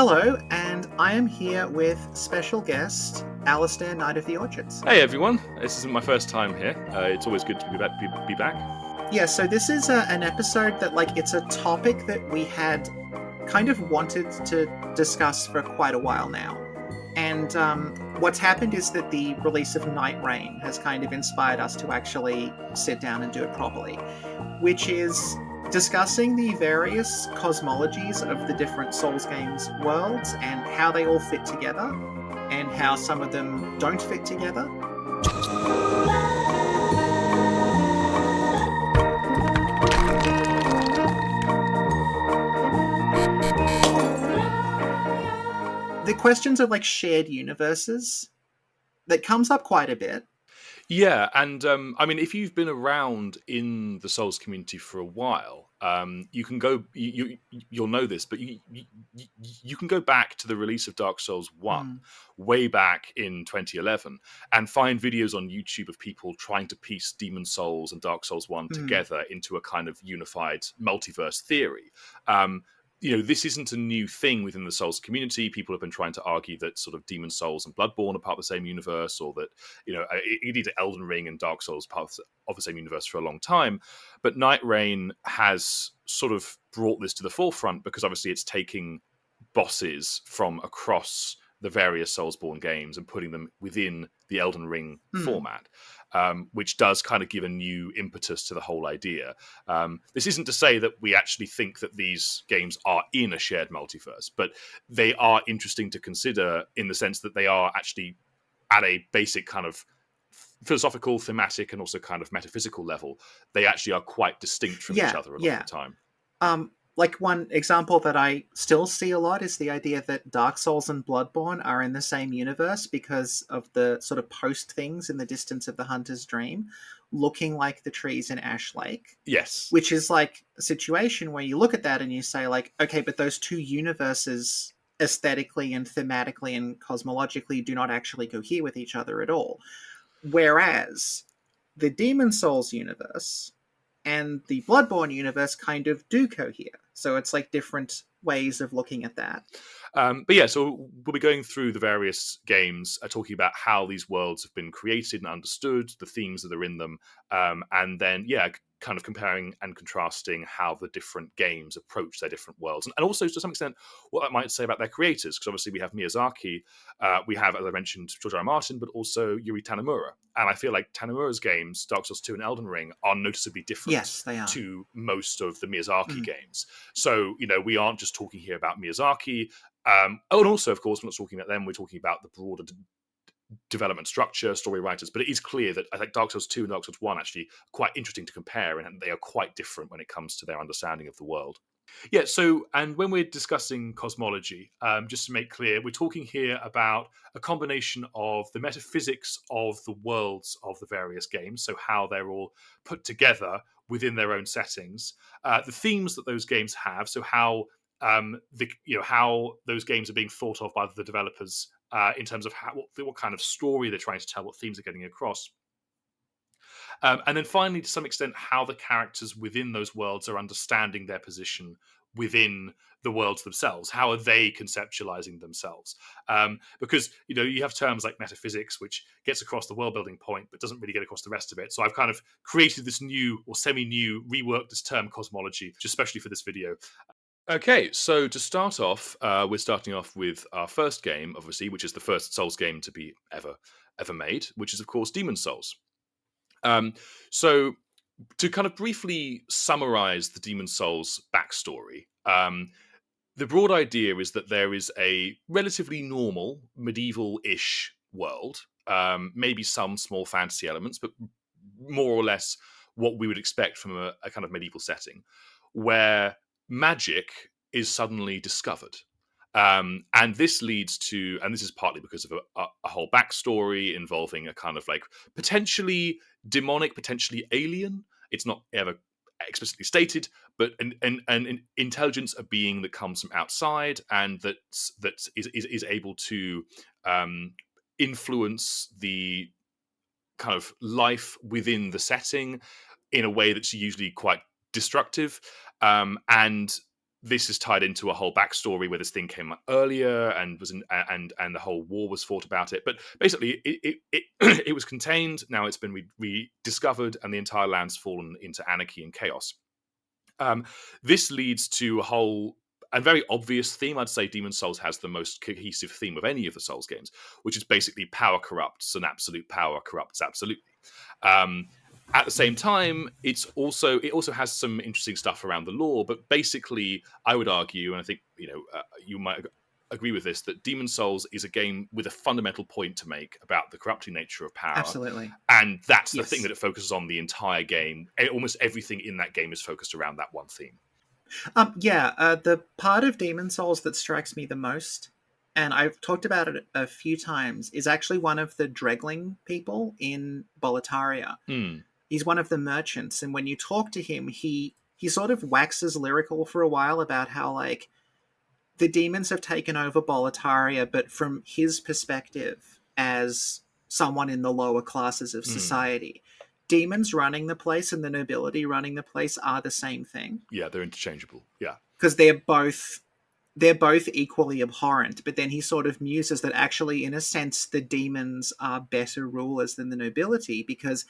Hello, and I am here with special guest Alistair, Knight of the Orchards. Hey everyone, this isn't my first time here. It's always good to be back. Yeah, so this is an episode that, it's a topic that we had kind of wanted to discuss for quite a while now. And what's happened is that the release of Nightreign has kind of inspired us to actually sit down and do it properly, which is discussing the various cosmologies of the different Souls games worlds and how they all fit together and how some of them don't fit together. The questions of shared universes, that comes up quite a bit. Yeah, and I mean, if you've been around in the Souls community for a while, you can go. You'll know this, but you can go back to the release of Dark Souls 1 way back in 2011 and find videos on YouTube of people trying to piece Demon Souls and Dark Souls 1 together into a kind of unified multiverse theory. This isn't a new thing within the Souls community. People have been trying to argue that sort of Demon Souls and Bloodborne are part of the same universe, or that, indeed Elden Ring and Dark Souls part of the same universe for a long time. But Nightreign has sort of brought this to the forefront because obviously it's taking bosses from across the various Soulsborne games and putting them within the Elden Ring format, which does kind of give a new impetus to the whole idea. This isn't to say that we actually think that these games are in a shared multiverse, but they are interesting to consider in the sense that they are actually at a basic kind of philosophical, thematic, and also kind of metaphysical level. They actually are quite distinct from each other a lot of the time. One example that I still see a lot is the idea that Dark Souls and Bloodborne are in the same universe because of the sort of post things in the distance of the Hunter's Dream looking like the trees in Ash Lake. Yes. Which is a situation where you look at that and you say okay, but those two universes aesthetically and thematically and cosmologically do not actually cohere with each other at all. Whereas the Demon Souls universe and the Bloodborne universe kind of do cohere. So it's different ways of looking at that. So we'll be going through the various games, talking about how these worlds have been created and understood, the themes that are in them, and then, kind of comparing and contrasting how the different games approach their different worlds. And also, to some extent, what that might say about their creators, because obviously we have Miyazaki, we have, as I mentioned, George R. R. Martin, but also Yuri Tanimura. And I feel like Tanimura's games, Dark Souls 2 and Elden Ring, are noticeably different to most of the Miyazaki games. So, we aren't just talking here about Miyazaki. And also, of course, we're not talking about them, we're talking about the broader development structure, story writers, but it is clear that I think Dark Souls 2 and Dark Souls 1 actually quite interesting to compare, and they are quite different when it comes to their understanding of the world. Yeah, so, and when we're discussing cosmology, just to make clear, we're talking here about a combination of the metaphysics of the worlds of the various games, so how they're all put together within their own settings, the themes that those games have, so how how those games are being thought of by the developers in terms of what kind of story they're trying to tell, what themes are getting across. And then finally, to some extent, how the characters within those worlds are understanding their position within the worlds themselves. How are they conceptualizing themselves? Because, you have terms like metaphysics, which gets across the world building point, but doesn't really get across the rest of it. So I've kind of created this new or semi-new, reworked this term cosmology, just especially for this video. Okay, so to start off, we're starting off with our first game, obviously, which is the first Souls game to be ever made, which is, of course, Demon Souls. So to kind of briefly summarize the Demon Souls backstory, the broad idea is that there is a relatively normal, medieval-ish world, maybe some small fantasy elements, but more or less what we would expect from a kind of medieval setting, where magic is suddenly discovered. And this leads to, and this is partly because of a whole backstory involving a kind of potentially demonic, potentially alien. It's not ever explicitly stated, but an intelligence, a being that comes from outside and that is able to influence the kind of life within the setting in a way that's usually quite destructive. And this is tied into a whole backstory where this thing came up earlier and was and the whole war was fought about it. But basically, it was contained. Now it's been rediscovered, and the entire land's fallen into anarchy and chaos. This leads to a very obvious theme. I'd say Demon's Souls has the most cohesive theme of any of the Souls games, which is basically power corrupts and absolute power corrupts absolutely. At the same time, it also has some interesting stuff around the lore. But basically, I would argue, and I think you might agree with this, that Demon's Souls is a game with a fundamental point to make about the corrupting nature of power. Absolutely. And that's the thing that it focuses on the entire game. Almost everything in that game is focused around that one theme. The part of Demon's Souls that strikes me the most, and I've talked about it a few times, is actually one of the Dregling people in Boletaria. He's one of the merchants, and when you talk to him, he sort of waxes lyrical for a while about how, like, the demons have taken over Boletaria, but from his perspective as someone in the lower classes of society, demons running the place and the nobility running the place are the same thing. Yeah, they're interchangeable. Yeah. Because they're both equally abhorrent, but then he sort of muses that actually, in a sense, the demons are better rulers than the nobility, because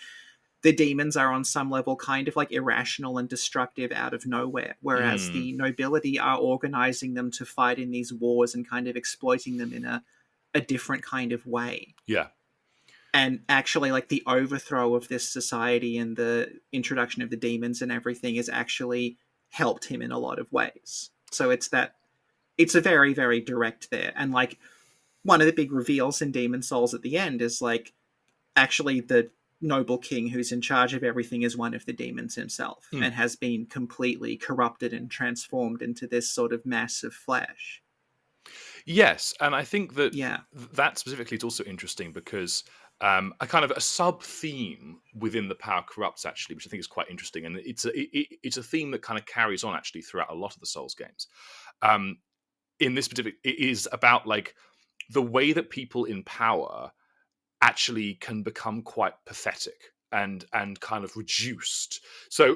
the demons are on some level kind of like irrational and destructive out of nowhere, whereas the nobility are organizing them to fight in these wars and kind of exploiting them in a different kind of way. Yeah. And actually, like, the overthrow of this society and the introduction of the demons and everything has actually helped him in a lot of ways. So it's a very, very direct there. And, like, one of the big reveals in Demon's Souls at the end is, like, actually the noble king who's in charge of everything is one of the demons himself and has been completely corrupted and transformed into this sort of mass of flesh. Yes, and I think that that specifically is also interesting because a kind of a sub-theme within the power corrupts, actually, which I think is quite interesting, and it's a theme that kind of carries on actually throughout a lot of the Souls games. In this particular, it is about, like, the way that people in power actually can become quite pathetic and kind of reduced. So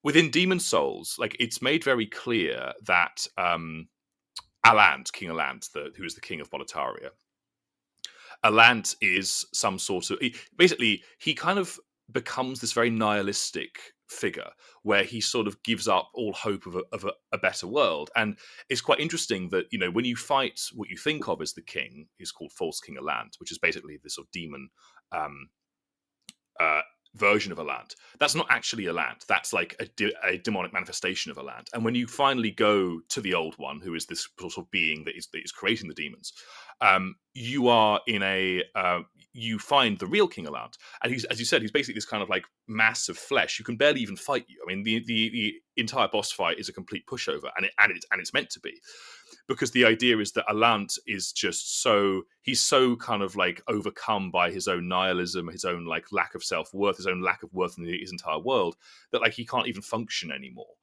within Demon's Souls, like, it's made very clear that Alant, King Alant, who is the king of Boletaria, Alant is some sort of... Basically, he kind of becomes this very nihilistic figure where he sort of gives up all hope of a better world. And it's quite interesting that, when you fight what you think of as the king, he's called False King Alant, which is basically this sort of demon version of Alant. That's not actually Alant. That's like a demonic manifestation of Alant. And when you finally go to the Old One, who is this sort of being that is creating the demons, you are in you find the real King Alant, and he's, as you said, he's basically this kind of like mass of flesh who can barely even fight you. I mean, the entire boss fight is a complete pushover, and it's meant to be, because the idea is that Alant is just he's so kind of like overcome by his own nihilism, his own like lack of self-worth, his own lack of worth in his entire world, that like he can't even function anymore.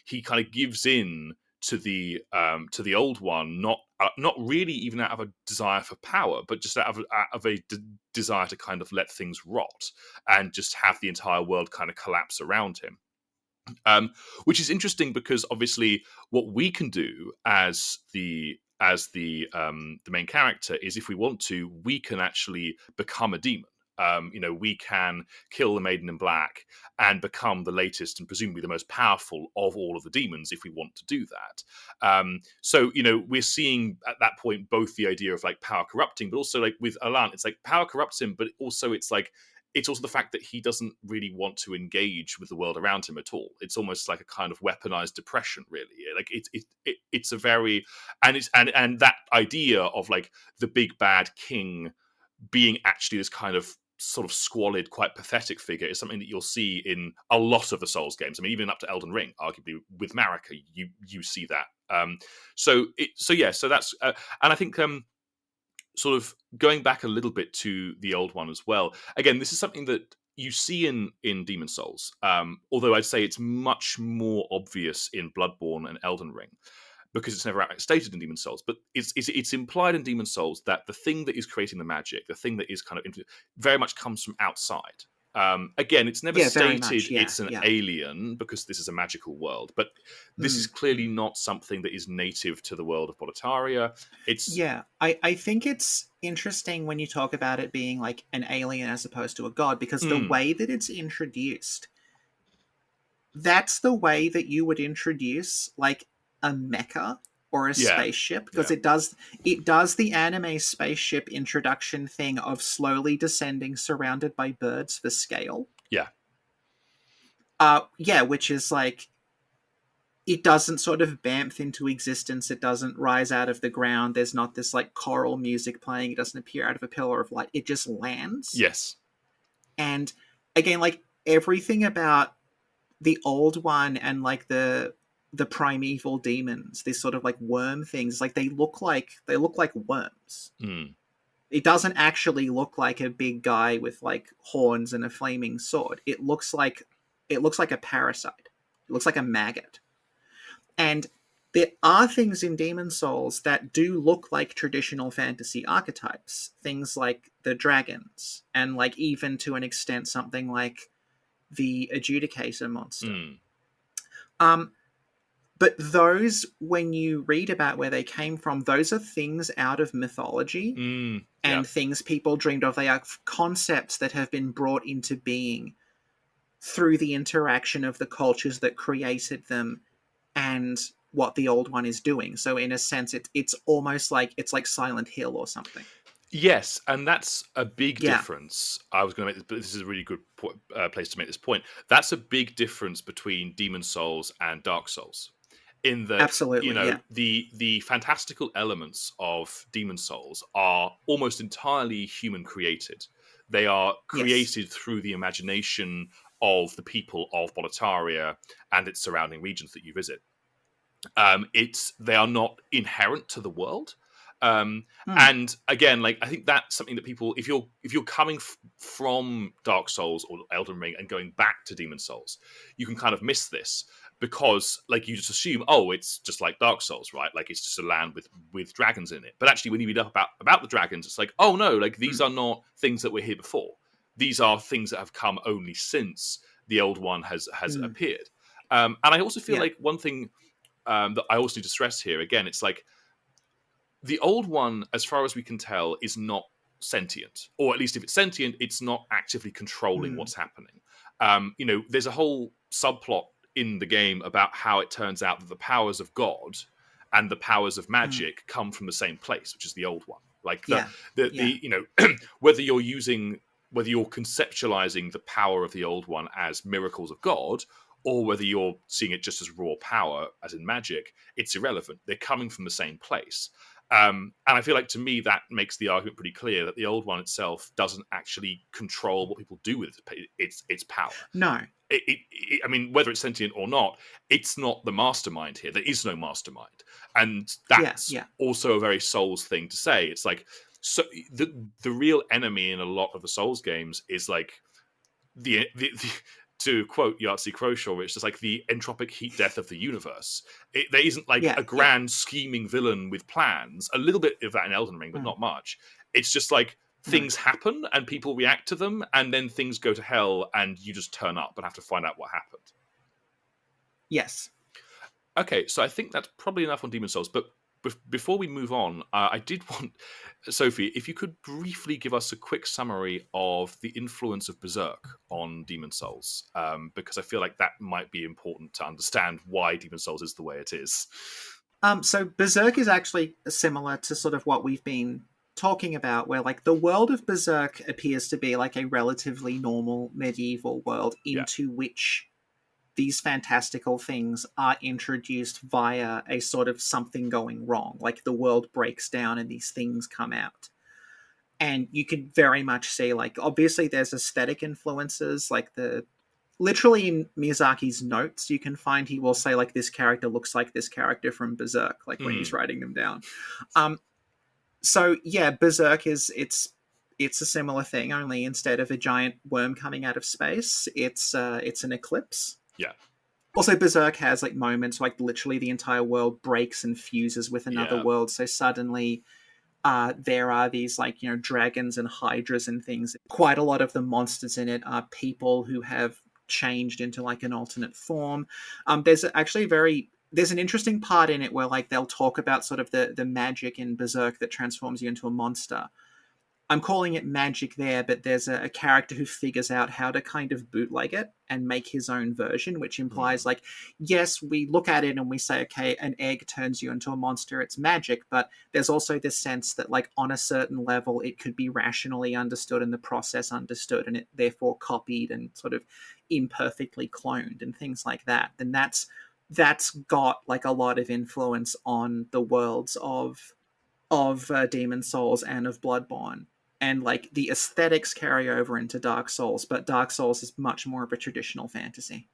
He kind of gives in to the Old One, not really even out of a desire for power, but just out of a desire to kind of let things rot and just have the entire world kind of collapse around him. Which is interesting because obviously what we can do as the main character is, if we want to, we can actually become a demon. We can kill the Maiden in Black and become the latest and presumably the most powerful of all of the demons if we want to do that. So we're seeing at that point both the idea of like power corrupting, but also like with Alant, it's like power corrupts him, but also it's also the fact that he doesn't really want to engage with the world around him at all. It's almost like a kind of weaponized depression, really. Like it's a very and that idea of like the big bad king being actually this kind of sort of squalid, quite pathetic figure is something that you'll see in a lot of the Souls games. I mean, even up to Elden Ring, arguably with Marika, you see that. So that's and I think sort of going back a little bit to the Old One as well. Again, this is something that you see in Demon's Souls, although I'd say it's much more obvious in Bloodborne and Elden Ring, because it's never outright stated in Demon's Souls, but it's implied in Demon's Souls that the thing that is creating the magic, the thing that is kind of very much comes from outside. Again, it's never Yeah, very stated much. Yeah, it's an yeah. alien because this is a magical world, but this is Mm, clearly mm. not something that is native to the world of Boletaria. It's Yeah, I think it's interesting when you talk about it being like an alien as opposed to a god, because the mm, way that it's introduced, that's the way that you would introduce like a mecha or a yeah, spaceship, because yeah, it does the anime spaceship introduction thing of slowly descending surrounded by birds for scale. yeah, Yeah, which is like, it doesn't sort of bamf into existence. It doesn't rise out of the ground. There's not this like choral music playing. It doesn't appear out of a pillar of light. It just lands. yes, And again, like everything about the old one and like the primeval demons, these sort of like worm things, like they look like worms. mm, It doesn't actually look like a big guy with like horns and a flaming sword. It looks like a parasite. It looks like a maggot. And there are things in Demon Souls that do look like traditional fantasy archetypes. Things like the dragons, and like even to an extent something like the Adjudicator monster. mm, Um, but those, when you read about where they came from, those are things out of mythology yeah, and things people dreamed of. They are concepts that have been brought into being through the interaction of the cultures that created them and what the old one is doing. So in a sense, it's almost like it's like Silent Hill or something. yes, and that's a big Yeah, difference. I was going to make this, but this is a really good place to make this point. That's a big difference between Demon Souls and Dark Souls, in that absolutely. Yeah. the fantastical elements of Demon Souls are almost entirely human created. They are Yes. created through the imagination of the people of Boletaria and its surrounding regions that you visit. It's they are not inherent to the world. Um, Hmm. and again, like I think that's something that people, if you're coming from Dark Souls or Elden Ring and going back to Demon Souls, you can kind of miss this because like you just assume, oh, it's just like Dark Souls, right? Like it's just a land with dragons in it. But actually, when you read up about the dragons, it's like, oh no, like these Hmm. are not things that were here before. These are things that have come only since the old one has Hmm. appeared. And I also feel Yeah. like one thing that I also need to stress here again, it's like the old one, as far as we can tell, is not sentient, or at least if it's sentient, it's not actively controlling Hmm. what's happening. There's a whole subplot in the game about how it turns out that the powers of God and the powers of Hmm. magic come from the same place, which is the old one. Like Yeah. Yeah. whether you're conceptualizing the power of the old one as miracles of God, or whether you're seeing it just as raw power, as in magic, it's irrelevant. They're coming from the same place. And I feel like to me that makes the argument pretty clear that the old one itself doesn't actually control what people do with its power. No. I mean, whether it's sentient or not, it's not the mastermind here. There is no mastermind, and Yeah. that's Yeah. also a very Souls thing to say. It's like so the real enemy in a lot of the Souls games is like the to quote Yahtzee Croshaw, it's just like the entropic heat death of the universe. There isn't like Yeah. a Yeah. grand scheming villain with plans. A little bit of that in Elden Ring, but Hmm. not much. It's just like No. things happen and people react to them, and then things go to hell, and you just turn up and have to find out what happened. Yes. Okay, so I think that's probably enough on Demon Souls. But before we move on, I did want Sophie, if you could briefly give us a quick summary of the influence of Berserk on Demon Souls, because I feel like that might be important to understand why Demon Souls is the way it is. So Berserk is actually similar to sort of what we've been talking about, where like the world of Berserk appears to be like a relatively normal medieval world Yeah. into which these fantastical things are introduced via a sort of something going wrong. Like the world breaks down and these things come out. And you can very much see, like, obviously there's aesthetic influences, like the literally in Miyazaki's notes, you can find he will say like this character looks like this character from Berserk, like when he's Mm, writing them down. Um, so yeah, Berserk it's a similar thing, only instead of a giant worm coming out of space, it's an eclipse. yeah. Also, Berserk has like moments like literally the entire world breaks and fuses with another Yeah. world. So suddenly, There are these like, dragons and hydras and things. Quite a lot of the monsters in it are people who have changed into like an alternate form. There's an interesting part in it where like they'll talk about sort of the magic in Berserk that transforms you into a monster. I'm calling it magic there, but there's a character who figures out how to kind of bootleg it and make his own version, which implies like, yes, we look at it and we say, okay, an egg turns you into a monster, it's magic, but there's also this sense that like on a certain level, it could be rationally understood and the process understood and it therefore copied and sort of imperfectly cloned and things like that. Then that's got like a lot of influence on the worlds of Demon Souls and of Bloodborne. And like the aesthetics carry over into Dark Souls, but Dark Souls is much more of a traditional fantasy.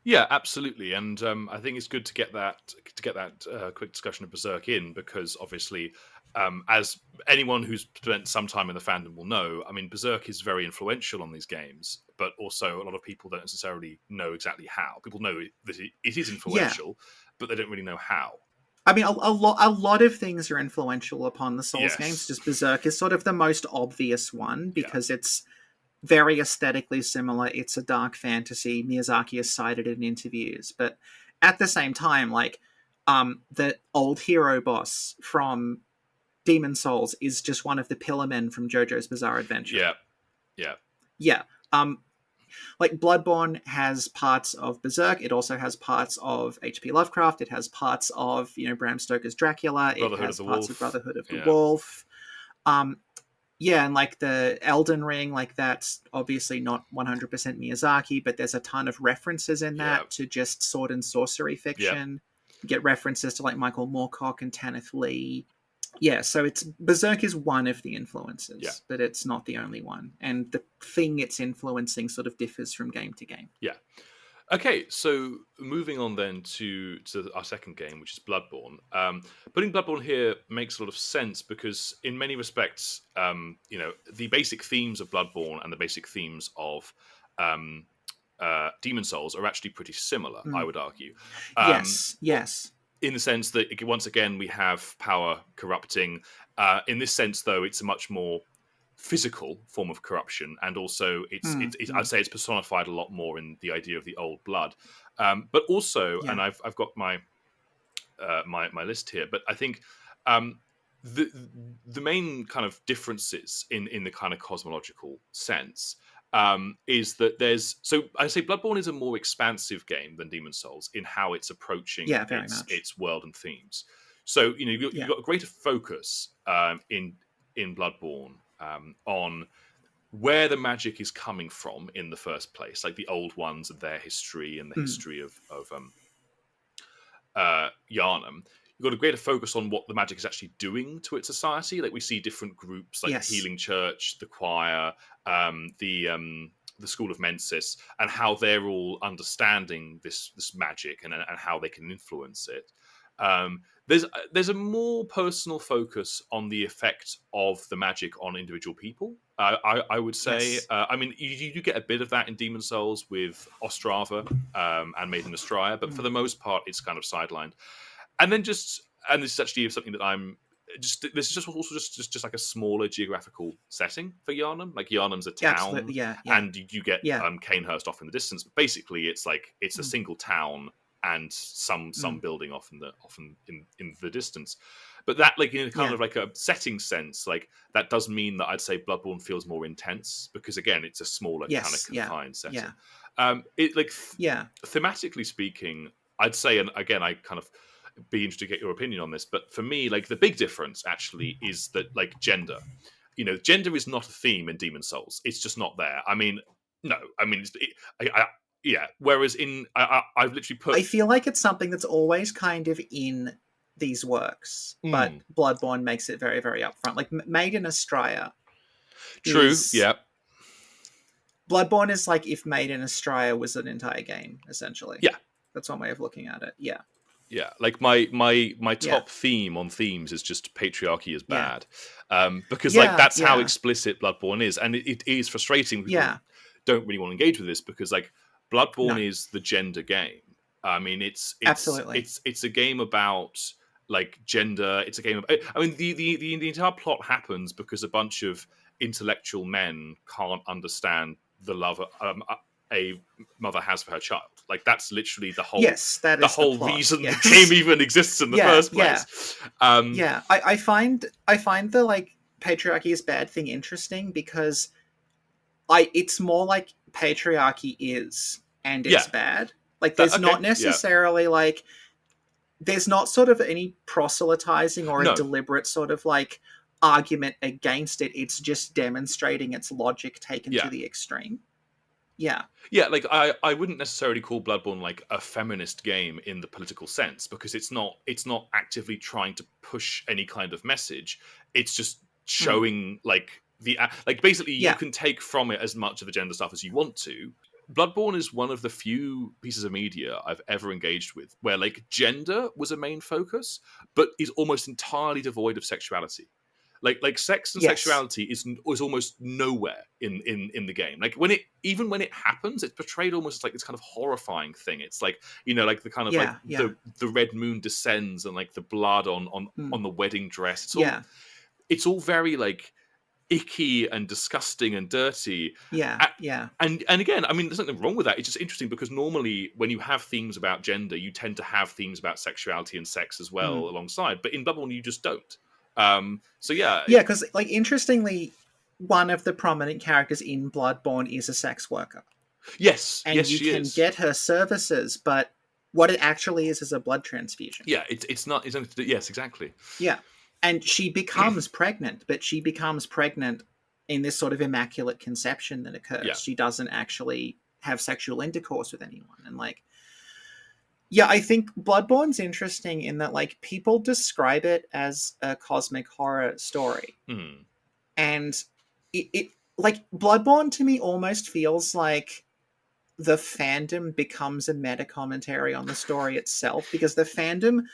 Yeah, absolutely, and I think it's good to get that quick discussion of Berserk in because obviously, as anyone who's spent some time in the fandom will know, I mean, Berserk is very influential on these games, but also a lot of people don't necessarily know exactly how. People know that it is Yeah, influential, but they don't really know how. I mean, a lot of things are influential upon the Souls games. Yes, Just Berserk is sort of the most obvious one yeah, because it's very aesthetically similar. It's a dark fantasy. Miyazaki has cited it in interviews, but at the same time, like the old hero boss from Demon Souls is just one of the pillar men from JoJo's Bizarre Adventure. yeah, yeah, Yeah. Like Bloodborne has parts of Berserk. It also has parts of H.P. Lovecraft. It has parts of Bram Stoker's Dracula. It Brotherhood of has the parts of Wolf, Brotherhood of the yeah, Wolf. Um, yeah, and like the Elden Ring, like that's obviously not 100% Miyazaki, but there's a ton of references in yeah, that to just sword and sorcery yeah, fiction. You get references to like Michael Moorcock and Tanith Lee. Yeah, so it's Berserk is one of the yeah. influences, but it's not the only one. And the thing it's influencing sort of differs from game to game. Yeah. Okay, so moving on then to our second game, which is Bloodborne. Putting Bloodborne here makes a lot of sense because, in many respects, the basic themes of Bloodborne and the basic themes of um, Demon Souls are actually pretty similar. I Mm. would argue, Yes, yes. in the sense that once again we have power corrupting. In this sense, though, it's a much more physical form of corruption, and also Mm, I'd mm. say it's personified a lot more in the idea of the old blood. But also, and Yeah. I've got my list here, but I think um, the the main kind of differences in the kind of cosmological sense is that there's so I say Bloodborne is a more expansive game than Demon Souls in how it's approaching Yeah, very much. its world and themes. So you've Yeah. got a greater focus in Bloodborne on where the magic is coming from in the first place, like the old ones and their history and the Mm. history of Yharnam. You've got a greater focus on what the magic is actually doing to its society. Like we see different groups, like the Yes. Healing Church, the Choir, the School of Mensis, and how they're all understanding this magic and how they can influence it. There's a more personal focus on the effect of the magic on individual people. I would say. Yes. I mean, you do get a bit of that in Demon Souls with Ostrava and Maiden Astraea, but for Mm. the most part, it's kind of sidelined. And then and this is actually something that I'm just. This is just also just like a smaller geographical setting for Yharnam. Like Yharnam's a Yeah, town, absolutely. Yeah, yeah. and you get Yeah. Canehurst off in the distance. But basically, it's a Mm. single town and some Mm. building off in the distance. But that, like, in kind Yeah. of like a setting sense, like that does mean that I'd say Bloodborne feels more intense because again, it's a smaller kind of Yes. Yeah. confined Yeah. setting. It like Yeah. thematically speaking, I'd say, and again, I kind of be interested to get your opinion on this, but for me, like the big difference actually is that like gender. Gender is not a theme in Demon Souls. It's just not there. I mean, no, I mean, yeah. Whereas I've literally put I feel like it's something that's always kind of in these works, but mm, Bloodborne makes it very, very upfront. Like Maiden Astraea true, is yeah, Bloodborne is like if Maiden Astraea was an entire game, essentially. yeah, That's one way of looking at it. Yeah. yeah. Like my Yeah. top theme on themes is just patriarchy is Yeah. bad, because like Yeah. that's how Yeah. explicit Bloodborne is, and it is frustrating. People Yeah. don't really want to engage with this because like Bloodborne No. is the gender game. I mean, it's it's Absolutely. it's it's a game about like gender. It's a game of. I mean, the entire plot happens because a bunch of intellectual men can't understand the love a mother has for her child. Like that's literally Yes, that the is the whole plot. reason the game Yes. even exists in the Yeah, first yeah, place. yeah. I find the like patriarchy is bad thing interesting because it's more like patriarchy is and Yeah, it's bad. Like that there's not okay. Yeah, necessarily like there's not sort of any proselytizing or a no, deliberate sort of like argument against it. It's just demonstrating its logic taken yeah. to the extreme. Yeah. Yeah, like I wouldn't necessarily call Bloodborne like a feminist game in the political sense because it's not actively trying to push any kind of message. It's just Mm. showing like like basically you Yeah. can take from it as much of the gender stuff as you want to. Bloodborne is one of the few pieces of media I've ever engaged with where like gender was a main focus, but is almost entirely devoid of sexuality. Like sex and Yes. sexuality is almost nowhere in the game. Like when it even when it happens, it's portrayed almost as like this kind of horrifying thing. It's like like the kind of like Yeah. Yeah. the red moon descends and like the blood Mm. on the wedding dress. Yeah. It's all very like icky and disgusting and dirty. Yeah. A- Yeah. and again, I mean, there's nothing wrong with that. It's just interesting because normally when you have themes about gender, you tend to have themes about sexuality and sex as well Mm. alongside. But in Bloodborne, you just don't. So yeah, Yeah, because like interestingly, one of the prominent characters in Bloodborne is a sex worker, yes, and yes, you she can is. get her services, but what it actually is a blood transfusion. Yeah, it's not. It's nothing to do, yes, exactly. Yeah, and she becomes pregnant, but she becomes pregnant in this sort of immaculate conception that Yeah, occurs. She doesn't actually have sexual intercourse with anyone, and like, yeah, I think Bloodborne's interesting in that like people describe it as a cosmic horror story, mm, and it like Bloodborne to me almost feels like the fandom becomes a meta commentary on the story itself because the fandom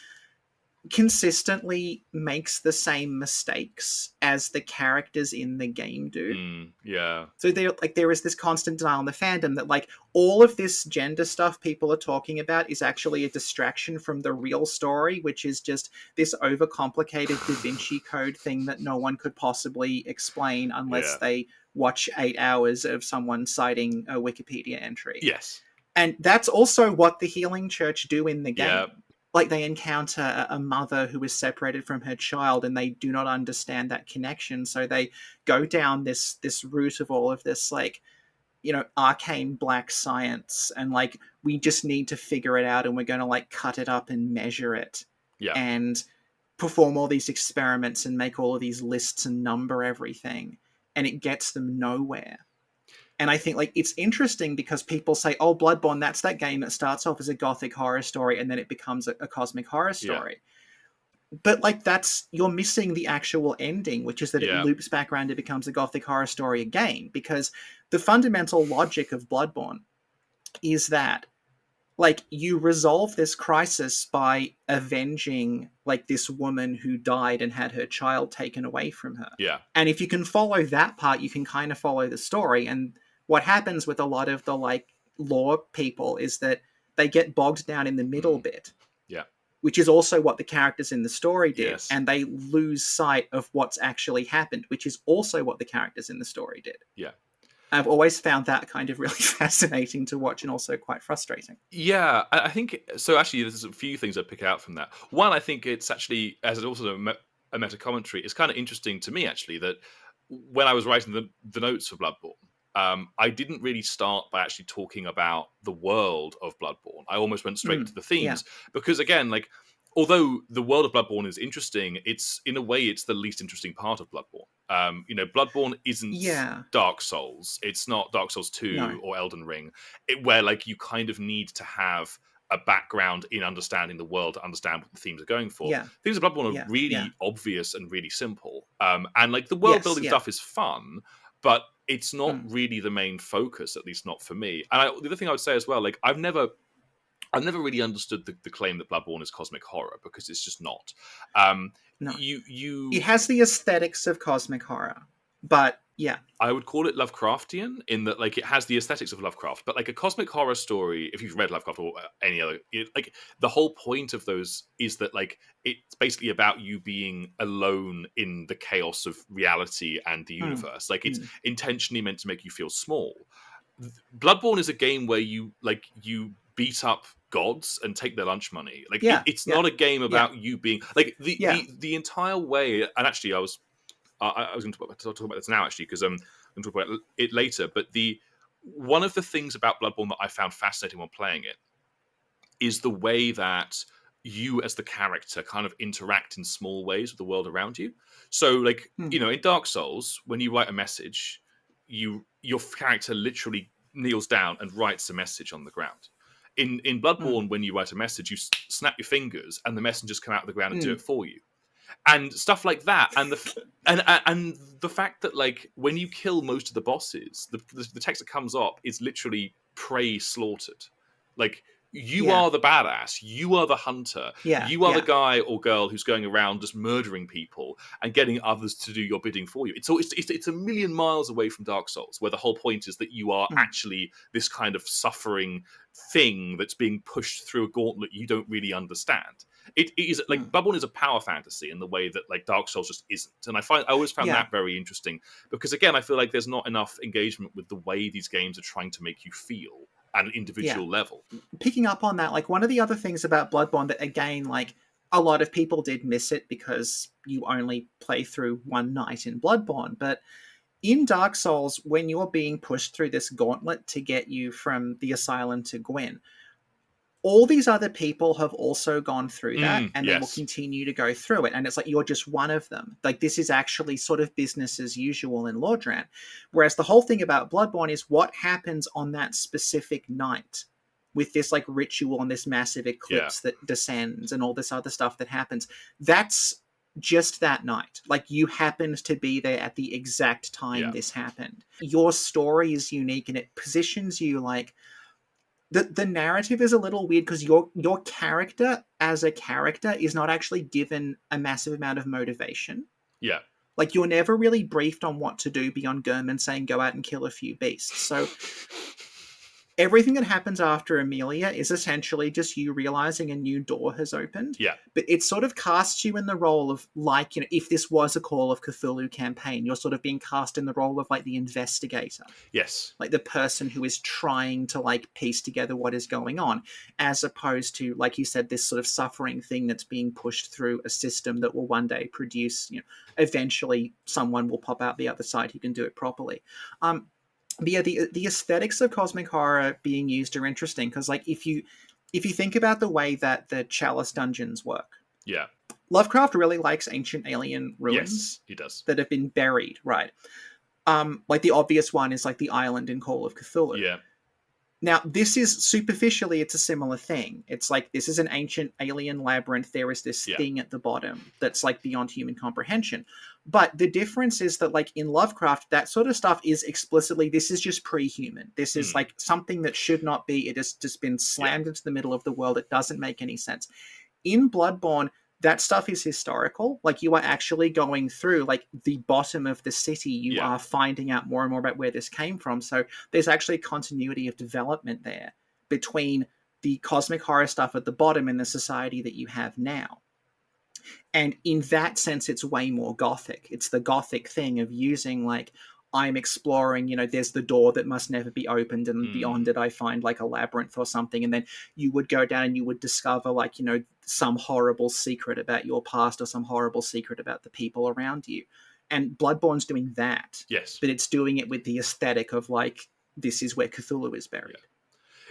consistently makes the same mistakes as the characters in the game do. yeah, So there is this constant denial in the fandom that like all of this gender stuff people are talking about is actually a distraction from the real story, which is just this overcomplicated Da Vinci Code thing that no one could possibly explain unless yeah, they watch 8 hours of someone citing a Wikipedia entry. yes, And that's also what the Healing Church do in the yeah, game. Like they encounter a mother who is separated from her child and they do not understand that connection. So they go down this route of all of this like, arcane black science and like we just need to figure it out and we're gonna like cut it up and measure it yeah, and perform all these experiments and make all of these lists and number everything. And it gets them nowhere. And I think like it's interesting because people say, "Oh, Bloodborne, that's that game that starts off as a gothic horror story and then it becomes a cosmic horror yeah, story." But like that's you're missing the actual ending, which is that it yeah, loops back around and becomes a gothic horror story again. Because the fundamental logic of Bloodborne is that like you resolve this crisis by avenging like this woman who died and had her child taken away from her. yeah, And if you can follow that part, you can kind of follow the story. And what happens with a lot of the like lore people is that they get bogged down in the middle bit, yeah, which is also what the characters in the story did, yes, and they lose sight of what's actually happened, which is also what the characters in the story did. yeah. I've always found that kind of really fascinating to watch and also quite frustrating. Yeah, I think so. Actually, there's a few things I pick out from that. One, I think it's actually, as also a meta commentary, it's kind of interesting to me actually that when I was writing the notes for Bloodborne, I didn't really start by actually talking about the world of Bloodborne. I almost went straight into the Yeah. themes because, again, like although the world of Bloodborne is interesting, it's in a way it's the least interesting part of Bloodborne. Bloodborne isn't Yeah. Dark Souls. It's not Dark Souls No. 2 or Elden Ring, where like you kind of need to have a background in understanding the world to understand what the themes are going for. Yeah. Themes of Bloodborne are Yeah. Yeah. really obvious and really simple. And like the world Yes. building Yeah. stuff is fun, but it's not Mm. really the main focus, at least not for me. And the other thing I would say as well, like I've never really understood the claim that Bloodborne is cosmic horror because it's just not. No. You It has the aesthetics of cosmic horror, but Yeah. I would call it Lovecraftian in that, like, it has the aesthetics of Lovecraft, but like a cosmic horror story. If you've read Lovecraft or any other, like the whole point of those is that like it's basically about you being alone in the chaos of reality and the Mm. universe. Like it's Mm. intentionally meant to make you feel small. Bloodborne is a game where you beat up gods and take their lunch money. Like Yeah. it's Yeah. not a game Yeah. about you being like the Yeah. the the entire way. And actually, I was going to talk about this now actually because I'm going to talk about it later. But the one of the things about Bloodborne that I found fascinating when playing it is the way that you as the character kind of interact in small ways with the world around you. So like, Mm. you know, in Dark Souls, when you write a message, your character literally kneels down and writes a message on the ground. In Mm. Bloodborne, when you write a message, you snap your fingers and the messengers come out of the ground and do Mm. it for you, and stuff like that. And the fact that like when you kill most of the bosses, the text that comes up is literally prey slaughtered. Like you Yeah. are the badass, you are the hunter, Yeah. you are the Yeah. guy or girl who's going around just murdering people and getting others to do your bidding for you. It's a million miles away from Dark Souls, where the whole point is that you are Mm. actually this kind of suffering thing that's being pushed through a gauntlet you don't really understand. It is like Mm. Bloodborne is a power fantasy in the way that like Dark Souls just isn't, and I always found Yeah. that very interesting because again I feel like there's not enough engagement with the way these games are trying to make you feel at an Yeah. individual level. Picking up on that, like one of the other things about Bloodborne that again, like a lot of people did miss it because you only play through one night in Bloodborne, but in Dark Souls, when you're being pushed through this gauntlet to get you from the asylum to Gwyn, all these other people have also gone through that and they will Yes. continue to go through it. And it's like you're just one of them. Like this is actually sort of business as usual in Lordran. Whereas the whole thing about Bloodborne is what happens on that specific night with this like ritual and this massive Yeah. eclipse that descends and all this other stuff that happens. That's just that night. Like you happened to be there at the exact time Yeah. this happened. Your story is unique and it positions you like the narrative is a little weird because your character as a character is not actually given a massive amount of motivation. Yeah. Like you're never really briefed on what to do beyond Gurman saying go out and kill a few beasts. So everything that happens after Amelia is essentially just you realizing a new door has opened. Yeah. But it sort of casts you in the role of like, you know, if this was a Call of Cthulhu campaign, you're sort of being cast in the role of like the investigator, Yes. like the person who is trying to like piece together what is going on, as opposed to, like you said, this sort of suffering thing that's being pushed through a system that will one day produce, you know, eventually someone will pop out the other side who can do it properly. But yeah, the aesthetics of cosmic horror being used are interesting because like if you think about the way that the Chalice dungeons work, Yeah. Lovecraft really likes ancient alien Yes, ruins he does. that have been buried, right? Like the obvious one is like the island in Call of Cthulhu. Yeah. Now, this is superficially, it's a similar thing. It's like this is an ancient alien labyrinth. There is this Yeah. thing at the bottom that's like beyond human comprehension. But the difference is that, like in Lovecraft, that sort of stuff is explicitly this is just pre-human. This is like something that should not be. It has just been slammed into the middle of the world. It doesn't make any sense. In Bloodborne, that stuff is historical. Like you are actually going through like the bottom of the city. You are finding out more and more about where this came from. So there's actually continuity of development there between the cosmic horror stuff at the bottom and the society that you have now. And in that sense, it's way more gothic. It's the gothic thing of using like I'm exploring, you know, there's the door that must never be opened, and beyond it I find like a labyrinth or something, and then you would go down and you would discover like, you know, some horrible secret about your past or some horrible secret about the people around you. And Bloodborne's doing that. Yes. But it's doing it with the aesthetic of like this is where Cthulhu is buried.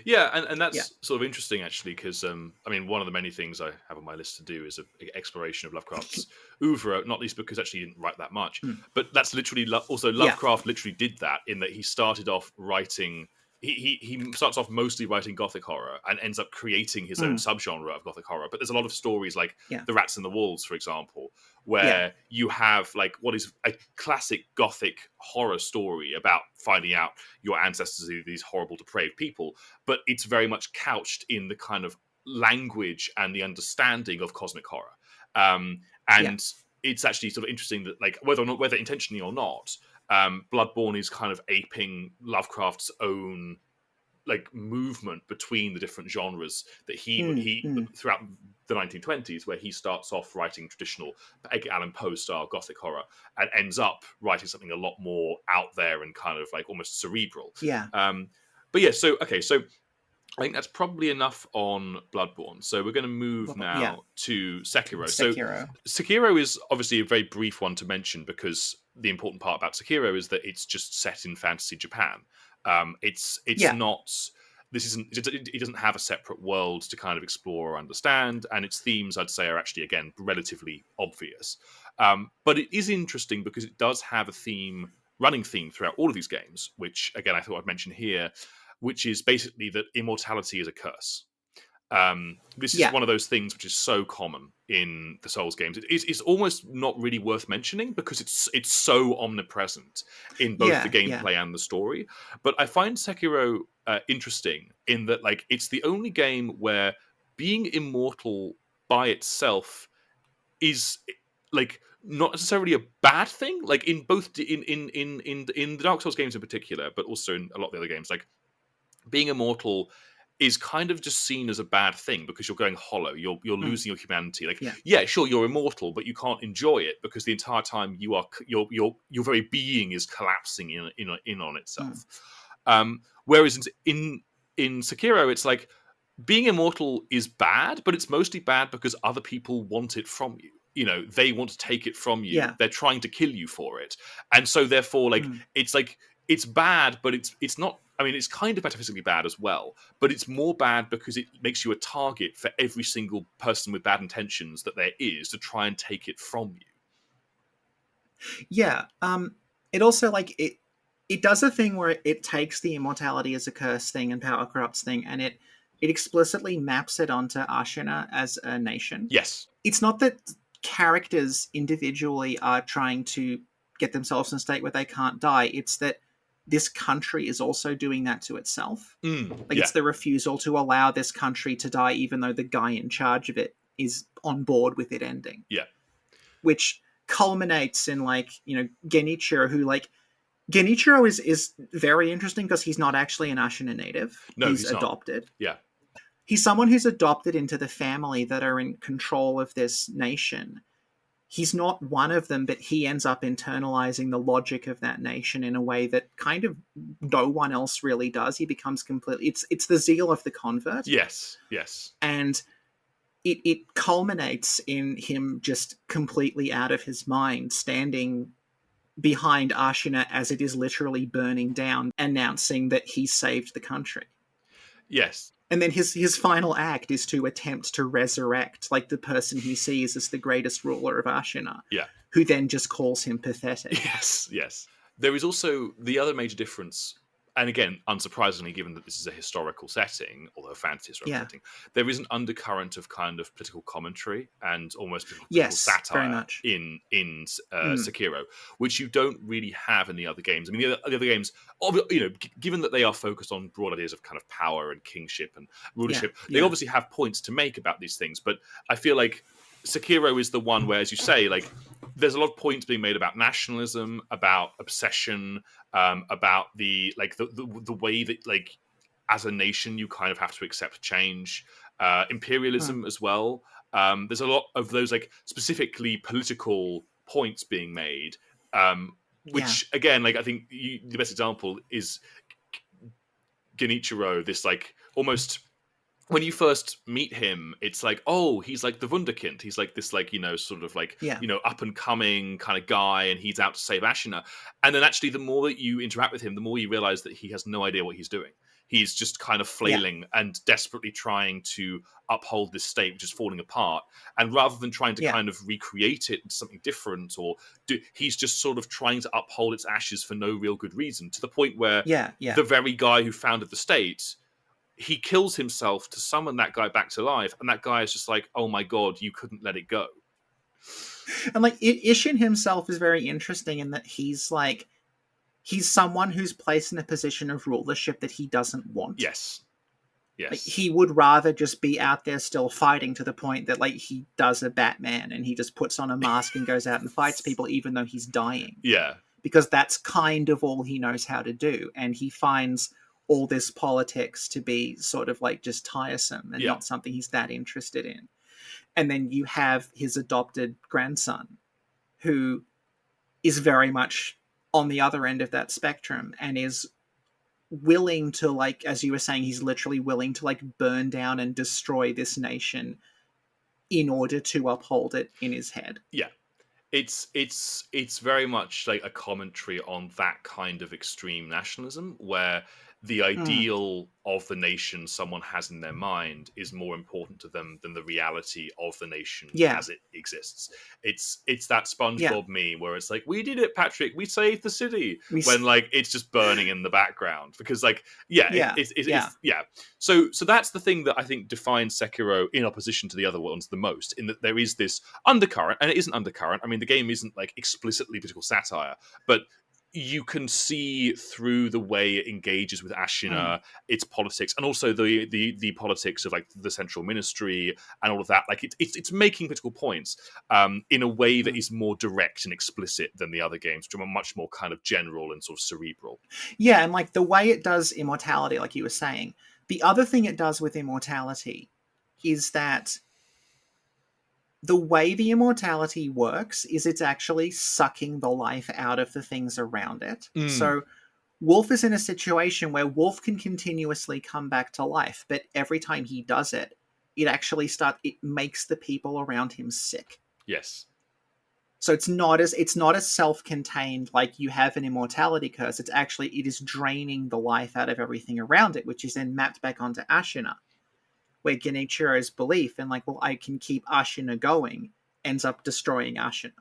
Yeah, and that's sort of interesting actually, because I mean, one of the many things I have on my list to do is an exploration of Lovecraft's oeuvre, not least because actually he didn't write that much, but that's literally also Lovecraft literally did that in that he started off writing. He starts off mostly writing gothic horror and ends up creating his own subgenre of gothic horror. But there's a lot of stories like The Rats and the Wolves, for example, where you have like what is a classic gothic horror story about finding out your ancestors are these horrible, depraved people, but it's very much couched in the kind of language and the understanding of cosmic horror. And it's actually sort of interesting that, like, whether intentionally or not, Bloodborne is kind of aping Lovecraft's own like movement between the different genres that he throughout the 1920s, where he starts off writing traditional Edgar Allan Poe style gothic horror and ends up writing something a lot more out there and kind of like almost cerebral. Yeah. But yeah, so I think that's probably enough on Bloodborne. So we're going to move Well, yeah. now to Sekiro. Sekiro. So Sekiro is obviously a very brief one to mention because the important part about Sekiro is that it's just set in fantasy Japan. It's Yeah. not. This isn't. It doesn't have a separate world to kind of explore or understand, and its themes, I'd say, are actually again relatively obvious. But it is interesting because it does have a running theme throughout all of these games, which again I thought I'd mention here, which is basically that immortality is a curse. This is one of those things which is so common in the Souls games. It's almost not really worth mentioning because it's so omnipresent in both the gameplay and the story. But I find Sekiro interesting in that like it's the only game where being immortal by itself is like not necessarily a bad thing. Like in both in the Dark Souls games in particular, but also in a lot of the other games, like being immortal is kind of just seen as a bad thing because you're going hollow. You're losing your humanity. Like, yeah, sure, you're immortal, but you can't enjoy it because the entire time your very being is collapsing in on itself. Whereas in Sekiro, it's like being immortal is bad, but it's mostly bad because other people want it from you. You know, they want to take it from you. They're trying to kill you for it, and so therefore, like it's bad, but it's not. I mean, it's kind of metaphysically bad as well, but it's more bad because it makes you a target for every single person with bad intentions that there is to try and take it from you. Yeah. It also like it does a thing where it takes the immortality as a curse thing and power corrupts thing, and it explicitly maps it onto Ashina as a nation. Yes. It's not that characters individually are trying to get themselves in a state where they can't die. It's that this country is also doing that to itself. It's the refusal to allow this country to die, even though the guy in charge of it is on board with it ending. Yeah. Which culminates in Genichiro, who Genichiro is very interesting because he's not actually an Ashina native. No, he's adopted. Not. Yeah. He's someone who's adopted into the family that are in control of this nation. He's not one of them, but he ends up internalizing the logic of that nation in a way that kind of no one else really does. He becomes completely... It's the zeal of the convert. Yes. And it culminates in him just completely out of his mind, standing behind Ashina as it is literally burning down, announcing that he saved the country. Yes. And then his final act is to attempt to resurrect the person he sees as the greatest ruler of Ashina. Yeah. Who then just calls him pathetic. Yes. There is also the other major difference, and again, unsurprisingly, given that this is a historical setting, although fantasy historical setting, there is an undercurrent of kind of political commentary and almost political satire very much. in Sekiro, which you don't really have in the other games. I mean, the other games, given that they are focused on broad ideas of kind of power and kingship and rulership, they obviously have points to make about these things. But I feel like Sekiro is the one where, as you say, there's a lot of points being made about nationalism, about obsession, about the way that as a nation you kind of have to accept change, imperialism as well. There's a lot of those specifically political points being made, which again, I think the best example is Genichiro. This almost. When you first meet him, it's he's the Wunderkind. He's this sort of up and coming kind of guy, and he's out to save Ashina. And then actually, the more that you interact with him, the more you realize that he has no idea what he's doing. He's just kind of flailing and desperately trying to uphold this state, which is falling apart. And rather than trying to kind of recreate it into something different, he's just sort of trying to uphold its ashes for no real good reason, to the point where the very guy who founded the state, he kills himself to summon that guy back to life, and that guy is just oh my god, you couldn't let it go. And Ishin himself is very interesting in that he's someone who's placed in a position of rulership that he doesn't want. Yes. He would rather just be out there still fighting, to the point that he does a Batman and he just puts on a mask and goes out and fights people even though he's dying. Yeah. because that's kind of all he knows how to do. And he finds all this politics to be sort of like just tiresome and not something he's that interested in. And then you have his adopted grandson, who is very much on the other end of that spectrum and is willing to, like, as you were saying, he's literally willing to like burn down and destroy this nation in order to uphold it in his head. Yeah. It's very much like a commentary on that kind of extreme nationalism, where the ideal of the nation someone has in their mind is more important to them than the reality of the nation as it exists. It's that SpongeBob meme where it's like, we did it, Patrick, we saved the city, when like it's just burning in the background, because like it's so that's the thing that I think defines Sekiro in opposition to the other ones the most, in that there is this undercurrent, and it isn't undercurrent. I mean, the game isn't like explicitly political satire, but you can see through the way it engages with Ashina, its politics, and also the politics of like the central ministry and all of that. Like it's making political points in a way that is more direct and explicit than the other games, which are much more kind of general and sort of cerebral. Yeah, and like the way it does immortality, like you were saying, the other thing it does with immortality is that the way the immortality works is it's actually sucking the life out of the things around it. So Wolf is in a situation where Wolf can continuously come back to life, but every time he does it, it makes the people around him sick. Yes. So it's not as self-contained, like you have an immortality curse. It is draining the life out of everything around it, which is then mapped back onto Ashina, where Genichiro's belief in like, well, I can keep Ashina going, ends up destroying Ashina.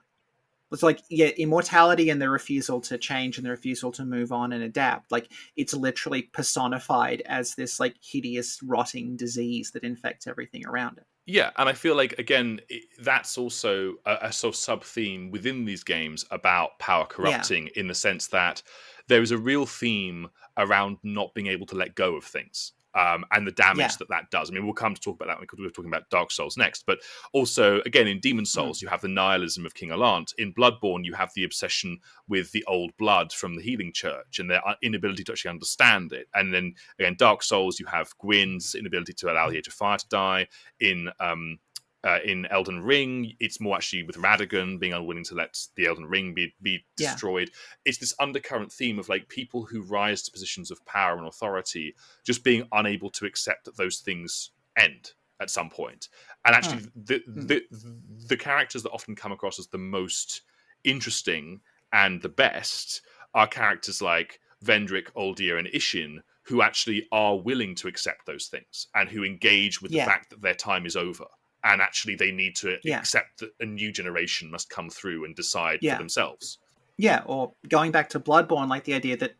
It's like, immortality and the refusal to change and the refusal to move on and adapt. Like, it's literally personified as this like hideous rotting disease that infects everything around it. Yeah, and I feel like, again, that's also a sort of sub-theme within these games about power corrupting, in the sense that there is a real theme around not being able to let go of things. And the damage that does. I mean, we'll come to talk about that because we're talking about Dark Souls next. But also, again, in Demon Souls, you have the nihilism of King Allant. In Bloodborne, you have the obsession with the old blood from the healing church and their inability to actually understand it. And then, again, Dark Souls, you have Gwyn's inability to allow the Age of Fire to die. In Elden Ring, it's more actually with Radagon being unwilling to let the Elden Ring be destroyed. It's this undercurrent theme of like people who rise to positions of power and authority just being unable to accept that those things end at some point. And actually, the characters that often come across as the most interesting and the best are characters like Vendrick, Uldir, and Ishin, who actually are willing to accept those things and who engage with the fact that their time is over. And actually, they need to accept that a new generation must come through and decide for themselves. Yeah, or going back to Bloodborne, like the idea that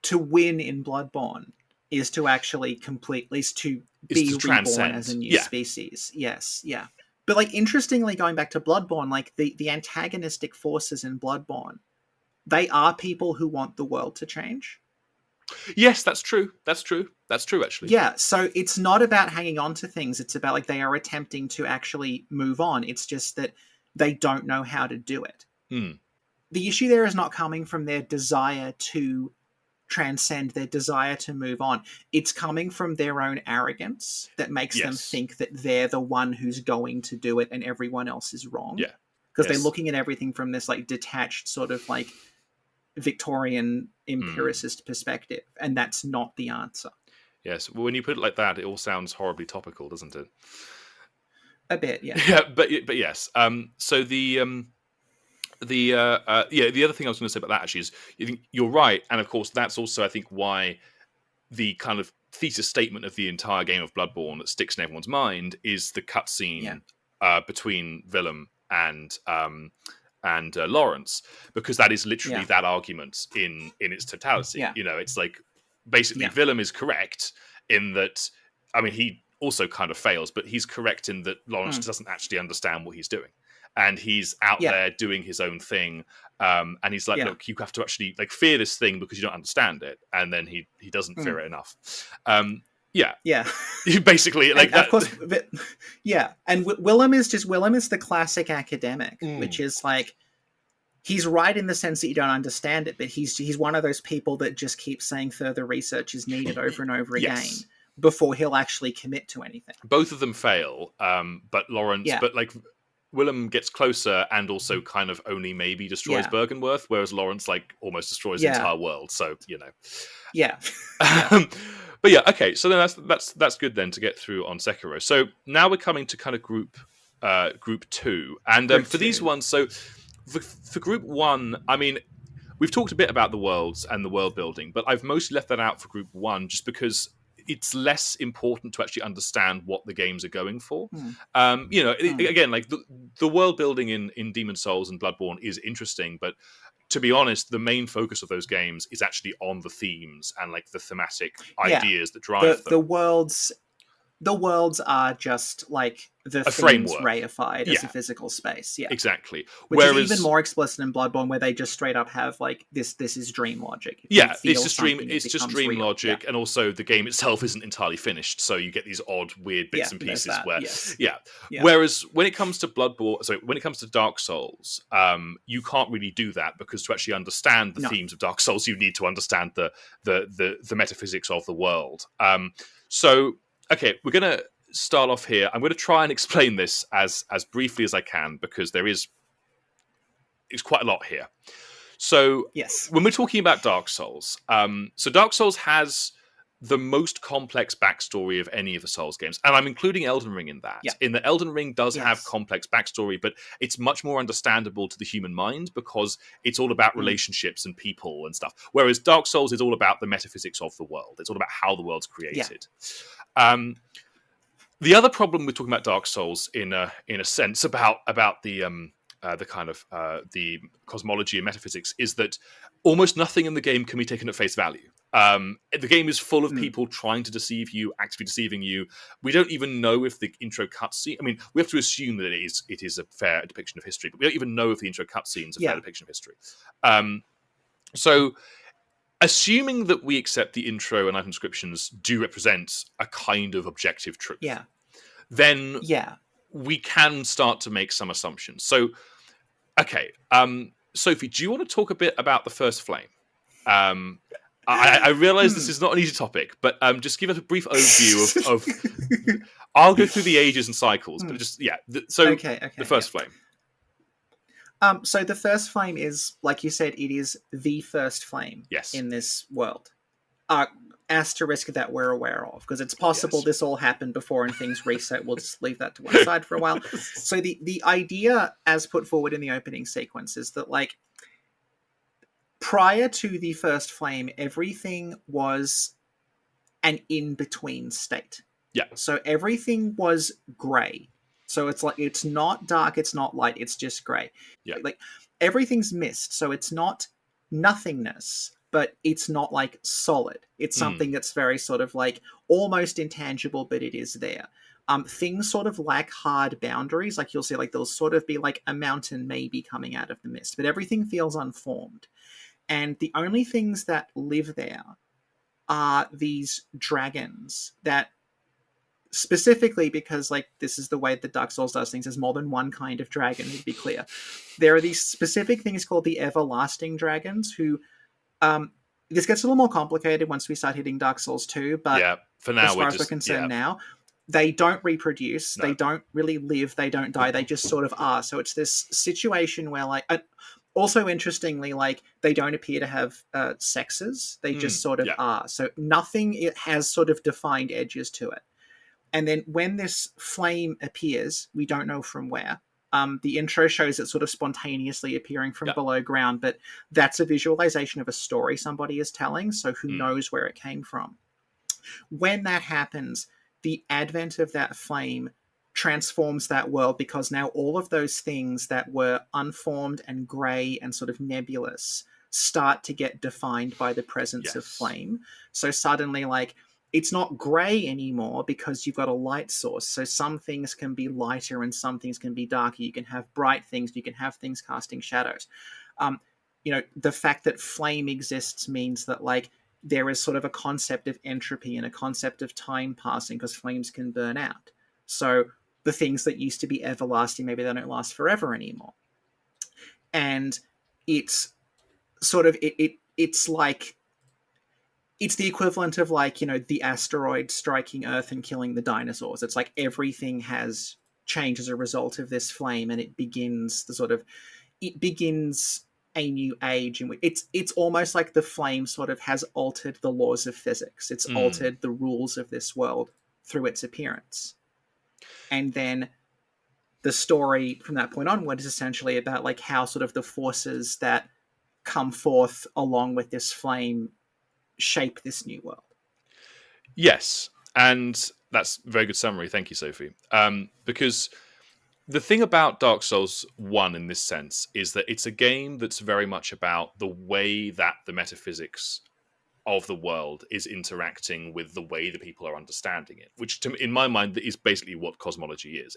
to win in Bloodborne is to actually be reborn as a new species. Yes, yeah. But like, interestingly, going back to Bloodborne, like the antagonistic forces in Bloodborne, they are people who want the world to change. Yes, that's true. That's true, actually. Yeah, so it's not about hanging on to things. It's about like they are attempting to actually move on. It's just that they don't know how to do it. The issue there is not coming from their desire to transcend, their desire to move on. It's coming from their own arrogance that makes them think that they're the one who's going to do it and everyone else is wrong. Yeah. Because they're looking at everything from this like detached sort of like Victorian empiricist perspective, and that's not the answer. Yes, well, when you put it like that, it all sounds horribly topical, doesn't it? A bit, yeah. Yeah, but yes. So the other thing I was going to say about that actually is, you're right, and of course that's also, I think, why the kind of thesis statement of the entire game of Bloodborne that sticks in everyone's mind is the cutscene between Willem and Lawrence, because that is literally that argument in its totality. You know, it's like basically Willem is correct in that. I mean, he also kind of fails, but he's correct in that Lawrence doesn't actually understand what he's doing, and he's out there doing his own thing. And he's like, look, you have to actually like fear this thing because you don't understand it, and then he doesn't fear it enough. Basically, like and, that. Of course, and Willem is the classic academic, which is like, he's right in the sense that you don't understand it, but he's one of those people that just keeps saying further research is needed over and over again Yes. before he'll actually commit to anything. Both of them fail, but Lawrence, Yeah. but like Willem gets closer and also kind of only maybe destroys Yeah. Bergenworth, whereas Lawrence like almost destroys the Yeah. entire world. So you know, Yeah. but yeah, okay. So then that's good then to get through on Sekiro. So now we're coming to kind of group 2, and Group for these two. ones, so for group 1, I mean, we've talked a bit about the worlds and the world building, but I've mostly left that out for group 1 just because it's less important to actually understand what the games are going for. You know, again, like the world building in Demon Souls and Bloodborne is interesting, but to be honest, the main focus of those games is actually on the themes and like the thematic ideas that drive them. The worlds are just like the A themes framework. reified as a Yeah, physical space. Yeah. exactly. Which Whereas, is even more explicit in Bloodborne, where they just straight up have like this is dream logic. If you yeah, feel it's just dream. something, it It's just becomes dream real. logic, Yeah. and also the game itself isn't entirely finished, so you get these odd, weird bits and There's pieces that. where, Yes. yeah. Yeah. Whereas when it comes to when it comes to Dark Souls, you can't really do that because to actually understand the No. themes of Dark Souls, you need to understand the metaphysics of the world. So okay, we're gonna start off here. I'm going to try and explain this as briefly as I can because it's quite a lot here. So Yes. when we're talking about Dark Souls, so Dark Souls has the most complex backstory of any of the Souls games, and I'm including Elden Ring in that. Yeah. In the Elden Ring does Yes. have complex backstory, but it's much more understandable to the human mind because it's all about relationships and people and stuff. Whereas Dark Souls is all about the metaphysics of the world. It's all about how the world's created. The other problem with talking about Dark Souls, in a sense, about the kind of the cosmology and metaphysics, is that almost nothing in the game can be taken at face value. The game is full of people trying to deceive you, actively deceiving you. We don't even know if the intro cutscene. I mean, we have to assume that it is a fair depiction of history, but we don't even know if the intro cutscene is a fair depiction of history. So, assuming that we accept the intro and item descriptions do represent a kind of objective truth, then we can start to make some assumptions. So, okay, Sophie, do you want to talk a bit about the first flame? I realize this is not an easy topic, but just give us a brief overview of I'll go through the ages and cycles, but just the first flame. So the first flame is, like you said, it is the first flame Yes. in this world. Asterisk that we're aware of, because it's possible this all happened before and things reset. We'll just leave that to one side for a while. So the idea as put forward in the opening sequence is that, like, prior to the first flame, everything was an in-between state. Yeah. So everything was grey. So it's like, it's not dark, it's not light, it's just grey. Yeah. Like, everything's mist, so it's not nothingness, but it's not like solid. It's something that's very sort of like almost intangible, but it is there. Things sort of lack hard boundaries. Like, you'll see, like, there'll sort of be like a mountain maybe coming out of the mist, but everything feels unformed. And the only things that live there are these dragons that, specifically because, like, this is the way that Dark Souls does things, there's more than one kind of dragon, to be clear. There are these specific things called the everlasting dragons who, this gets a little more complicated once we start hitting Dark Souls 2, but for now, as far as we're concerned now, they don't reproduce, they don't really live, they don't die, they just sort of are. So it's this situation where, like, also interestingly, like, they don't appear to have sexes, they just sort of are. So nothing, it has sort of defined edges to it. And then when this flame appears, we don't know from where. The intro shows it sort of spontaneously appearing from below ground, but that's a visualization of a story somebody is telling, so who knows where it came from. When that happens, the advent of that flame transforms that world, because now all of those things that were unformed and grey and sort of nebulous start to get defined by the presence of flame. So suddenly, like, it's not grey anymore because you've got a light source. So some things can be lighter and some things can be darker. You can have bright things, you can have things casting shadows. The fact that flame exists means that, like, there is sort of a concept of entropy and a concept of time passing, because flames can burn out. So the things that used to be everlasting, maybe they don't last forever anymore. And it's sort of it's like it's the equivalent of like, you know, the asteroid striking Earth and killing the dinosaurs. It's like everything has changed as a result of this flame, and it begins a new age in which it's almost like the flame sort of has altered the laws of physics. It's altered the rules of this world through its appearance. And then the story from that point onward is essentially about like how sort of the forces that come forth along with this flame shape this new world. Yes, and that's a very good summary. Thank you, Sophie. Because the thing about Dark Souls 1 in this sense is that it's a game that's very much about the way that the metaphysics of the world is interacting with the way that people are understanding it, which in my mind is basically what cosmology is.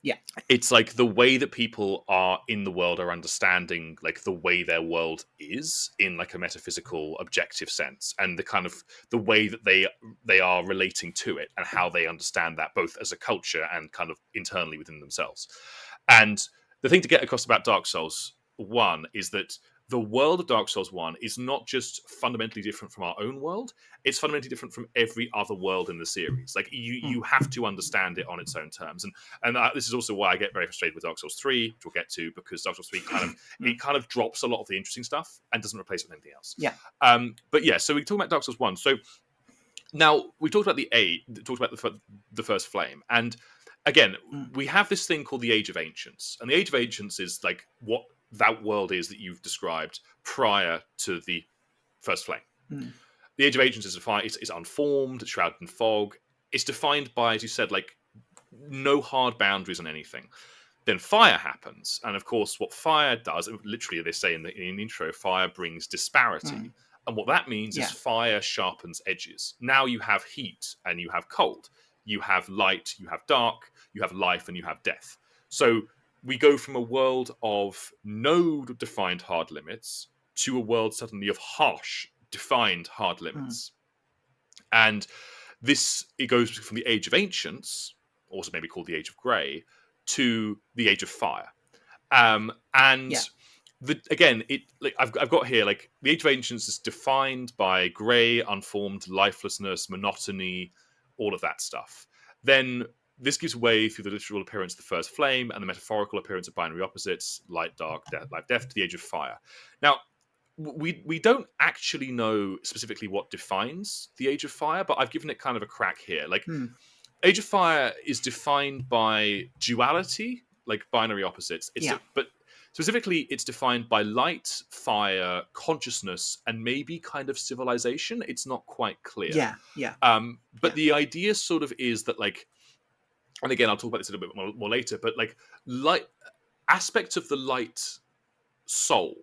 Yeah. It's like the way that people are in the world are understanding like the way their world is in like a metaphysical objective sense, and the kind of the way that they are relating to it and how they understand that both as a culture and kind of internally within themselves. And the thing to get across about Dark Souls 1 is that the world of Dark Souls 1 is not just fundamentally different from our own world, it's fundamentally different from every other world in the series. Like you have to understand it on its own terms. And this is also why I get very frustrated with Dark Souls 3, which we'll get to, because Dark Souls 3 kind of drops a lot of the interesting stuff and doesn't replace it with anything else. Yeah. But yeah, so we talk about Dark Souls 1. So now we talked about the first flame, and again, we have this thing called the Age of Ancients, and the Age of Ancients is like what that world is that you've described prior to the first flame. The Age of Ancients is defined; it's unformed, it's shrouded in fog. It's defined by, as you said, like no hard boundaries on anything. Then fire happens, and of course, what fire does, literally, they say in the intro, fire brings disparity. And what that means is fire sharpens edges. Now you have heat and you have cold. You have light, you have dark, you have life, and you have death. So we go from a world of no defined hard limits to a world suddenly of harsh, defined hard limits. And it goes from the Age of Ancients, also maybe called the Age of Grey, to the Age of Fire. Again, I've got here like the Age of Ancients is defined by grey, unformed, lifelessness, monotony, all of that stuff. Then this gives way through the literal appearance of the first flame and the metaphorical appearance of binary opposites, light, dark, life, death, to the Age of Fire. Now, we don't actually know specifically what defines the Age of Fire, but I've given it kind of a crack here. Like, Age of Fire is defined by duality, like binary opposites. But specifically, it's defined by light, fire, consciousness, and maybe kind of civilization. It's not quite clear. But the idea sort of is that, like, and again, I'll talk about this a little bit more later, but like light aspects of the light soul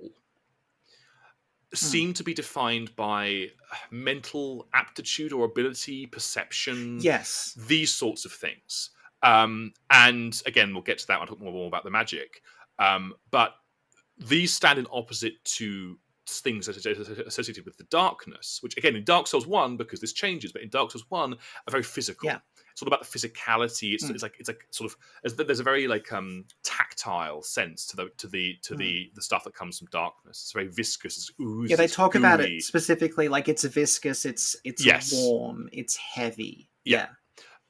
seem to be defined by mental aptitude or ability, perception, these sorts of things. And again, we'll get to that. I'll talk more about the magic. But these stand in opposite to things that are associated with the darkness, which again in Dark Souls 1, because this changes, but in Dark Souls 1 are very physical. It's all about the physicality. It's like sort of there's a very like tactile sense to the stuff that comes from darkness. It's very viscous. It's oozy. They talk about it specifically like it's viscous. It's warm. It's heavy.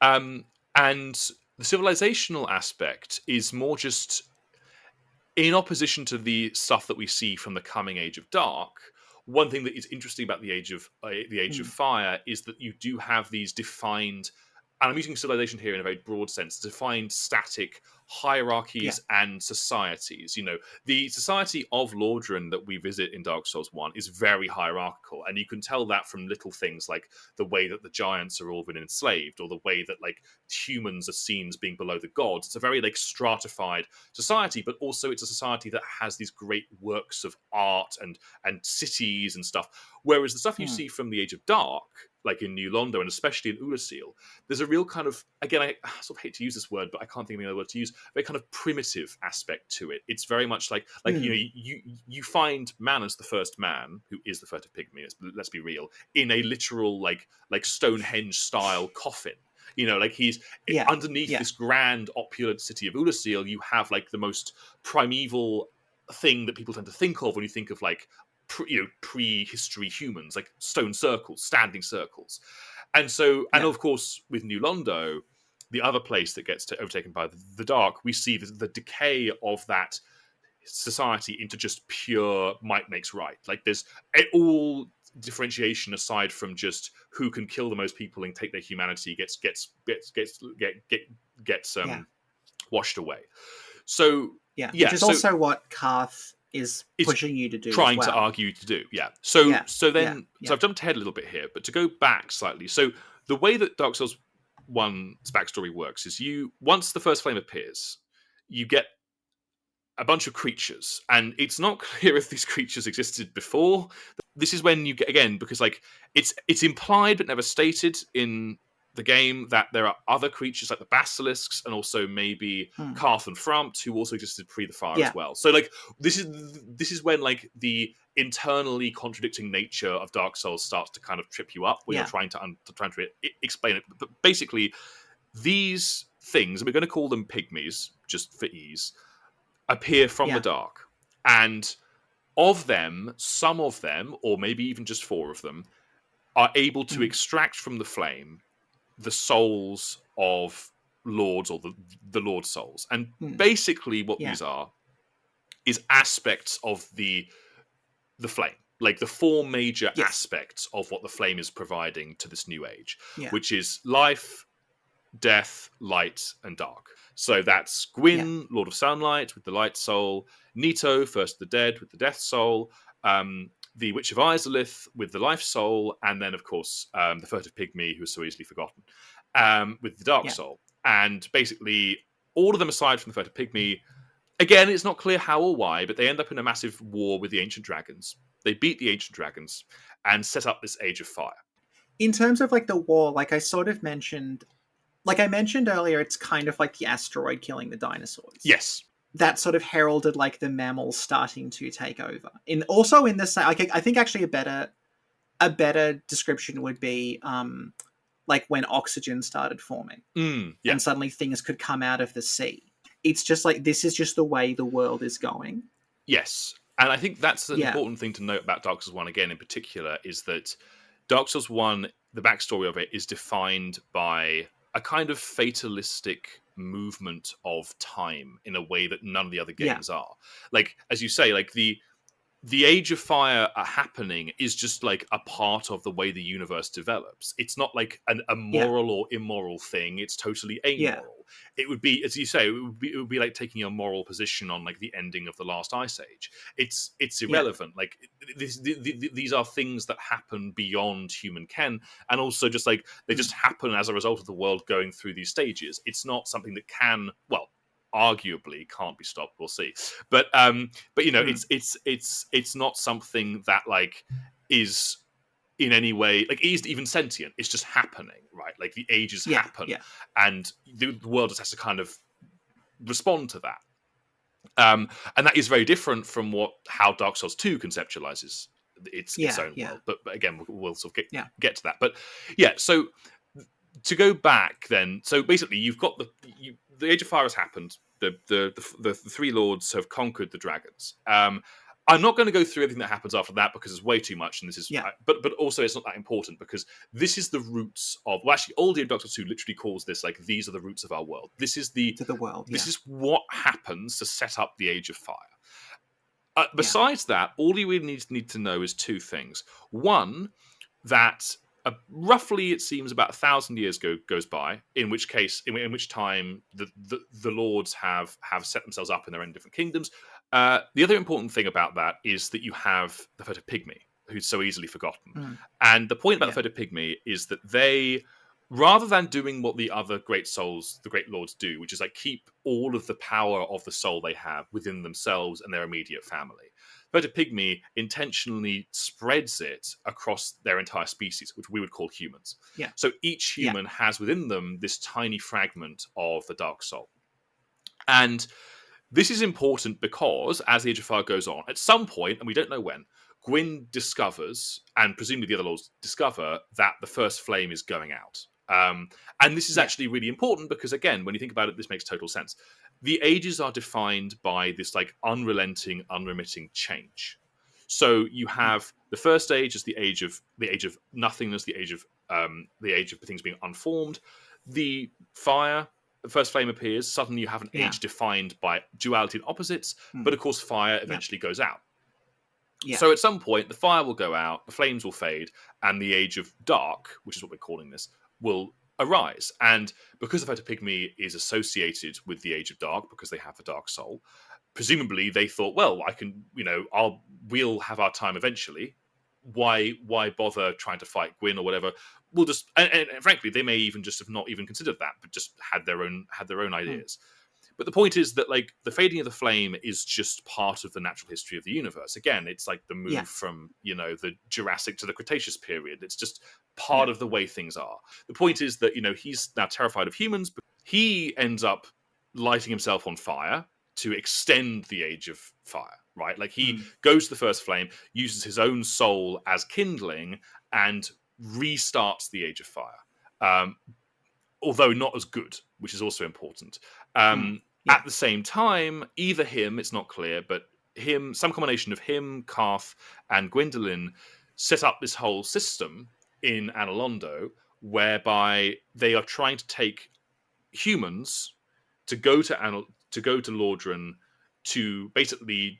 And the civilizational aspect is more just in opposition to the stuff that we see from the coming Age of Dark. One thing that is interesting about the Age of Fire is that you do have these defined, and I'm using civilization here in a very broad sense, defined static hierarchies and societies. You know, the society of Lordran that we visit in Dark Souls 1 is very hierarchical, and you can tell that from little things like the way that the giants are all been enslaved, or the way that like humans are seen as being below the gods. It's a very like stratified society, but also it's a society that has these great works of art and cities and stuff. Whereas the stuff you see from the Age of Dark, like in New Londo and especially in Ulasil, there's a real kind of, again, I sort of hate to use this word, but I can't think of any other word to use, very kind of primitive aspect to it. It's very much like you know, you find Manus, the first man, who is the furtive pygmy, let's be real, in a literal like Stonehenge style coffin. You know, like he's underneath this grand opulent city of Ulasil. You have like the most primeval thing that people tend to think of when you think of like prehistory humans, like stone circles, standing circles. And so, and Yeah. of course, with New Londo, the other place that gets overtaken by the dark, we see the decay of that society into just pure might makes right. Like there's all differentiation aside from just who can kill the most people and take their humanity gets Yeah. washed away. So Yeah. yeah, Which is so also what Karth is it's pushing you to do as trying to well. argue to do. Yeah. So Yeah. so Yeah. then Yeah. so I've jumped ahead a little bit here, but to go back slightly. So the way that Dark Souls 1's backstory works is once the first flame appears, you get a bunch of creatures, and it's not clear if these creatures existed before. This is when you get, again, because like it's implied but never stated in the game that there are other creatures like the basilisks and also maybe Hmm. Karth and Frumpt who also existed pre the fire Yeah. as well. So like this is when like the internally contradicting nature of Dark Souls starts to kind of trip you up when Yeah. you're trying to explain it. But basically, these things, and we're going to call them pygmies just for ease, appear from the Yeah. dark. And of them, some of them, or maybe even just four of them, are able to Hmm. extract from the flame the souls of lords, or the lord souls. And Hmm. basically what Yeah. these are is aspects of the flame, like the four major Yes. aspects of what the flame is providing to this new age, Yeah. which is life, death, light, and dark. So that's Yeah. Gwyn, Lord of Sunlight, with the light soul, Nito, First of the Dead, with the death soul, the Witch of Izalith with the life soul, and then, of course, the Furtive Pygmy, who is so easily forgotten, with the dark Yeah. soul. And basically, all of them aside from the Furtive Pygmy, again, it's not clear how or why, but they end up in a massive war with the Ancient Dragons. They beat the Ancient Dragons and set up this Age of Fire. In terms of like the war, like I mentioned earlier, it's kind of like the asteroid killing the dinosaurs. Yes. That sort of heralded like the mammals starting to take over. Also in the same, like I think actually a better description would be like when oxygen started forming, Yeah. and suddenly things could come out of the sea. It's just like this is just the way the world is going. Yes. And I think that's an Yeah. important thing to note about Dark Souls 1 again in particular, is that Dark Souls 1, the backstory of it is defined by a kind of fatalistic movement of time in a way that none of the other Yeah. games are. Like, as you say, like the Age of Fire happening is just like a part of the way the universe develops. It's not like a Yeah. moral or immoral thing. It's totally Yeah. amoral. It would be, as you say, it would be like taking a moral position on like the ending of the last Ice Age. It's Yeah. irrelevant. Like these are things that happen beyond human ken, and also just like they just happen as a result of the world going through these stages. It's not something that can, well, arguably can't be stopped. We'll see. But you know, it's not something that like is in any way like is even sentient. It's just happening, right? Like the ages Yeah. happen, Yeah. and the world just has to kind of respond to that. And that is very different from how Dark Souls 2 conceptualizes its Yeah. own Yeah. world. But again, we'll sort of Yeah. get to that. But yeah, so to go back then, so basically you've got the Age of Fire has happened. The three lords have conquered the dragons. I'm not going to go through everything that happens after that because it's way too much, and this is. Yeah. But also it's not that important because this is the roots of. Well, actually, Old Doctor Who literally calls this like these are the roots of our world. This is To the world. this Yeah. is what happens to set up the Age of Fire. Yeah. Besides that, all you really need to know is two things. One, that roughly it seems about 1,000 years goes by, in which case, in which time the lords have set themselves up in their own different kingdoms. The other important thing about that is that you have the Furtive Pygmy, who's so easily forgotten. And the point about Yeah. the Furtive Pygmy is that they, rather than doing what the other great souls, the great lords do, which is like keep all of the power of the soul they have within themselves and their immediate family, Furtive Pygmy intentionally spreads it across their entire species, which we would call humans. Yeah. So each Yeah. human has within them this tiny fragment of the dark soul. And this is important because as the Age of Fire goes on, at some point, and we don't know when, Gwyn discovers, and presumably the other lords discover, that the first flame is going out. And this is Yeah. actually really important because, again, when you think about it, this makes total sense. the ages are defined by this like unrelenting, unremitting change. So you have the first age as the age of nothingness, the age of things being unformed. The fire, the first flame appears. Suddenly, you have an age defined by duality and opposites. But of course, fire eventually goes out. Yeah. So at some point, the fire will go out, the flames will fade, and the age of dark, which is what we're calling this, will arise. And because the Photopygmy is associated with the age of dark, because they have the dark soul, presumably they thought, well, I can, we'll have our time eventually. Why bother trying to fight Gwyn or whatever? We'll just, and frankly, they may even just have not even considered that, but just had their own ideas. But the point is that like the fading of the flame is just part of the natural history of the universe. Again, it's like the move from, the Jurassic to the Cretaceous period. It's just part of the way things are. The point is that, he's now terrified of humans, but he ends up lighting himself on fire to extend the age of fire, right? Like he goes to the first flame, uses his own soul as kindling, and restarts the age of fire. Although not as good, which is also important. At the same time, either him, it's not clear, but him, some combination of him, Karth, and Gwyndolin set up this whole system in Analondo whereby they are trying to take humans to go to Lordran to basically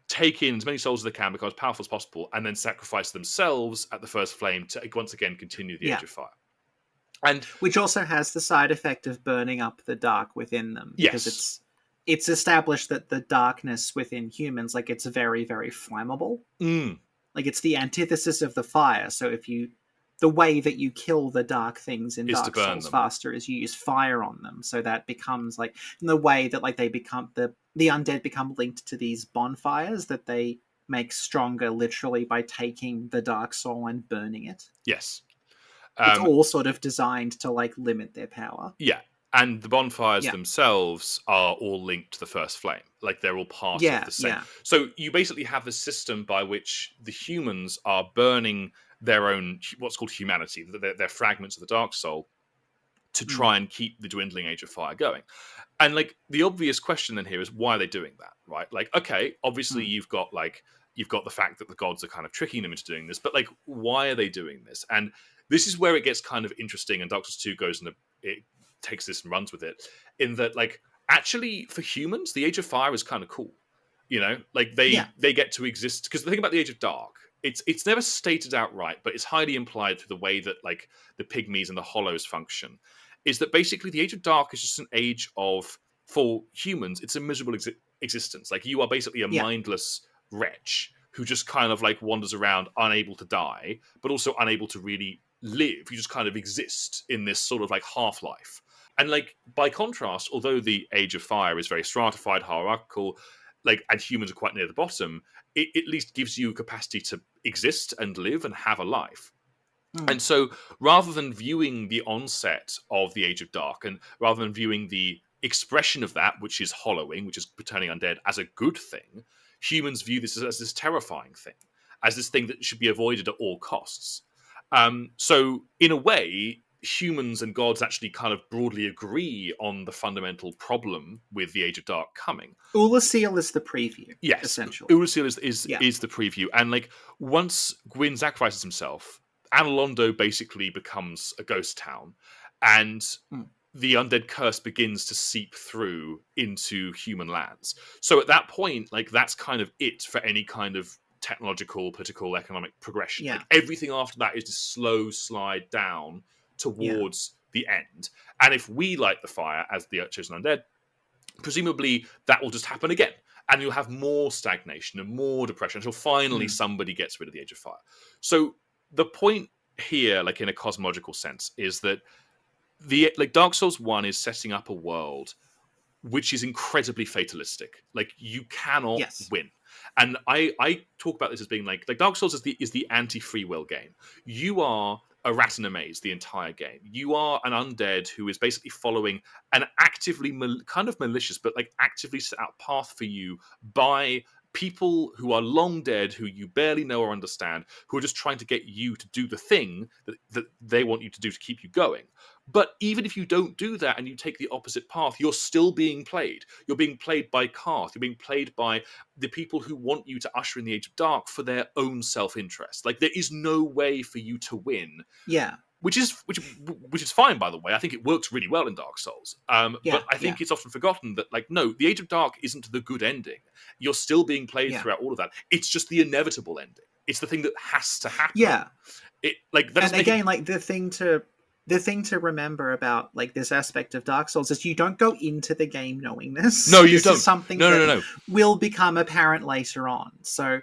take in as many souls as they can, become as powerful as possible, and then sacrifice themselves at the first flame to once again continue the Age of Fire. And which also has the side effect of burning up the dark within them, because it's established that the darkness within humans, like, it's very, very flammable. Like, it's the antithesis of the fire. So the way that you kill the dark things in Dark Souls faster is you use fire on them. So that becomes like, in the way that like they become the undead become linked to these bonfires that they make stronger literally by taking the dark soul and burning it. Yes. It's all sort of designed to like limit their power. Yeah. And the bonfires themselves are all linked to the first flame. Like they're all part of the same. So you basically have this system by which the humans are burning their own, what's called humanity, their fragments of the dark soul, to try and keep the dwindling Age of Fire going. And like the obvious question then here is, why are they doing that? Right? Like, okay, obviously you've got the fact that the gods are kind of tricking them into doing this, but like, why are they doing this? And this is where it gets kind of interesting, and Dark Souls 2 goes and it takes this and runs with it, in that like, actually for humans, the Age of Fire is kind of cool. Like they get to exist, because the thing about the Age of Dark, it's never stated outright, but it's highly implied through the way that like the pygmies and the hollows function, is that basically the Age of Dark is just an age of, for humans, it's a miserable existence. Like you are basically a mindless wretch who just kind of like wanders around unable to die, but also unable to really live. You just kind of exist in this sort of like half-life. And like by contrast, although the Age of Fire is very stratified, hierarchical, like, and humans are quite near the bottom, it at least gives you capacity to exist and live and have a life. And so rather than viewing the onset of the Age of Dark, and rather than viewing the expression of that, which is hollowing, which is turning undead, as a good thing, humans view this as this terrifying thing, as this thing that should be avoided at all costs. So in a way, humans and gods actually kind of broadly agree on the fundamental problem with the Age of Dark coming. Ulasil is the preview. Yes, essentially. Ulasil is the preview. And like, once Gwyn sacrifices himself, Analondo basically becomes a ghost town, and the undead curse begins to seep through into human lands. So at that point, like, that's kind of it for any kind of technological, political, economic progression. Like, everything after that is this slow slide down towards the end. And if we light the fire as the chosen undead, presumably that will just happen again. And you'll have more stagnation and more depression until finally somebody gets rid of the Age of Fire. So the point here, like in a cosmological sense, is that Dark Souls 1 is setting up a world which is incredibly fatalistic. Like, you cannot win. And I talk about this as being like Dark Souls is the anti-free will game. You are a rat in a maze the entire game. You are an undead who is basically following an actively kind of malicious, but like actively set out path for you by people who are long dead, who you barely know or understand, who are just trying to get you to do the thing that they want you to do to keep you going. But even if you don't do that and you take the opposite path, you're still being played. You're being played by Karth. You're being played by the people who want you to usher in the Age of Dark for their own self-interest. Like, there is no way for you to win. Yeah. Which is fine, by the way. I think it works really well in Dark Souls. Yeah, But I think it's often forgotten that, like, no, the Age of Dark isn't the good ending. You're still being played Yeah. throughout all of that. It's just the inevitable ending. It's the thing that has to happen. Yeah. It like that. And again, like the thing to remember about like this aspect of Dark Souls is you don't go into the game knowing this. No, you this don't. Is something No. will become apparent later on. So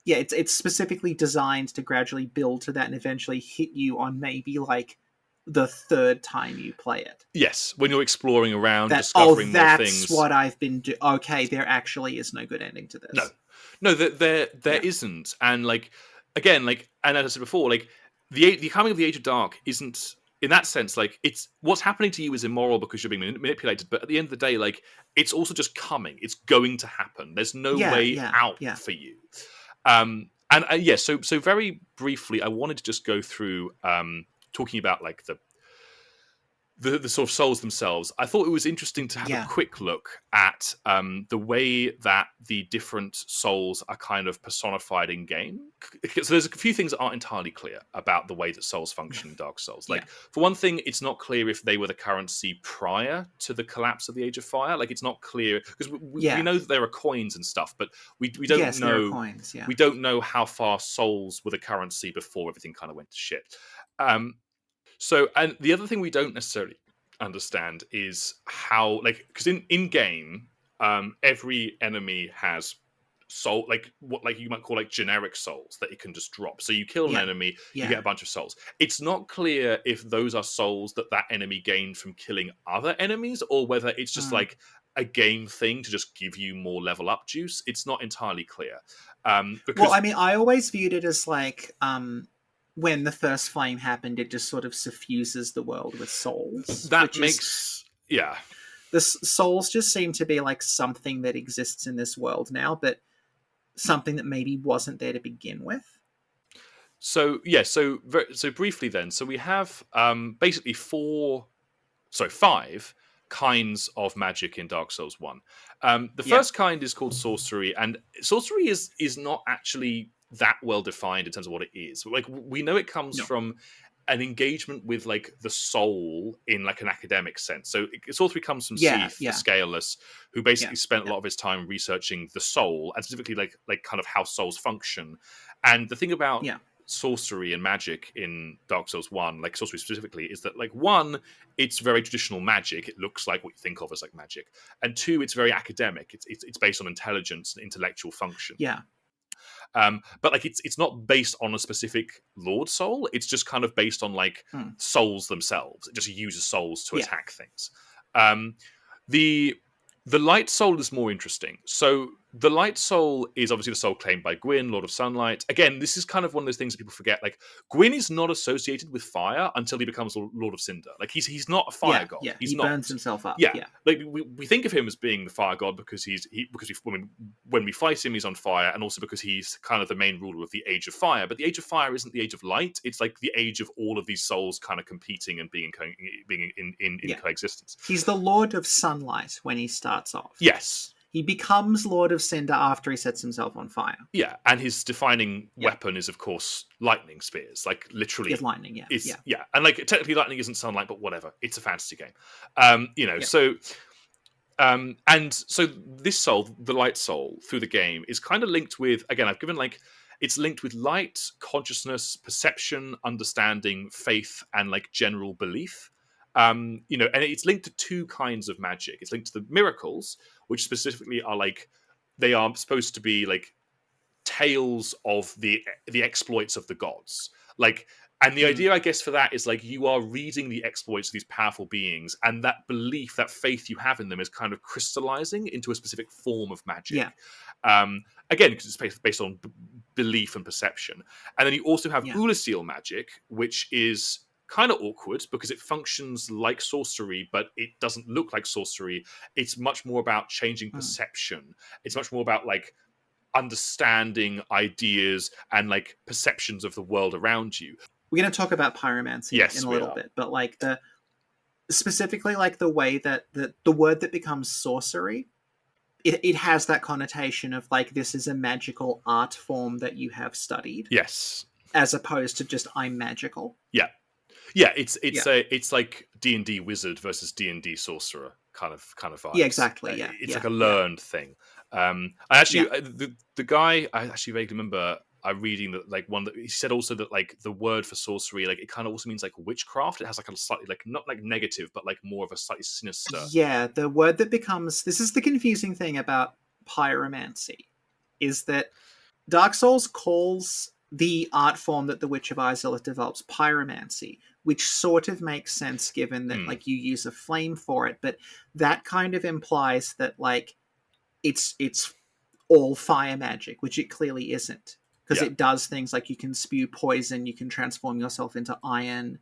yeah, it's specifically designed to gradually build to that and eventually hit you on maybe like the third time you play it. Yes, when you're exploring around, That, discovering more that's things. what I've been doing. Okay, there actually is no good ending to this. No, there isn't. And like, again, like, and as I said before, like the coming of the Age of Dark isn't, in that sense, like, it's what's happening to you is immoral because you're being manipulated. But at the end of the day, like, it's also just coming. It's going to happen. There's no way out for you. And yeah, so very briefly, I wanted to just go through talking about like the sort of souls themselves. I thought it was interesting to have a quick look at the way that the different souls are kind of personified in game. So there's a few things that aren't entirely clear about the way that souls function in Dark Souls. Like, for one thing, it's not clear if they were the currency prior to the collapse of the Age of Fire. Like, it's not clear because we know that there are coins and stuff, but we don't know. There are coins, we don't know how far souls were the currency before everything kind of went to shit. So, and the other thing we don't necessarily understand is how, like, because in game, every enemy has soul, like what, like you might call like generic souls that it can just drop. So you kill an enemy, you get a bunch of souls. It's not clear if those are souls that enemy gained from killing other enemies, or whether it's just like a game thing to just give you more level up juice. It's not entirely clear. Because, well, I mean, I always viewed it as like when the first flame happened, it just sort of suffuses the world with souls. That makes the souls just seem to be like something that exists in this world now, but something that maybe wasn't there to begin with. So so briefly then, so we have basically 5 kinds of magic in Dark Souls 1. The first kind is called sorcery, and sorcery is not actually that well defined in terms of what it is. Like, we know it comes from an engagement with like the soul in like an academic sense. So sorcery comes from Seath, the Scaleless, who basically spent a lot of his time researching the soul, and specifically like kind of how souls function. And the thing about sorcery and magic in Dark Souls 1, like sorcery specifically, is that like, one, it's very traditional magic. It looks like what you think of as like magic. And two, it's very academic. It's based on intelligence and intellectual function. But like, it's not based on a specific Lord Soul. It's just kind of based on like souls themselves. It just uses souls to attack things. The Light Soul is more interesting. So the Light Soul is obviously the soul claimed by Gwyn, Lord of Sunlight. Again, this is kind of one of those things that people forget. Like, Gwyn is not associated with fire until he becomes Lord of Cinder. Like, he's not a fire god. He burns himself up. Like, we think of him as being the fire god because when we fight him, he's on fire, and also because he's kind of the main ruler of the Age of Fire. But the Age of Fire isn't the Age of Light. It's like the age of all of these souls kind of competing and being in coexistence. He's the Lord of Sunlight when he starts off. Yes. He becomes Lord of Cinder after he sets himself on fire. Yeah, and his defining weapon is, of course, lightning spears. Like, literally, it's lightning. And like, technically, lightning isn't sunlight, but whatever. It's a fantasy game. So, and so this soul, the Light Soul, through the game is kind of linked with. Again, I've given like, it's linked with light, consciousness, perception, understanding, faith, and like general belief. And it's linked to 2 kinds of magic. It's linked to the miracles, which specifically are like, they are supposed to be like tales of the exploits of the gods. Like, and the idea, I guess, for that is like, you are reading the exploits of these powerful beings, and that belief, that faith you have in them is kind of crystallizing into a specific form of magic. Again, because it's based on belief and perception. And then you also have Ulasil magic, which is kind of awkward because it functions like sorcery, but it doesn't look like sorcery. It's much more about changing perception. It's much more about like understanding ideas and like perceptions of the world around you. We're going to talk about pyromancy in Yes, a we little are. bit, but like specifically like the way that the word that becomes sorcery, it has that connotation of like this is a magical art form that you have studied, Yes. as opposed to just I'm magical. Yeah. Yeah, it's Yeah. it's like D&D wizard versus D&D sorcerer kind of Yeah, vibes. exactly. Yeah. It's Yeah. like a Yeah. learned thing. I actually Yeah. the guy I actually vaguely remember I reading that like one that he said also that like the word for sorcery like it kind of also means like witchcraft. It has like a slightly like not like negative but like more of a slightly sinister. Yeah, the word that becomes this is the confusing thing about pyromancy is that Dark Souls calls the art form that the Witch of Izalith develops pyromancy, which sort of makes sense given that like you use a flame for it, but that kind of implies that like it's all fire magic, which it clearly isn't. Because Yeah. it does things like you can spew poison, you can transform yourself into iron.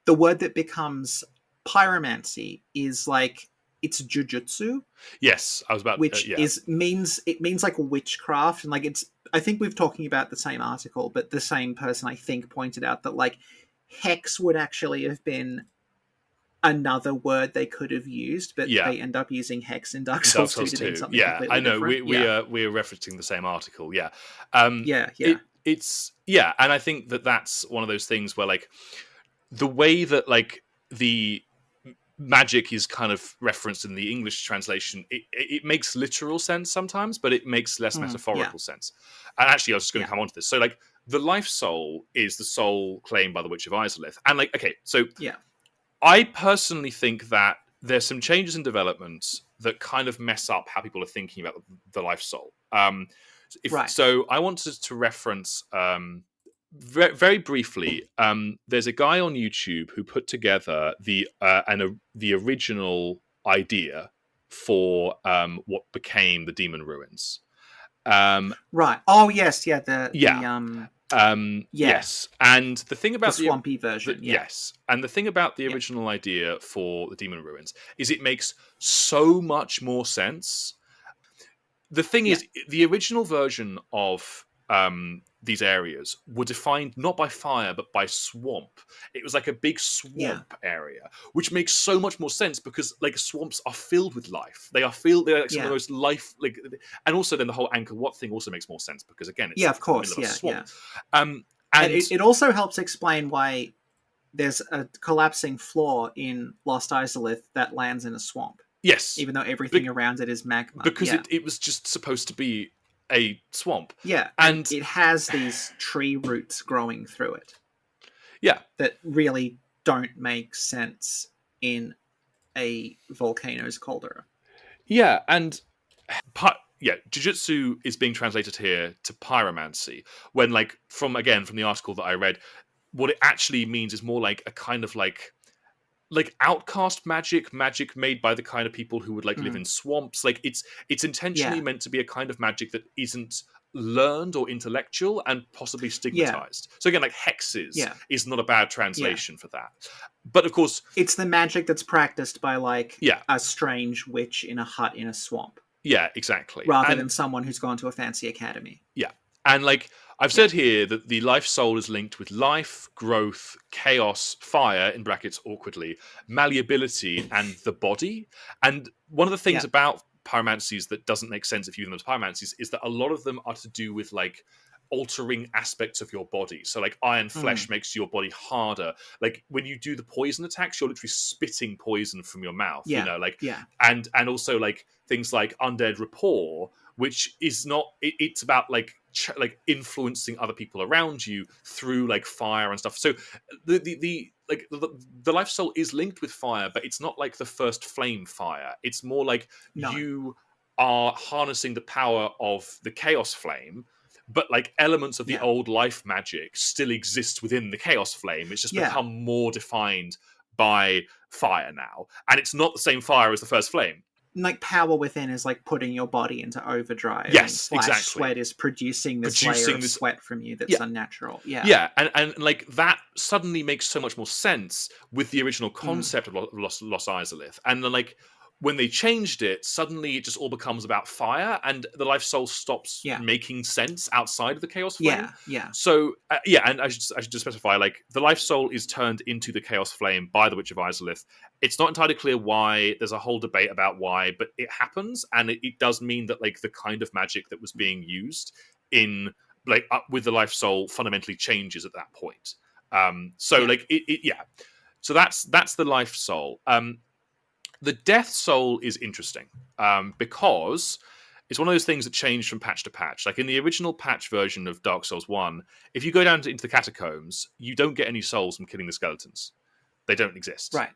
The word that becomes pyromancy is like it's jujutsu, Yes, I was about which yeah. is means it means like witchcraft, and like it's I think we've talking about the same article, but the same person I think pointed out that like hex would actually have been another word they could have used, but Yeah. they end up using hex in Dark Dark Souls 2 Souls to mean 2. something Yeah, I completely know. different. Yeah. We're referencing the same article. Yeah. Yeah, yeah. It's yeah, and I think that that's one of those things where like the way that like the magic is kind of referenced in the English translation, it makes literal sense sometimes, but it makes less Yeah. metaphorical sense. And actually, I was just going to Yeah. come on to this. So, like, the life soul is the soul claimed by the Witch of Izalith. And, like, okay, so Yeah. I personally think that there's some changes in development that kind of mess up how people are thinking about the life soul. Right. So, I wanted to reference very briefly. There's a guy on YouTube who put together the original idea for what became the Demon Ruins. Right. Oh yes, yeah, Yeah, yeah, yes, and the thing the about swampy version, yeah. yes, and the thing about the Yeah. original idea for the Demon Ruins is it makes so much more sense. The thing Yeah. is, the original version of these areas were defined not by fire but by swamp. It was like a big Yeah. swamp area, which makes so much more sense because like swamps are filled with life. They're like some of the Yeah. most life like, and also then the whole Angkor Wat thing also makes more sense because again it's Yeah, of like the course. middle of a Yeah, swamp. yeah. And And it also helps explain why there's a collapsing floor in Lost Izalith that lands in a swamp, yes, even though everything around it is magma. because Yeah. it was just supposed to be a swamp, Yeah, and and it has these tree roots growing through it yeah, that really don't make sense in a volcano's caldera. yeah, and yeah, jujutsu is being translated here to pyromancy. When, like, from the article that I read, what it actually means is more like a kind of like outcast magic made by the kind of people who would like live in Mm. swamps. Like it's intentionally Yeah, meant to be a kind of magic that isn't learned or intellectual and possibly yeah, stigmatized. So again, like hexes yeah, is not a bad yeah. translation for that. But of course, It's the magic that's practiced by like yeah, a strange witch in a hut in a swamp, yeah, exactly. rather And than someone who's gone to a fancy academy. yeah. And like I've Yeah, said here that the life soul is linked with life, growth, chaos, fire, in brackets awkwardly, malleability, and the body. And one of the things yeah, about pyromancies that doesn't make sense if you view them as pyromancies is that a lot of them are to do with like altering aspects of your body. So like iron mm. flesh makes your body harder. Like when you do the poison attacks, you're literally spitting poison from your mouth, you Yeah, know, like yeah, and also like things like undead rapport, which is not it's about like like influencing other people around you through like fire and stuff. So the life soul is linked with fire, but it's not like the first flame fire. It's more like no, you are harnessing the power of the chaos flame, but like elements of the yeah, old life magic still exist within the chaos flame. It's just yeah. become more defined by fire now, and it's not the same fire as the first flame. Like power within is like putting your body into overdrive, and Yes, flash exactly. sweat is producing this layer Producing of this, sweat from you that's yeah, unnatural. Yeah. yeah, and like that suddenly makes so much more sense with the original Mm. concept of Lost Izalith, and then like when they changed it, suddenly it just all becomes about fire, and the life soul stops making sense outside of the chaos flame. Yeah. So and I should just specify, like, the life soul is turned into the chaos flame by the Witch of Izalith. It's not entirely clear why. There's a whole debate about why, but it happens, and it does mean that, like, the kind of magic that was being used in, like, with the life soul fundamentally changes at that point. So that's the life soul. The death soul is interesting because it's one of those things that changed from patch to patch. Like, in the original patch version of Dark Souls 1, if you go down into the catacombs, you don't get any souls from killing the skeletons. They don't exist. Right.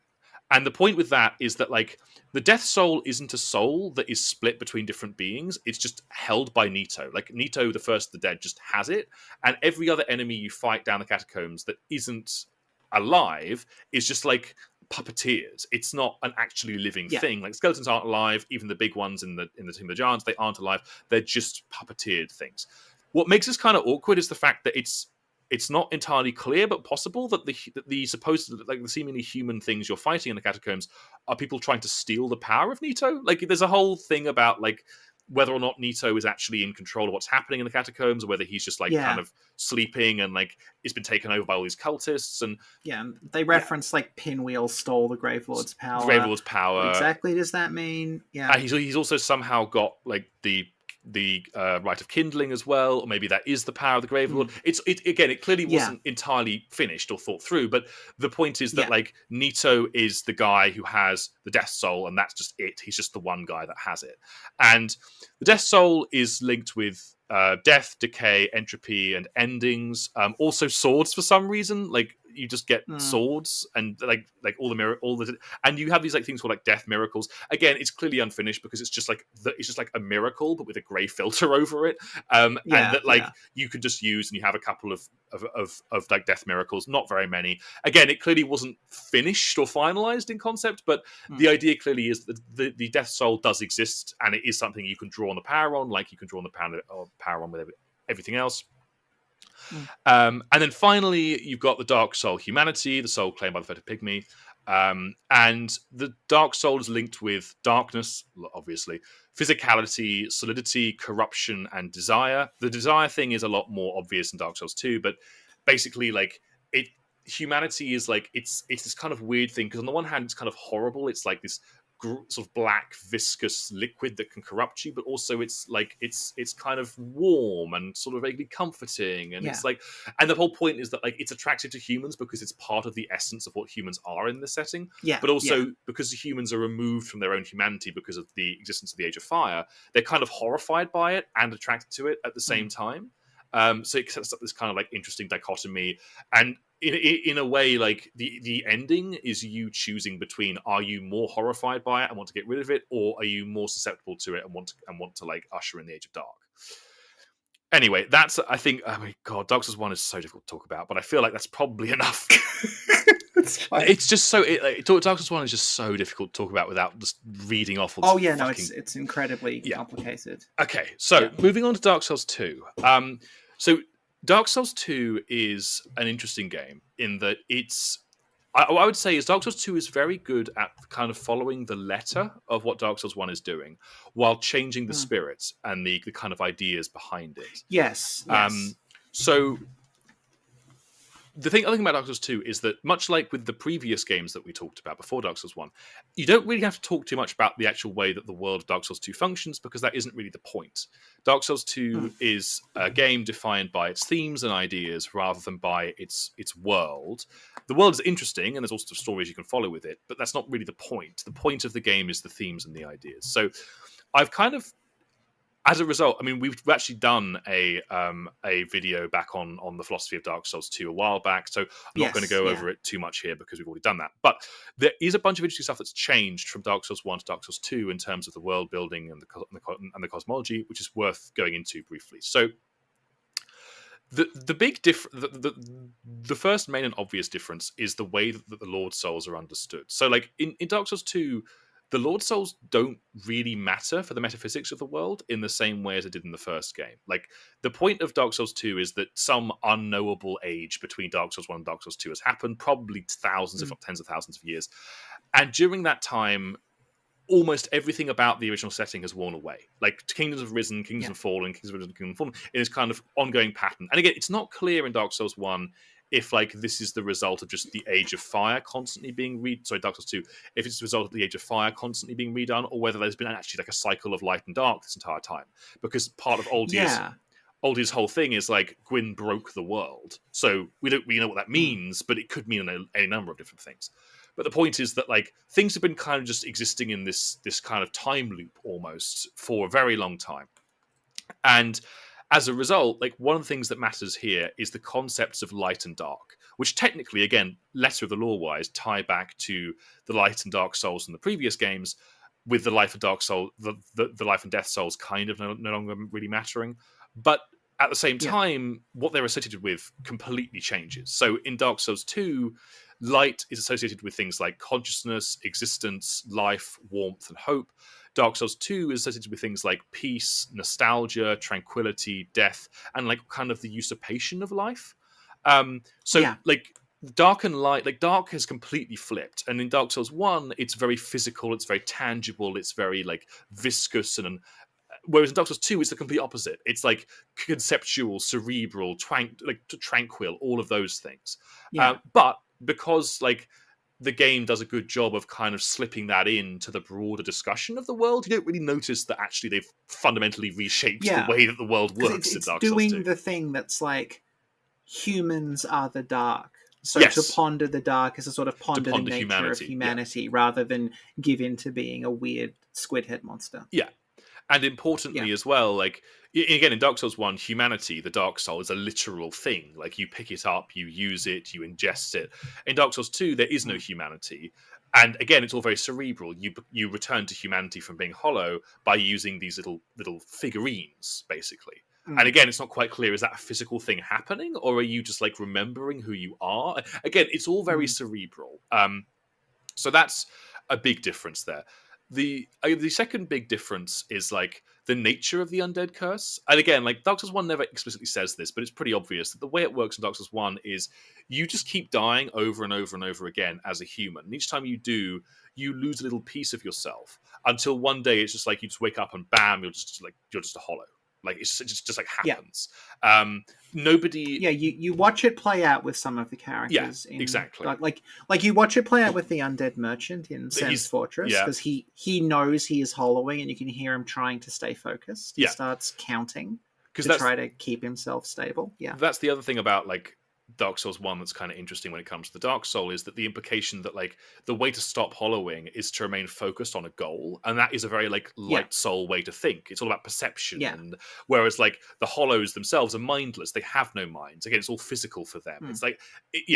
And the point with that is that, like, the death soul isn't a soul that is split between different beings. It's just held by Nito. Like, Nito, the first of the dead, just has it. And every other enemy you fight down the catacombs that isn't alive is just, like, puppeteers. It's not an actually living thing. Like, skeletons aren't alive. Even the big ones in the Tomb of the Giants, they aren't alive. They're just puppeteered things. What makes this kind of awkward is the fact that it's not entirely clear, but possible that the supposed, like, the seemingly human things you're fighting in the catacombs are people trying to steal the power of Nito. Like, there's a whole thing about, like, whether or not Nito is actually in control of what's happening in the catacombs, or whether he's just, like, kind of sleeping and, like, it's been taken over by all these cultists. And they reference like Pinwheel stole the Grave Lord's power. Grave Lord's power. What exactly does that mean? Yeah, he's also somehow got, like, the Rite of Kindling as well, or maybe that is the power of the Grave Lord. It clearly wasn't entirely finished or thought through, but the point is that like, Nito is the guy who has the Death Soul, and that's just it. He's just the one guy that has it. And the Death Soul is linked with death, decay, entropy, and endings. Also swords for some reason. Like, you just get swords, and like all the and you have these, like, things called, like, death miracles. Again, it's clearly unfinished because it's just like a miracle, but with a grey filter over it. And that, like, you could just use, and you have a couple of like, death miracles, not very many. Again, it clearly wasn't finished or finalized in concept, but the idea clearly is that the Death Soul does exist, and it is something you can draw on the power on, like you can draw on the power on with everything else. And then finally, you've got the Dark Soul humanity, the soul claimed by the Fetid Pygmy. And the Dark Soul is linked with darkness, obviously, physicality, solidity, corruption, and desire. The desire thing is a lot more obvious in Dark Souls 2, but basically, like, humanity is, like, it's this kind of weird thing, because on the one hand, it's kind of horrible. It's like this sort of black viscous liquid that can corrupt you, but also it's like it's kind of warm and sort of vaguely comforting, and it's like, and the whole point is that, like, it's attracted to humans because it's part of the essence of what humans are in this setting, but also because the humans are removed from their own humanity because of the existence of the Age of Fire, they're kind of horrified by it and attracted to it at the same time. So it sets up this kind of, like, interesting dichotomy, and in a way, like, the ending is you choosing between, are you more horrified by it and want to get rid of it, or are you more susceptible to it and want to like usher in the Age of Dark. Anyway, that's, I think, oh my god, Dark Souls 1 is so difficult to talk about, but I feel like that's probably enough. It's fine. It's just so Dark Souls 1 is just so difficult to talk about without just reading off all this it's incredibly complicated. Okay, so moving on to Dark Souls 2. So Dark Souls 2 is an interesting game in that I would say is Dark Souls 2 is very good at kind of following the letter of what Dark Souls 1 is doing, while changing the spirit and the kind of ideas behind it. Yes. So the other thing about Dark Souls 2 is that, much like with the previous games that we talked about before Dark Souls 1, you don't really have to talk too much about the actual way that the world of Dark Souls 2 functions, because that isn't really the point. Dark Souls 2 is a game defined by its themes and ideas rather than by its world. The world is interesting, and there's also stories you can follow with it, but that's not really the point. The point of the game is the themes and the ideas. So I've kind of, as a result, I mean, we've actually done a video back on the philosophy of Dark Souls 2 a while back, so I'm not going to go over it too much here because we've already done that. But there is a bunch of interesting stuff that's changed from Dark Souls 1 to Dark Souls 2 in terms of the world building and the cosmology, which is worth going into briefly. So the big the first main and obvious difference is the way that the Lord Souls are understood. So, like, in Dark Souls 2, the Lord Souls don't really matter for the metaphysics of the world in the same way as it did in the first game. Like, the point of Dark Souls 2 is that some unknowable age between Dark Souls 1 and Dark Souls 2 has happened, probably thousands, if not tens of thousands of years. And during that time, almost everything about the original setting has worn away. Like kingdoms have risen, kingdoms have fallen, kingdoms have risen, kingdoms have fallen. In this kind of ongoing pattern. And again, it's not clear in Dark Souls 1 if like this is the result of just the Age of Fire constantly being Dark Souls 2, if it's the result of the Age of Fire constantly being redone, or whether there's been actually like a cycle of light and dark this entire time. Because part of Aldi's whole thing is like Gwyn broke the world. So we don't really know what that means, but it could mean any number of different things. But the point is that like things have been kind of just existing in this kind of time loop almost for a very long time. And as a result, like one of the things that matters here is the concepts of light and dark, which technically, again, letter of the law wise, tie back to the light and dark souls in the previous games, with the life and dark soul, the life and death souls kind of no longer really mattering. But at the same time, what they're associated with completely changes. So in Dark Souls 2, light is associated with things like consciousness, existence, life, warmth, and hope. Dark Souls 2 is associated with things like peace, nostalgia, tranquility, death, and like kind of the usurpation of life. Like dark and light, like dark has completely flipped. And in Dark Souls 1, it's very physical, it's very tangible, it's very like viscous, and whereas in Dark Souls 2, it's the complete opposite. It's like conceptual, cerebral, tranquil, all of those things. But because like the game does a good job of kind of slipping that into the broader discussion of the world, you don't really notice that actually they've fundamentally reshaped the way that the world works in Dark Souls 2. It's doing the thing that's like humans are the dark. So to ponder the dark is a sort of ponder the nature of humanity rather than give in to being a weird squid head monster. Yeah. And importantly as well, like, again, in Dark Souls 1, humanity, the Dark Soul, is a literal thing. Like, you pick it up, you use it, you ingest it. In Dark Souls 2, there is no humanity. And again, it's all very cerebral. You return to humanity from being hollow by using these little figurines, basically. And again, it's not quite clear, is that a physical thing happening? Or are you just, like, remembering who you are? Again, it's all very cerebral. So that's a big difference there. The second big difference is like the nature of the undead curse. And again, like Dark Souls 1 never explicitly says this, but it's pretty obvious that the way it works in Dark Souls 1 is you just keep dying over and over and over again as a human. And each time you do, you lose a little piece of yourself until one day it's just like you just wake up and bam, you're just a hollow. Like it just like happens. Nobody. Yeah, you watch it play out with some of the characters. Exactly. Like you watch it play out with the undead merchant in Sen's Fortress because he knows he is hollowing, and you can hear him trying to stay focused. He starts counting to try to keep himself stable. Yeah, that's the other thing about like Dark Souls 1 that's kind of interesting when it comes to the Dark Soul is that the implication that like the way to stop hollowing is to remain focused on a goal, and that is a very like light soul way to think. It's all about perception, and whereas like the hollows themselves are mindless, they have no minds. Again, it's all physical for them. It's like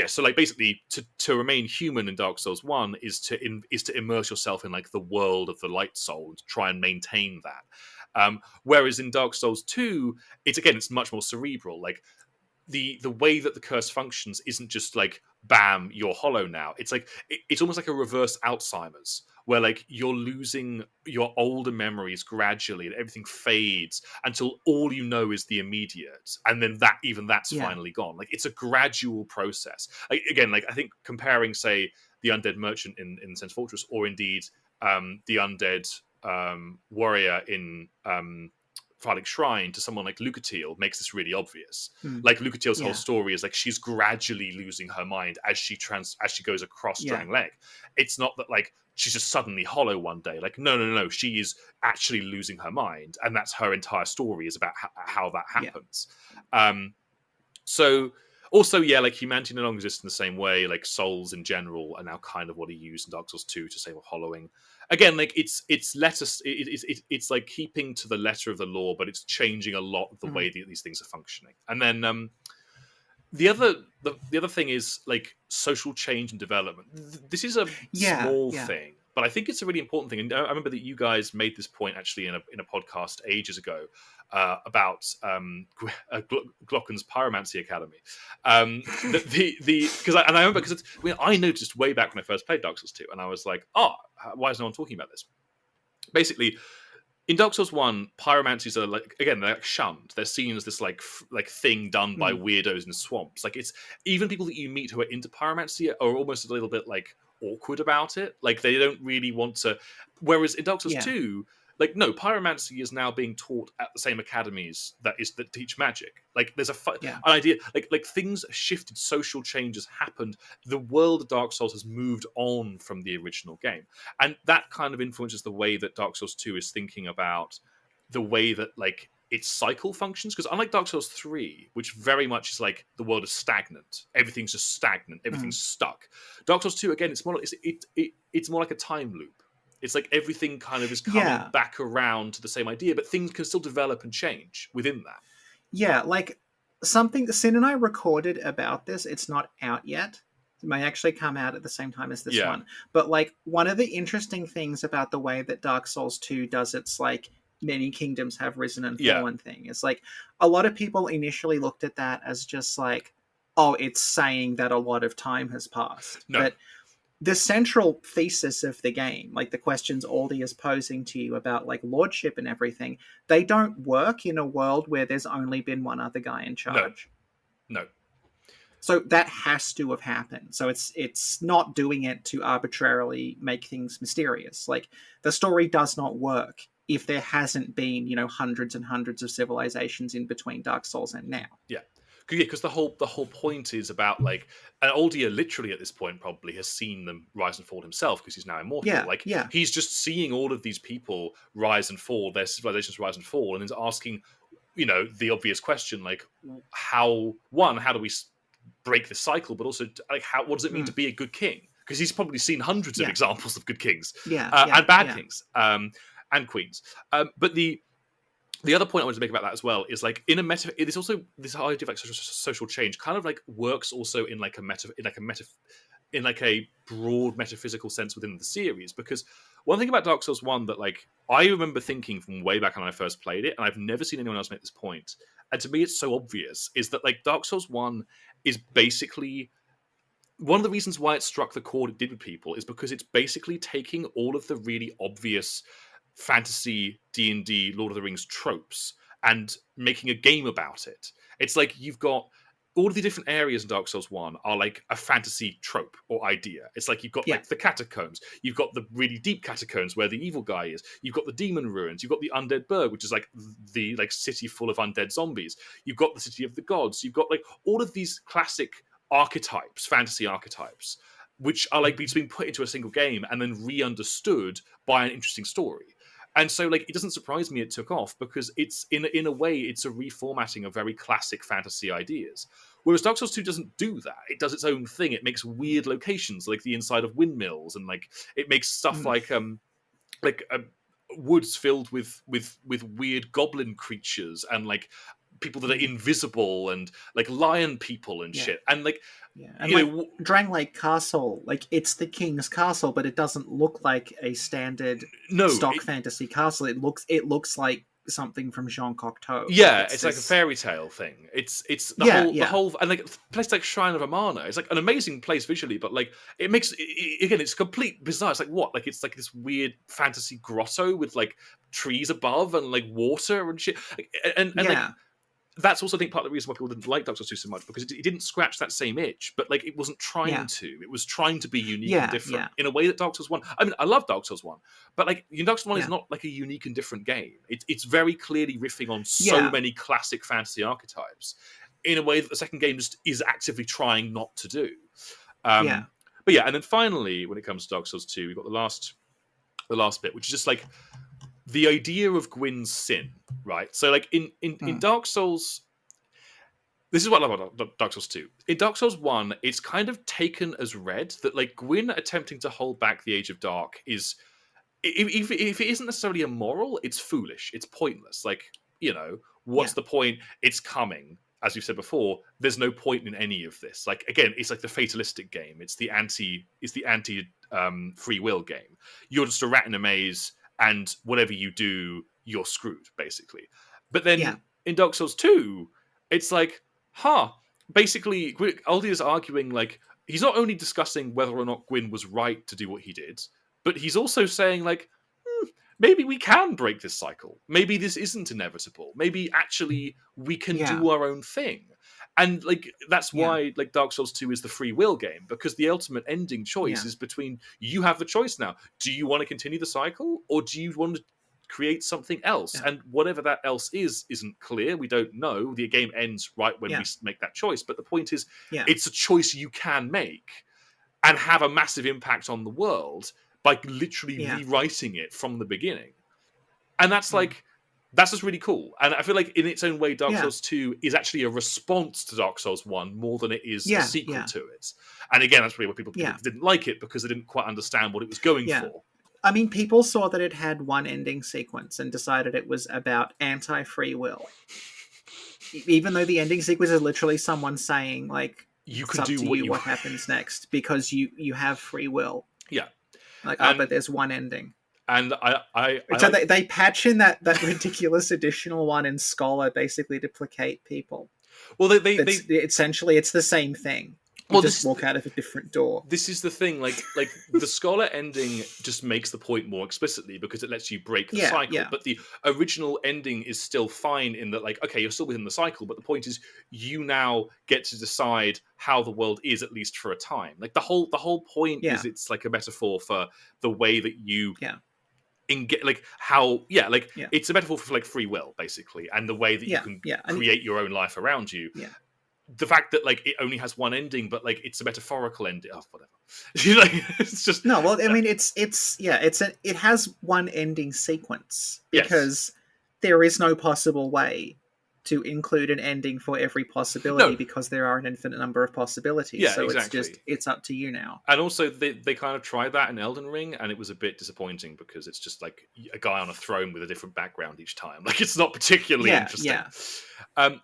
so like basically to remain human in Dark Souls 1 is to immerse yourself in like the world of the light soul and to try and maintain that. Whereas in Dark Souls 2, it's much more cerebral. Like the way that the curse functions isn't just like bam, you're hollow now. It's like it's almost like a reverse Alzheimer's, where like you're losing your older memories gradually and everything fades until all you know is the immediate, and then that's finally gone. Like it's a gradual process. Like again, like I think comparing say the undead merchant in Sen's Fortress, or indeed the undead warrior in Firelink Shrine to someone like Lucatiel makes this really obvious. Like Lucatiel's whole story is like she's gradually losing her mind as she goes across Drangleic. It's not that like she's just suddenly hollow one day. Like no, she is actually losing her mind, and that's her entire story is about how that happens. So also, like humanity no longer exists in the same way. Like souls in general are now kind of what are used in Dark Souls 2 to save hollowing. Again, like it's like keeping to the letter of the law, but it's changing a lot of the way that these things are functioning. And then the other thing is like social change and development. This is a small thing, but I think it's a really important thing. And I remember that you guys made this point actually in a podcast ages ago about Glocken's Pyromancy Academy. Because I remember I noticed way back when I first played Dark Souls 2, and I was like, why is no one talking about this? Basically, in Dark Souls 1, pyromancies are like, again, they're like shunned. They're seen as this like thing done by weirdos in swamps. Like, it's even people that you meet who are into pyromancy are almost a little bit like awkward about it. Like, they don't really want to. Whereas in Dark Souls 2, like, no, pyromancy is now being taught at the same academies that teach magic. Like, there's an idea, like things shifted, social changes happened. The world of Dark Souls has moved on from the original game, and that kind of influences the way that Dark Souls 2 is thinking about the way that like its cycle functions. Because unlike Dark Souls 3, which very much is like the world is stagnant, everything's just stagnant, everything's stuck. Dark Souls 2, again, it's more it's more like a time loop. It's like everything kind of is coming back around to the same idea, but things can still develop and change within that. Yeah, like something Sin and I recorded about this. It's not out yet. It may actually come out at the same time as this one. But like one of the interesting things about the way that Dark Souls 2 does its like many kingdoms have risen and fallen thing is like a lot of people initially looked at that as just like, oh, it's saying that a lot of time has passed. No. But the central thesis of the game, like the questions Aldi is posing to you about like lordship and everything, they don't work in a world where there's only been one other guy in charge. No. So that has to have happened. So it's not doing it to arbitrarily make things mysterious. Like the story does not work if there hasn't been, hundreds and hundreds of civilizations in between Dark Souls and now. Yeah. Because the whole point is about like, and Aldia literally at this point probably has seen them rise and fall himself because he's now immortal. He's just seeing all of these people rise and fall, their civilizations rise and fall, and is asking, the obvious question like, how do we break this cycle? But also, like, what does it mean to be a good king? Because he's probably seen hundreds of examples of good kings and bad kings and queens. But the other point I wanted to make about that as well is like in a meta, it is also this idea of like social change kind of like works also in like a broad metaphysical sense within the series. Because one thing about Dark Souls 1 that like I remember thinking from way back when I first played it, and I've never seen anyone else make this point, and to me it's so obvious, is that like Dark Souls 1 is basically one of the reasons why it struck the chord it did with people is because it's basically taking all of the really obvious fantasy D&D Lord of the Rings tropes and making a game about it. It's like you've got all of the different areas in Dark Souls 1 are like a fantasy trope or idea. It's like you've got like the catacombs, you've got the really deep catacombs where the evil guy is, you've got the demon ruins, you've got the undead burg, which is like the city full of undead zombies, you've got the city of the gods, you've got like all of these classic archetypes, fantasy archetypes, which are like being put into a single game and then re-understood by an interesting story. And so, like, it doesn't surprise me it took off because it's in a way it's a reformatting of very classic fantasy ideas. Whereas Dark Souls 2 doesn't do that. It does its own thing. It makes weird locations like the inside of windmills, and like it makes stuff like woods filled with weird goblin creatures and like people that are invisible and like lion people and shit. And like and Drang Lake Castle, like it's the king's castle, but it doesn't look like a standard stock fantasy castle. It looks like something from Jean Cocteau. Yeah, it's like a fairy tale thing. It's the whole and like a place like Shrine of Amana. It's like an amazing place visually, but like it makes again, it's complete bizarre. It's like what? Like it's like this weird fantasy grotto with like trees above and like water and shit. And like that's also, I think, part of the reason why people didn't like Dark Souls 2 so much, because it didn't scratch that same itch, but like it wasn't trying to. It was trying to be unique and different in a way that Dark Souls 1. I mean, I love Dark Souls 1, but like Dark Souls 1 is not like a unique and different game. It's very clearly riffing on so many classic fantasy archetypes in a way that the second game just is actively trying not to do. But yeah, and then finally, when it comes to Dark Souls 2, we've got the last bit, which is just like the idea of Gwyn's sin, right? So, like in Dark Souls, this is what I love about Dark Souls 2. In Dark Souls 1, it's kind of taken as read that like Gwyn attempting to hold back the Age of Dark is, if it isn't necessarily immoral, it's foolish, it's pointless. Like, what's the point? It's coming. As we've said before, there's no point in any of this. Like again, it's like the fatalistic game. It's the anti free will game. You're just a rat in a maze, and whatever you do, you're screwed, basically. But then in Dark Souls 2, it's like, basically, Aldi is arguing, like, he's not only discussing whether or not Gwyn was right to do what he did, but he's also saying, like, maybe we can break this cycle. Maybe this isn't inevitable. Maybe actually we can Yeah. do our own thing. And like that's Yeah. why like Dark Souls 2 is the free will game, because the ultimate ending choice Yeah. is between, you have the choice now. Do you want to continue the cycle, or do you want to create something else? Yeah. And whatever that else is isn't clear. We don't know. The game ends right when Yeah. we make that choice. But the point is, Yeah. it's a choice you can make and have a massive impact on the world by literally Yeah. rewriting it from the beginning. And that's Mm. like, that's just really cool. And I feel like in its own way, Dark Yeah. Souls 2 is actually a response to Dark Souls 1 more than it is a Yeah. sequel Yeah. to it. And again, that's really what people Yeah. didn't like it, because they didn't quite understand what it was going Yeah. for. I mean, people saw that it had one ending sequence and decided it was about anti-free will. Even though the ending sequence is literally someone saying, like, You it's can up do to what you you what happens next, because you have free will. Yeah. Like, And but there's one ending. And I So like, they patch in that ridiculous additional one in Scholar basically to placate people. well, they Essentially, it's the same thing. You well, just walk out of a different door. this is the thing, like the Scholar ending just makes the point more explicitly because it lets you break the Yeah, cycle. yeah. But the original ending is still fine in that, like, okay, you're still within the cycle, but the point is you now get to decide how the world is, at least for a time. Like the whole point Yeah. is it's like a metaphor for the way that you Yeah. like how Yeah. it's a metaphor for like free will basically, and the way that you Yeah. can Yeah. create your own life around you. Yeah. The fact that like it only has one ending, but like it's a metaphorical ending. Oh, whatever. Like, it's just No, well, I mean, it has one ending sequence Yes. because there is no possible way to include an ending for every possibility No. because there are an infinite number of possibilities. Yeah, so exactly. it's up to you now. And also they kind of tried that in Elden Ring, and it was a bit disappointing because it's just like a guy on a throne with a different background each time. Like it's not particularly Yeah, interesting. yeah.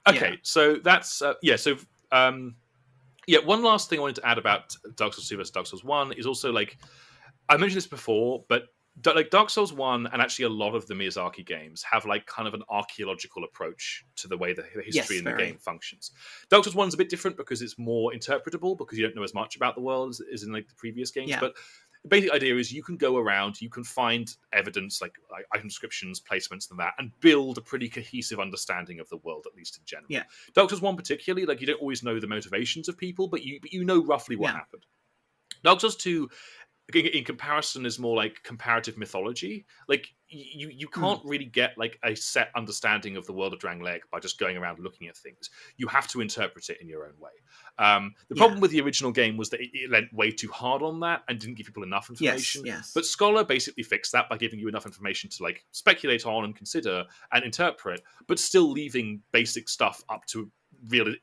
Okay, Yeah. so that's one last thing I wanted to add about Dark Souls 2 versus Dark Souls 1 is also, like, I mentioned this before, but like Dark Souls 1 and actually a lot of the Miyazaki games have like kind of an archaeological approach to the way the history in the game functions. Dark Souls 1 is a bit different because it's more interpretable, because you don't know as much about the world as in like the previous games. Yeah. But the basic idea is you can go around, you can find evidence like item descriptions, placements, and that, and build a pretty cohesive understanding of the world, at least in general. Yeah. Dark Souls 1 particularly, like you don't always know the motivations of people, but you know roughly what Yeah. happened. Dark Souls 2 in comparison is more like comparative mythology. Like you can't really get like a set understanding of the world of Drangleic by just going around looking at things. You have to interpret it in your own way. The problem with the original game was that it went way too hard on that and didn't give people enough information. Yes. But Scholar basically fixed that by giving you enough information to like speculate on and consider and interpret, but still leaving basic stuff up to real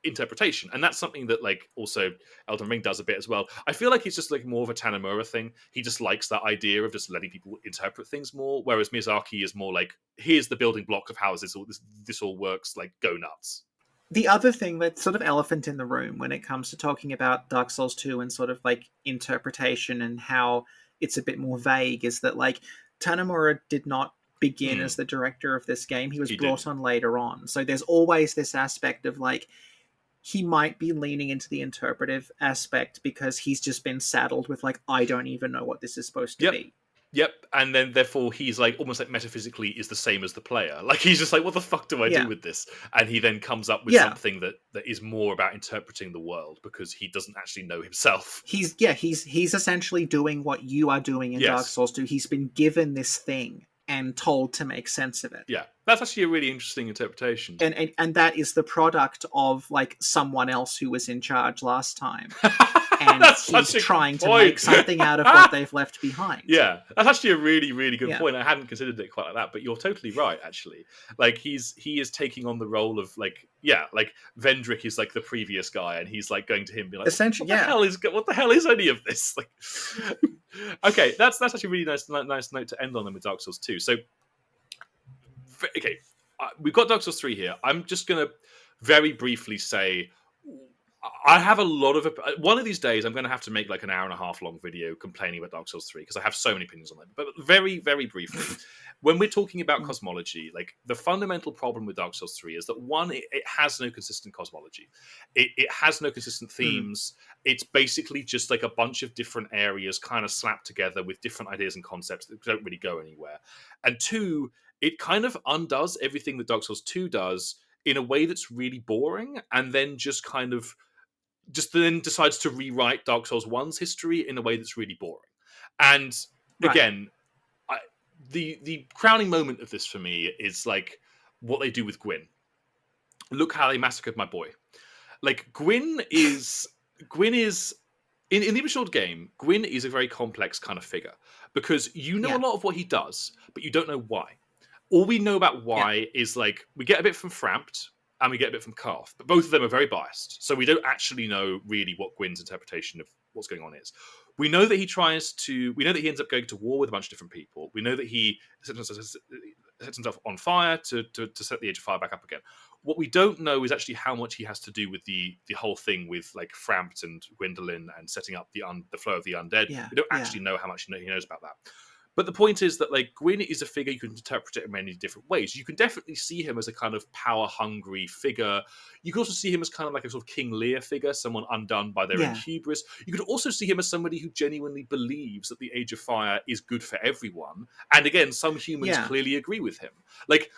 interpretation. And that's something that like also Elden Ring does a bit as well. I feel like it's just like more of a Tanamura thing. He just likes that idea of just letting people interpret things more, whereas Miyazaki is more like, here's the building blocks of how this all works, like go nuts. The other thing that's sort of elephant in the room when it comes to talking about Dark Souls 2 and sort of like interpretation and how it's a bit more vague is that like Tanamura did not begin as the director of this game. He was brought on later on. So there's always this aspect of like, he might be leaning into the interpretive aspect because he's just been saddled with like, I don't even know what this is supposed to be. Yep, and then therefore he's like almost like metaphysically is the same as the player. Like he's just like, what the fuck do I do with this? And he then comes up with something that is more about interpreting the world because he doesn't actually know himself. He's essentially doing what you are doing in Dark Souls 2. He's been given this thing and told to make sense of it. Yeah, that's actually a really interesting interpretation. And that is the product of like someone else who was in charge last time. And he's trying to make something out of what they've left behind. Yeah, that's actually a really, really good point. I hadn't considered it quite like that, but you're totally right, actually. Like, he is taking on the role of, like, like, Vendrick is, like, the previous guy, and he's, like, going to him and be like, essentially, what the hell is any of this? Like, okay, that's actually a really nice note to end on then with Dark Souls 2. So, okay, we've got Dark Souls 3 here. I'm just going to very briefly say I have a lot of one of these days. I'm going to have to make like an hour and a half long video complaining about Dark Souls 3 because I have so many opinions on it. But very, very briefly, when we're talking about Mm. cosmology, like the fundamental problem with Dark Souls 3 is that one, it has no consistent cosmology. It has no consistent themes. It's basically just like a bunch of different areas kind of slapped together with different ideas and concepts that don't really go anywhere. And two, it kind of undoes everything that Dark Souls 2 does in a way that's really boring, and then just then decides to rewrite Dark Souls 1's history in a way that's really boring. And Right. again, I, the crowning moment of this for me is like what they do with Gwyn. Look how they massacred my boy. Like Gwyn is in the original game, Gwyn is a very complex kind of figure because you know a Yeah. lot of what he does, but you don't know why. All we know about Yeah. why is like we get a bit from Frampt and we get a bit from Karth, but both of them are very biased. So we don't actually know really what Gwyn's interpretation of what's going on is. We know that we know that he ends up going to war with a bunch of different people. We know that he sets himself on fire to set the Age of Fire back up again. What we don't know is actually how much he has to do with the whole thing with like Frampt and Gwendolyn and setting up the flow of the undead. Yeah. We don't Yeah. actually know how much he knows about that. But the point is that like Gwyn is a figure you can interpret it in many different ways. You can definitely see him as a kind of power-hungry figure. You can also see him as kind of like a sort of King Lear figure, someone undone by their own Yeah. hubris. You could also see him as somebody who genuinely believes that the Age of Fire is good for everyone. And again, some humans Yeah. clearly agree with him. Like,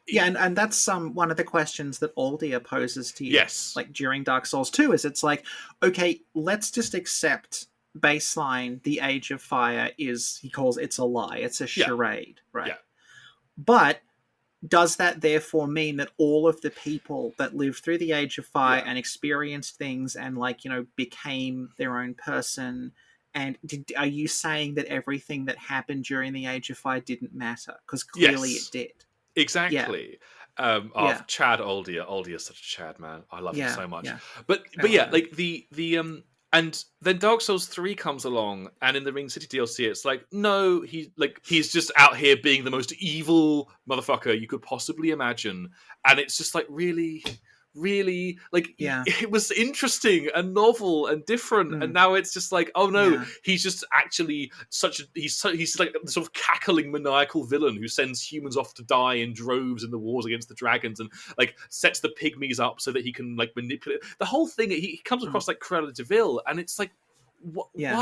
Yeah, and that's one of the questions that Aldia poses to you, yes, like during Dark Souls 2, is it's like, okay, let's just accept baseline the Age of Fire is, he calls it's a lie, it's a charade, right? Yeah. But does that therefore mean that all of the people that lived through the Age of Fire and experienced things and like, you know, became their own person, and are you saying that everything that happened during the Age of Fire didn't matter? Because clearly it did. Exactly. Yeah. Chad Aldia. Aldia is such a Chad, man. I love him Yeah. so much. Yeah. But I love yeah, him. like the and then Dark Souls 3 comes along, and in the Ring City DLC, it's like, no, he's just out here being the most evil motherfucker you could possibly imagine. And it's just like really like Yeah. it was interesting and novel and different, and now it's just like, oh no, Yeah. he's just actually he's like the sort of cackling maniacal villain who sends humans off to die in droves in the wars against the dragons, and like sets the pygmies up so that he can like manipulate the whole thing. He comes across like Cruella de Vil, and it's like, Yeah.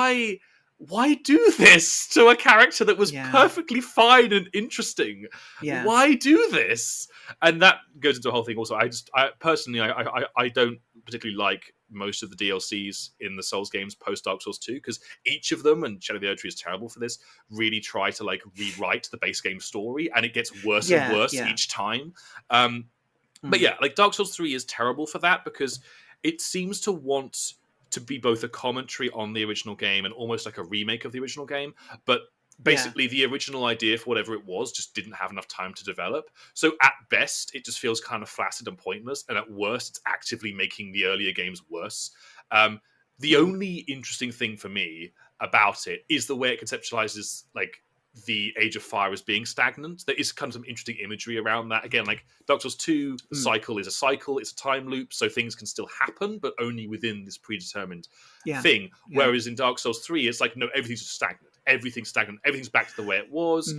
why do this to a character that was Yeah. perfectly fine and interesting? Yeah. Why do this? And that goes into a whole thing. Also, I personally, I don't particularly like most of the DLCs in the Souls games post Dark Souls 2, because each of them, and Shadow of the Erdtree is terrible for this, really try to like rewrite the base game story, and it gets worse and worse each time. But yeah, like Dark Souls 3 is terrible for that, because it seems to want to be both a commentary on the original game and almost like a remake of the original game, but basically the original idea for whatever it was just didn't have enough time to develop. So at best, it just feels kind of flaccid and pointless, and at worst, it's actively making the earlier games worse. The only interesting thing for me about it is the way it conceptualizes like the Age of Fire as being stagnant. There is kind of some interesting imagery around that. Again, like Dark Souls 2, the cycle is a cycle, it's a time loop, so things can still happen, but only within this predetermined thing. Whereas in Dark Souls 3, it's like, no, everything's just stagnant. Everything's stagnant. Everything's back to the way it was,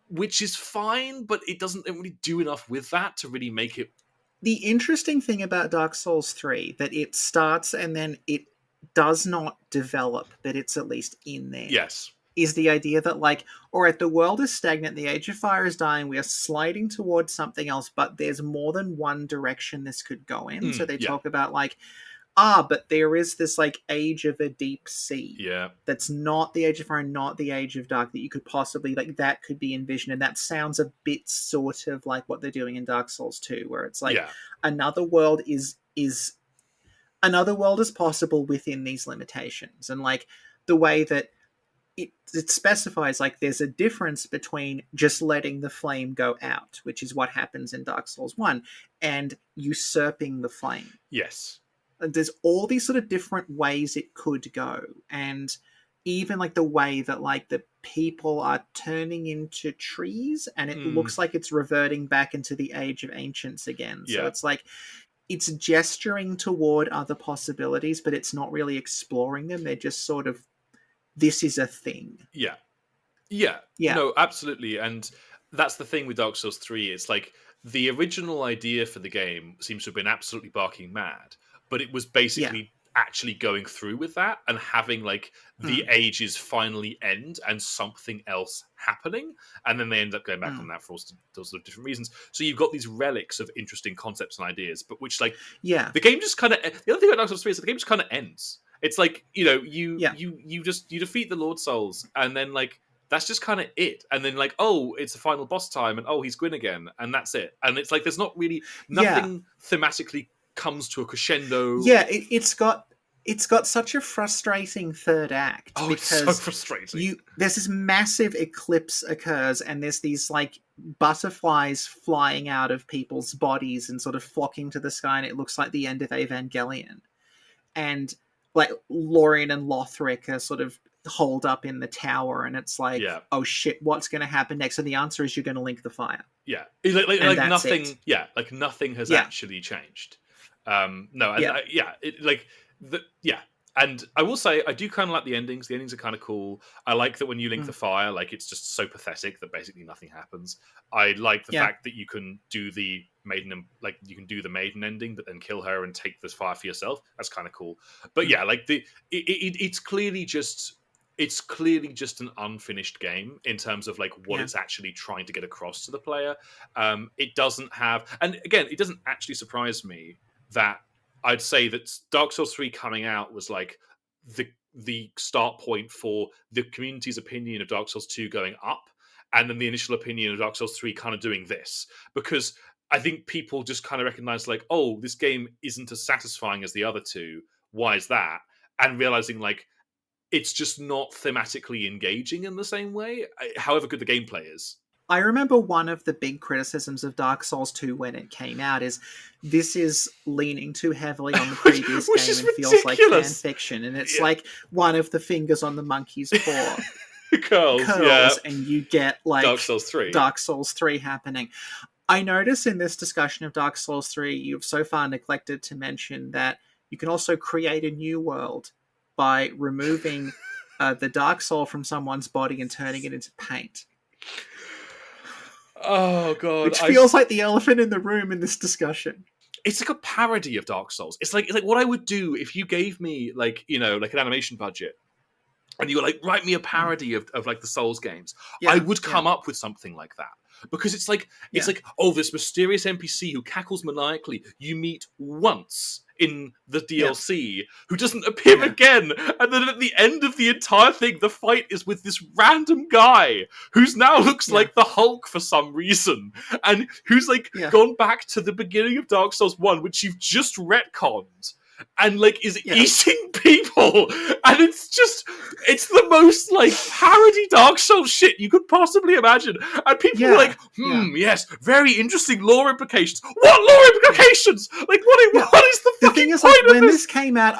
which is fine, but it doesn't really do enough with that to really make it. The interesting thing about Dark Souls 3, that it starts and then it does not develop, but it's at least in there. Yes. Is the idea that, like, all right, the world is stagnant, the Age of Fire is dying, we are sliding towards something else, but there's more than one direction this could go in. So they talk about, like, but there is this, like, Age of a Deep Sea. Yeah. That's not the Age of Fire, not the Age of Dark, that you could possibly, like, that could be envisioned. And that sounds a bit sort of like what they're doing in Dark Souls 2, where it's like another world is possible within these limitations. And, like, the way that it specifies, like, there's a difference between just letting the flame go out, which is what happens in Dark Souls 1, and usurping the flame. Yes. There's all these sort of different ways it could go. And even, like, the way that, like, the people are turning into trees, and it looks like it's reverting back into the Age of Ancients again. So it's like, it's gesturing toward other possibilities, but it's not really exploring them. They're just sort of, this is a thing. Yeah. Yeah, Yeah. no, absolutely. And that's the thing with Dark Souls 3. It's like the original idea for the game seems to have been absolutely barking mad, but it was Yeah. basically actually going through with that and having like the Mm, ages finally end and something else happening. And then they end up going back on mm. that for all sorts of different reasons. So you've got these relics of interesting concepts and ideas, but which like Yeah. the game just kind of, the other thing about Dark Souls 3 is that the game just kind of ends. It's like, you know, Yeah. you defeat the Lord Souls and then like that's just kind of it. And then like, oh, it's the final boss time, and oh, he's Gwyn again, and that's it. And it's like there's not really Yeah. nothing thematically comes to a crescendo. Yeah. It's got such a frustrating third act Oh, it's so because frustrating. there's this massive eclipse occurs and there's these like butterflies flying out of people's bodies and sort of flocking to the sky, and it looks like the end of Evangelion. And like Lorien and Lothric are sort of holed up in the tower, and it's like, Yeah, oh shit, what's going to happen next? And the answer is you're going to link the fire, yeah. It's and like that's nothing. it. Yeah, like nothing has Yeah. actually changed. No, and Yeah. yeah, yeah. And I will say, I do kind of like the endings. The endings are kind of cool. I like that when you link the Mm. fire, like it's just so pathetic that basically nothing happens. I like the Yeah. fact that you can do the maiden, like you can do the maiden ending, but then kill her and take this fire for yourself. That's kind of cool. But Mm. yeah, like it's clearly just an unfinished game in terms of like what Yeah. it's actually trying to get across to the player. It doesn't have, and again, it doesn't actually surprise me that I'd say that Dark Souls 3 coming out was like the start point for the community's opinion of Dark Souls 2 going up, and then the initial opinion of Dark Souls 3 kind of doing this. Because I think people just kind of recognize like, oh, this game isn't as satisfying as the other two. Why is that? And realizing like it's just not thematically engaging in the same way, however good the gameplay is. I remember one of the big criticisms of Dark Souls 2 when it came out is this is leaning too heavily on the previous Which game is and feels like fan ridiculous. fiction. And it's Yeah. like one of the fingers on the monkey's paw Curls, yeah. and you get like Dark Souls 3. Dark Souls 3 happening. I notice in this discussion of Dark Souls 3, you've so far neglected to mention that you can also create a new world by removing the Dark Soul from someone's body and turning it into paint. Oh god, Which feels like the elephant in the room in this discussion. it's like a parody of Dark Souls. It's like what I would do if you gave me like, you know, like an animation budget and you were like, write me a parody of like the Souls games. Yeah, I would come up with something like that. Because it's like oh, this mysterious NPC who cackles maniacally you meet once in the DLC who doesn't appear again, and then at the end of the entire thing, the fight is with this random guy who's now looks like the Hulk for some reason, and who's like gone back to the beginning of Dark Souls 1, which you've just retconned. And like is eating people, and it's the most like parody Dark Souls shit you could possibly imagine. And people were like, yes, very interesting lore implications. What lore implications? Like what is the fucking thing is, point like, of when this? this came out,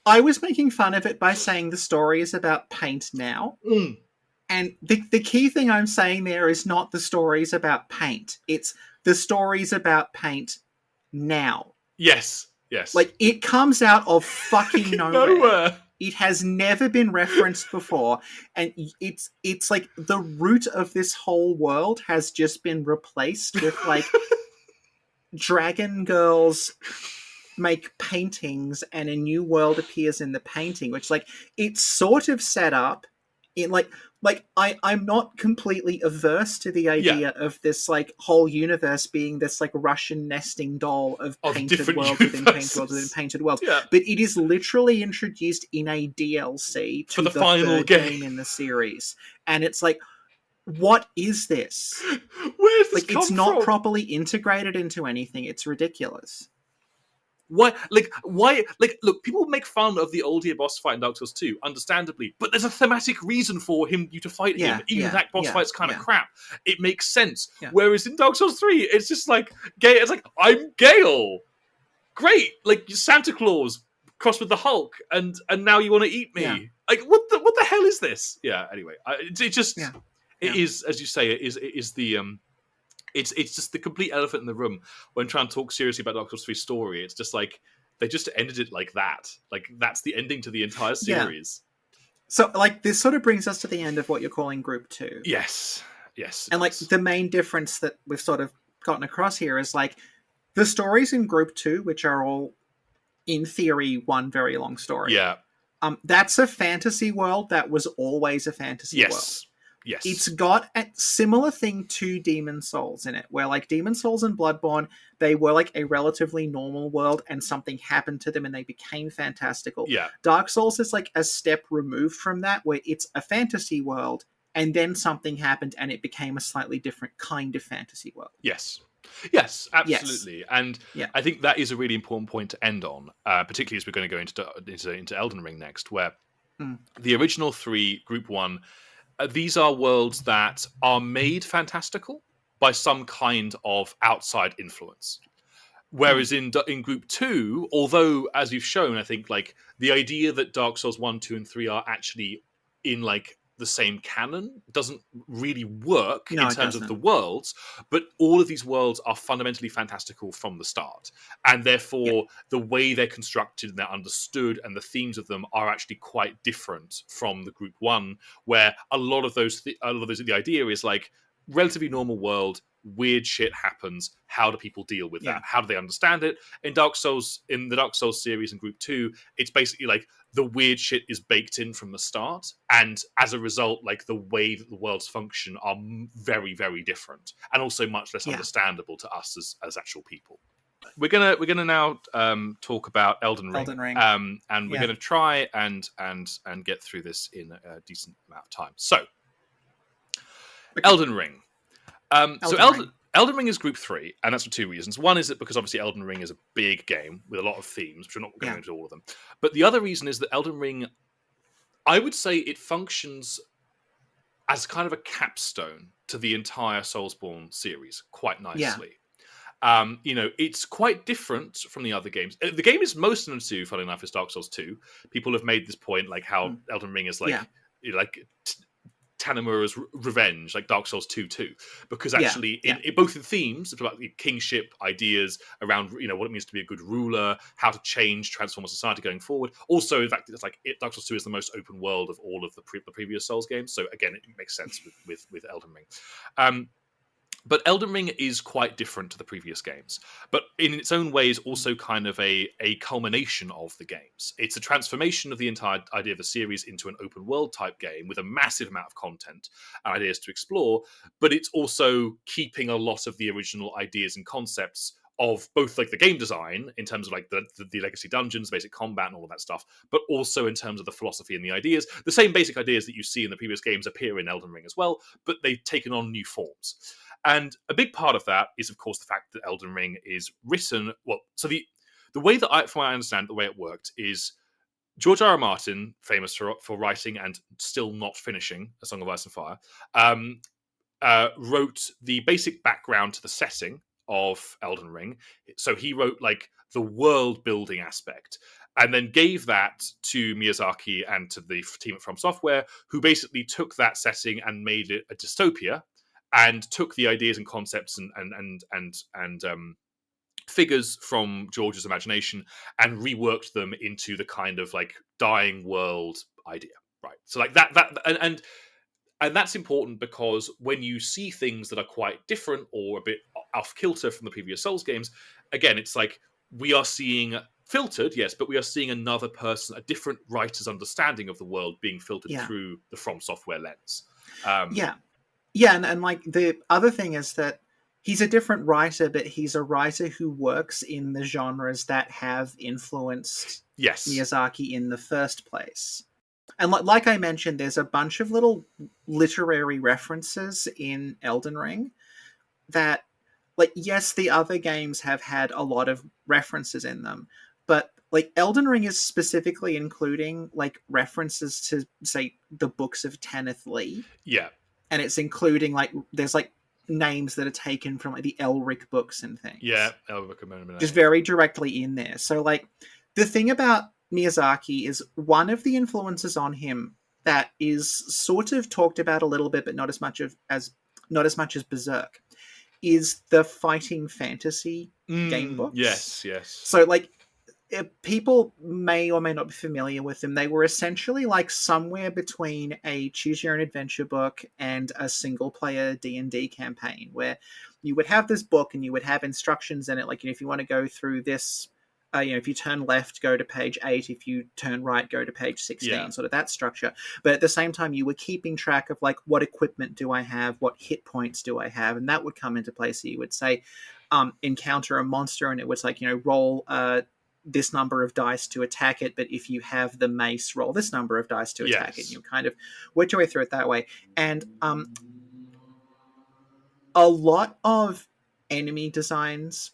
I was making fun of it by saying the story is about paint now. And the key thing I'm saying there is not the stories about paint. It's the stories about paint now. Yes. Like, it comes out of fucking nowhere. It has never been referenced before, and it's like the root of this whole world has just been replaced with like dragon girls make paintings and a new world appears in the painting, which like it's sort of set up in like I'm not completely averse to the idea of this like whole universe being this like Russian nesting doll of painted worlds within painted worlds within painted worlds. But it is literally introduced in a DLC to the final game in the series. And it's like, what is this? Where's this like it's not properly integrated into anything. It's ridiculous. Why? Look, people make fun of the old year boss fight in Dark Souls 2, understandably, but there's a thematic reason for you to fight him. Even that boss fight's kind of crap. It makes sense. Whereas in Dark Souls 3, it's just like, it's like, I'm Gale. Great. Like, Santa Claus crossed with the Hulk, and now you want to eat me. Yeah. Like, what the hell is this? Yeah, anyway. It is, as you say, it is the it's just the complete elephant in the room when trying to talk seriously about Dark Souls 3 story. It's just like they just ended it like that. Like that's the ending to the entire Yeah. series. So, like, this sort of brings us to the end of what you're calling Group 2. Yes. And, like, the main difference that we've sort of gotten across here is, like, the stories in Group 2, which are all, in theory, one very long story. Yeah. That's a fantasy world that was always a fantasy world. Yes. It's got a similar thing to Demon Souls in it, where like Demon Souls and Bloodborne, they were like a relatively normal world and something happened to them and they became fantastical. Yeah. Dark Souls is like a step removed from that, where it's a fantasy world and then something happened and it became a slightly different kind of fantasy world. Yes, absolutely. Yes. And I think that is a really important point to end on, particularly as we're going to go into Elden Ring next, where the original 3, Group 1, these are worlds that are made fantastical by some kind of outside influence. Whereas in Group 2, although, as we've shown, I think like the idea that Dark Souls 1, 2, and 3 are actually in like the same canon doesn't really work in terms of the worlds, but all of these worlds are fundamentally fantastical from the start. And therefore, the way they're constructed and they're understood and the themes of them are actually quite different from the Group 1, where a lot of those, the idea is like relatively normal world, weird shit happens. How do people deal with that? How do they understand it? In the Dark Souls series in Group 2, it's basically like the weird shit is baked in from the start, and as a result, like the way that the worlds function are very, very different, and also much less understandable to us as actual people. We're gonna now talk about Elden Ring. And we're gonna try and get through this in a decent amount of time. So, Elden Ring. Elden Ring is Group 3, and that's for 2 reasons. One is that because obviously Elden Ring is a big game with a lot of themes, which we're not going into all of them. But the other reason is that Elden Ring, I would say it functions as kind of a capstone to the entire Soulsborne series quite nicely. It's quite different from the other games. The game is most similar to, funny enough, is Dark Souls 2. People have made this point, like how Elden Ring is like Tanamura's revenge, like Dark Souls 2 too, because actually in both the themes about kingship ideas around what it means to be a good ruler, how to transform a society going forward. Also, in fact, it's like Dark Souls 2 is the most open world of all of the previous Souls games, so again, it makes sense with Elden Ring. But Elden Ring is quite different to the previous games, but in its own way is also kind of a culmination of the games. It's a transformation of the entire idea of the series into an open world type game with a massive amount of content and ideas to explore, but it's also keeping a lot of the original ideas and concepts of both like the game design in terms of like the legacy dungeons, basic combat and all of that stuff, but also in terms of the philosophy and the ideas. The same basic ideas that you see in the previous games appear in Elden Ring as well, but they've taken on new forms. And a big part of that is, of course, the fact that Elden Ring is written. Well, so the way that from what I understand, the way it worked is George R. R. Martin, famous for writing and still not finishing A Song of Ice and Fire, wrote the basic background to the setting of Elden Ring. So he wrote like the world building aspect, and then gave that to Miyazaki and to the team at From Software, who basically took that setting and made it a dystopia. And took the ideas and concepts and figures from George's imagination and reworked them into the kind of like dying world idea, right? So like that and that's important because when you see things that are quite different or a bit off kilter from the previous Souls games, again, it's like we are seeing filtered, yes, but we are seeing another person, a different writer's understanding of the world being filtered through the From Software lens. And like the other thing is that he's a different writer, but he's a writer who works in the genres that have influenced Miyazaki in the first place. And like I mentioned, there's a bunch of little literary references in Elden Ring that, like, yes, the other games have had a lot of references in them, but like Elden Ring is specifically including like references to, say, the books of Tanith Lee. Yeah. And it's including like there's like names that are taken from like the Elric books and things. Yeah, Elric, just very directly in there. So like the thing about Miyazaki is one of the influences on him that is sort of talked about a little bit, but not as much as Berserk, is the fighting fantasy game books. Yes, yes. So like people may or may not be familiar with them. They were essentially like somewhere between a choose your own adventure book and a single player D&D campaign, where you would have this book and you would have instructions in it, like, if you want to go through this, if you turn left, go to page 8. If you turn right, go to page 16. Yeah. Sort of that structure. But at the same time, you were keeping track of like, what equipment do I have, what hit points do I have, and that would come into play. So you would say, encounter a monster, and it was like, roll this number of dice to attack it, but if you have the mace, roll this number of dice to attack it. Yes. You kind of work your way through it that way. And a lot of enemy designs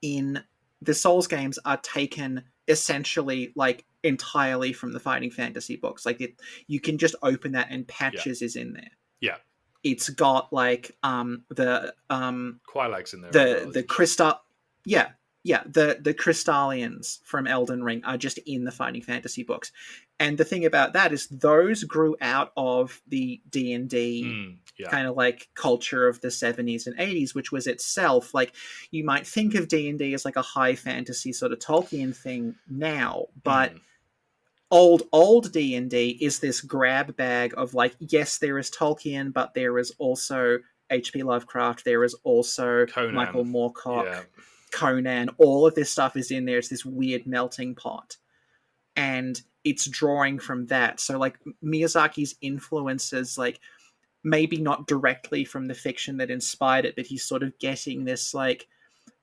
in the Souls games are taken essentially like entirely from the fighting fantasy books. Like you can just open that and Yeah. Patches is in there. Yeah. It's got like Quilag's in there as well, the isn't crystal, yeah, the Crystallians from Elden Ring are just in the fighting fantasy books. And the thing about that is those grew out of the D&D yeah. kind of like culture of the 70s and 80s, which was itself like, you might think of D&D as like a high fantasy sort of Tolkien thing now, but old D&D is this grab bag of like, yes, there is Tolkien, but there is also H.P. Lovecraft, there is also Conan. Michael Moorcock, Yeah. Conan. All of this stuff is in there. It's this weird melting pot, and it's drawing from that. So like Miyazaki's influences, like maybe not directly from the fiction that inspired it, but he's sort of getting this like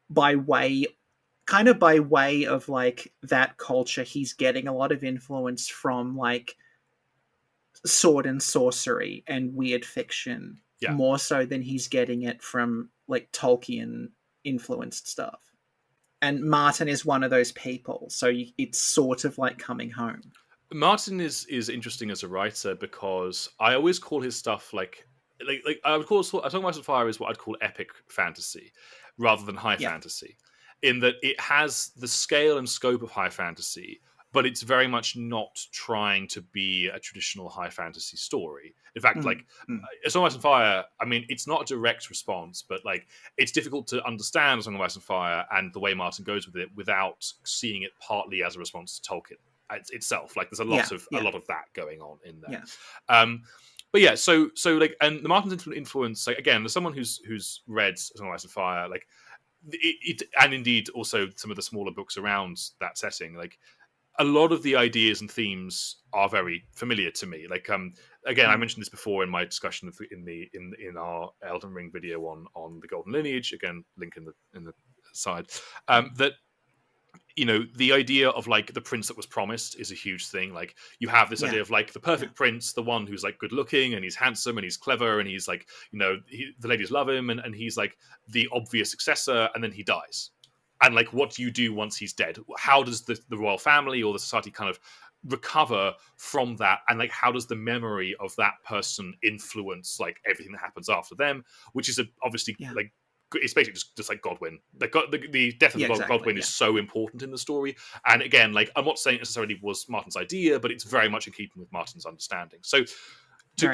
by way of like that culture. He's getting a lot of influence from like sword and sorcery and weird fiction, more so than he's getting it from like Tolkien influenced stuff. And Martin is one of those people, so it's sort of like coming home. Martin is interesting as a writer because I always call his stuff like I would call Atomic Mass of Fire is what I'd call epic fantasy rather than high fantasy, in that it has the scale and scope of high fantasy, but it's very much not trying to be a traditional high fantasy story. In fact, like Song of Ice and Fire, I mean, it's not a direct response, but like it's difficult to understand Song of Ice and Fire and the way Martin goes with it without seeing it partly as a response to Tolkien itself. Like there's a lot of that going on in there. But yeah, so like, and the Martin's influence, like again, as someone who's read Song of Ice and Fire, like it and indeed also some of the smaller books around that setting, like a lot of the ideas and themes are very familiar to me. Like again, I mentioned this before in my discussion in our Elden Ring video on the Golden Lineage. Again, link in the side. That the idea of like the prince that was promised is a huge thing. Like you have this idea of like the perfect prince, the one who's like good looking and he's handsome and he's clever and he's like the ladies love him and he's like the obvious successor, and then he dies. And like, what do you do once he's dead? How does the royal family or the society kind of recover from that? And like, how does the memory of that person influence like everything that happens after them? Which is obviously like, it's basically just like Godwyn. Like the death of Godwyn is so important in the story. And again, like I'm not saying it necessarily was Martin's idea, but it's very much in keeping with Martin's understanding. So to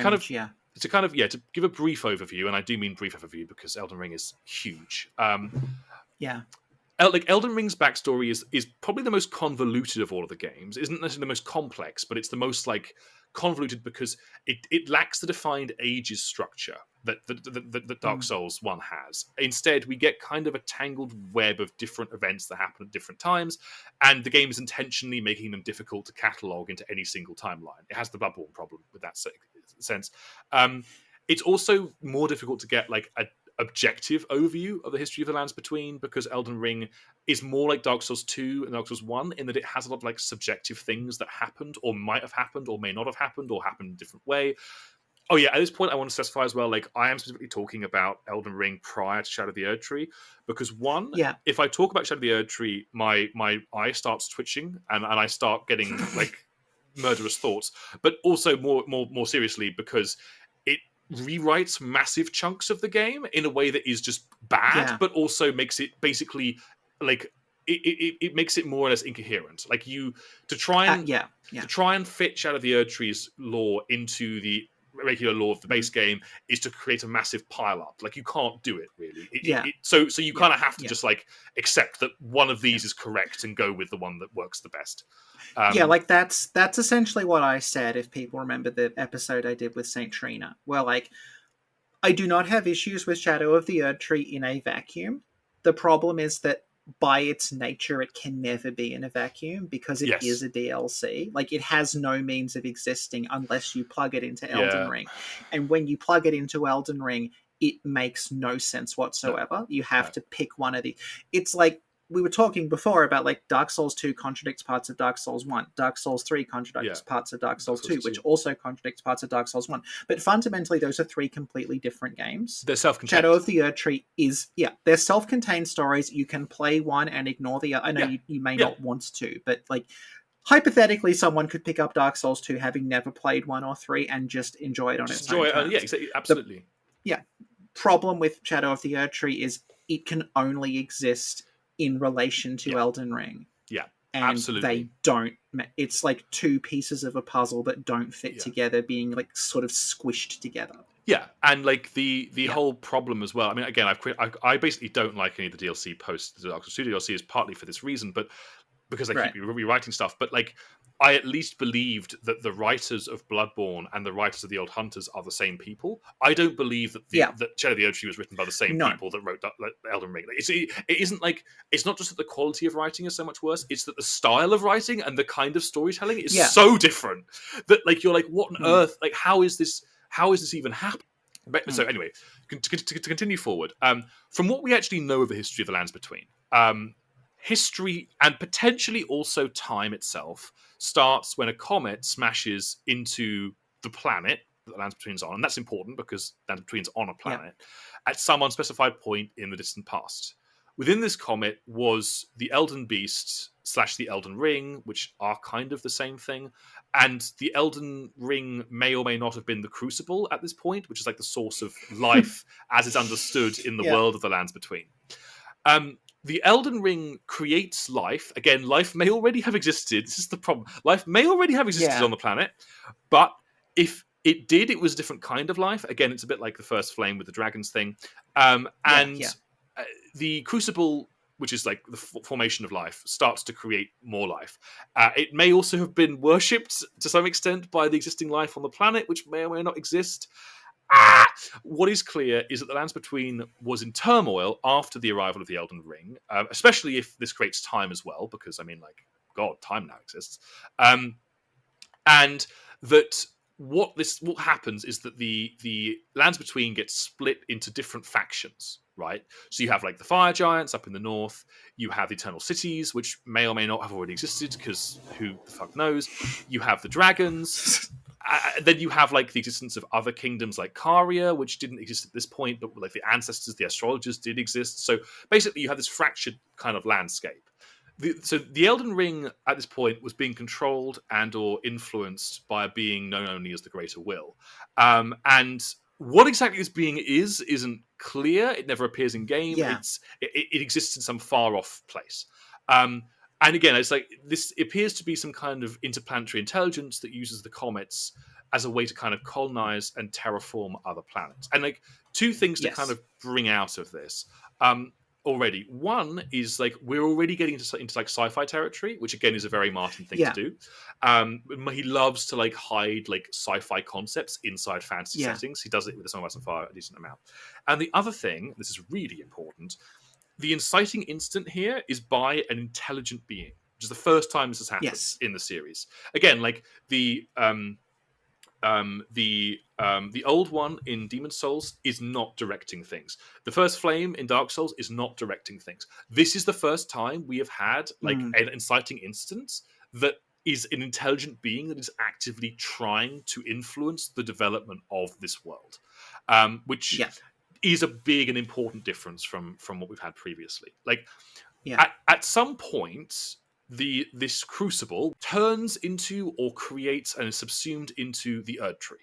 give a brief overview, and I do mean brief overview because Elden Ring is huge. Like Elden Ring's backstory is probably the most convoluted of all of the games. It isn't necessarily the most complex, but it's the most like convoluted because it lacks the defined ages structure that Dark Souls 1 has. Instead, we get kind of a tangled web of different events that happen at different times, and the game is intentionally making them difficult to catalog into any single timeline. It has the Bloodborne problem with that sense. It's also more difficult to get like a objective overview of the history of the lands between, because Elden Ring is more like Dark Souls 2 and Dark Souls 1 in that it has a lot of like subjective things that happened or might have happened or may not have happened or happened in a different way. Oh yeah, at this point I want to specify as well, like I am specifically talking about Elden Ring prior to Shadow of the Erdtree, because if I talk about Shadow of the Erdtree, my eye starts twitching and I start getting like murderous thoughts, but also more seriously because it rewrites massive chunks of the game in a way that is just bad, but also makes it basically like it makes it more or less incoherent. Like to try and fit Shadow of the Erdtree's lore into the regular law of the base game is to create a massive pile up. Like, you can't do it really. Yeah. So you kind of have to Yeah. just like accept that one of these is correct and go with the one that works the best. Yeah, like that's essentially what I said, if people remember the episode I did with Saint Trina, where like I do not have issues with Shadow of the Erdtree in a vacuum. The problem is that by its nature, it can never be in a vacuum because it is Yes. a DLC. Like, it has no means of existing unless you plug it into Elden Yeah. Ring. And when you plug it into Elden Ring, it makes no sense whatsoever. You have to pick one of the. It's like we were talking before about like Dark Souls 2 contradicts parts of Dark Souls 1. Dark Souls 3 contradicts parts of Dark Souls 2, which also contradicts parts of Dark Souls 1. But fundamentally, those are three completely different games. They're self-contained. Shadow of the Erdtree is, they're self-contained stories. You can play one and ignore the other. I know you may not want to, but like, hypothetically, someone could pick up Dark Souls 2 having never played 1 or 3 and just enjoy it on its own terms. Yeah, exactly, absolutely. Problem with Shadow of the Erdtree is it can only exist in relation to Elden Ring. Yeah, and absolutely. They don't. It's like two pieces of a puzzle that don't fit together, being like sort of squished together. Yeah, and like the whole problem as well. I mean, again, I basically don't like any of the DLC post the Dark Souls 2 DLC is partly for this reason, but because I keep rewriting stuff. But like, I at least believed that the writers of Bloodborne and the writers of the Old Hunters are the same people. I don't believe that that Shadow of the Erdtree was written by the same people that wrote Elden Ring. Like, it isn't like, it's not just that the quality of writing is so much worse, it's that the style of writing and the kind of storytelling is so different that like you're like, what on earth? Like, how is this even happening? But, so anyway, to continue forward, from what we actually know of the history of the Lands Between, history and potentially also time itself starts when a comet smashes into the planet that the Lands Between's on, and that's important because Lands Between's on a planet at some unspecified point in the distant past. Within this comet was the Elden Beast / the Elden Ring, which are kind of the same thing. And the Elden Ring may or may not have been the Crucible at this point, which is like the source of life as is understood in the world of the Lands Between. The Elden Ring creates life. Again, life may already have existed. This is the problem. Life may already have existed on the planet, but if it did, it was a different kind of life. Again, it's a bit like the first flame with the dragons thing. The Crucible, which is like the formation of life, starts to create more life. It may also have been worshipped to some extent by the existing life on the planet, which may or may not exist. What is clear is that the Lands Between was in turmoil after the arrival of the Elden Ring, especially if this creates time as well, because, I mean, like, God, time now exists. And that what happens is that the Lands Between gets split into different factions, right? So you have like the Fire Giants up in the north, you have the Eternal Cities, which may or may not have already existed, because who the fuck knows? You have the dragons. Then you have like the existence of other kingdoms like Caria, which didn't exist at this point, but like the ancestors, the astrologers, did exist. So basically, you have this fractured kind of landscape. So the Elden Ring at this point was being controlled and or influenced by a being known only as the Greater Will. And what exactly this being isn't clear. It never appears in game. It exists in some far off place. And again, it's like this appears to be some kind of interplanetary intelligence that uses the comets as a way to kind of colonize and terraform other planets. And like two things to kind of bring out of this already. One is like we're already getting into like sci-fi territory, which again is a very Martin thing to do. He loves to like hide like sci-fi concepts inside fantasy settings. He does it with the Song of Ice and Fire a decent amount. And the other thing, this is really important, the inciting instant here is by an intelligent being, which is the first time this has happened in the series. Again, like the old one in Demon Souls is not directing things. The first flame in Dark Souls is not directing things. This is the first time we have had like an inciting instance that is an intelligent being that is actively trying to influence the development of this world, which is a big and important difference from what we've had previously. Like at some point, this crucible turns into or creates and is subsumed into the Erdtree.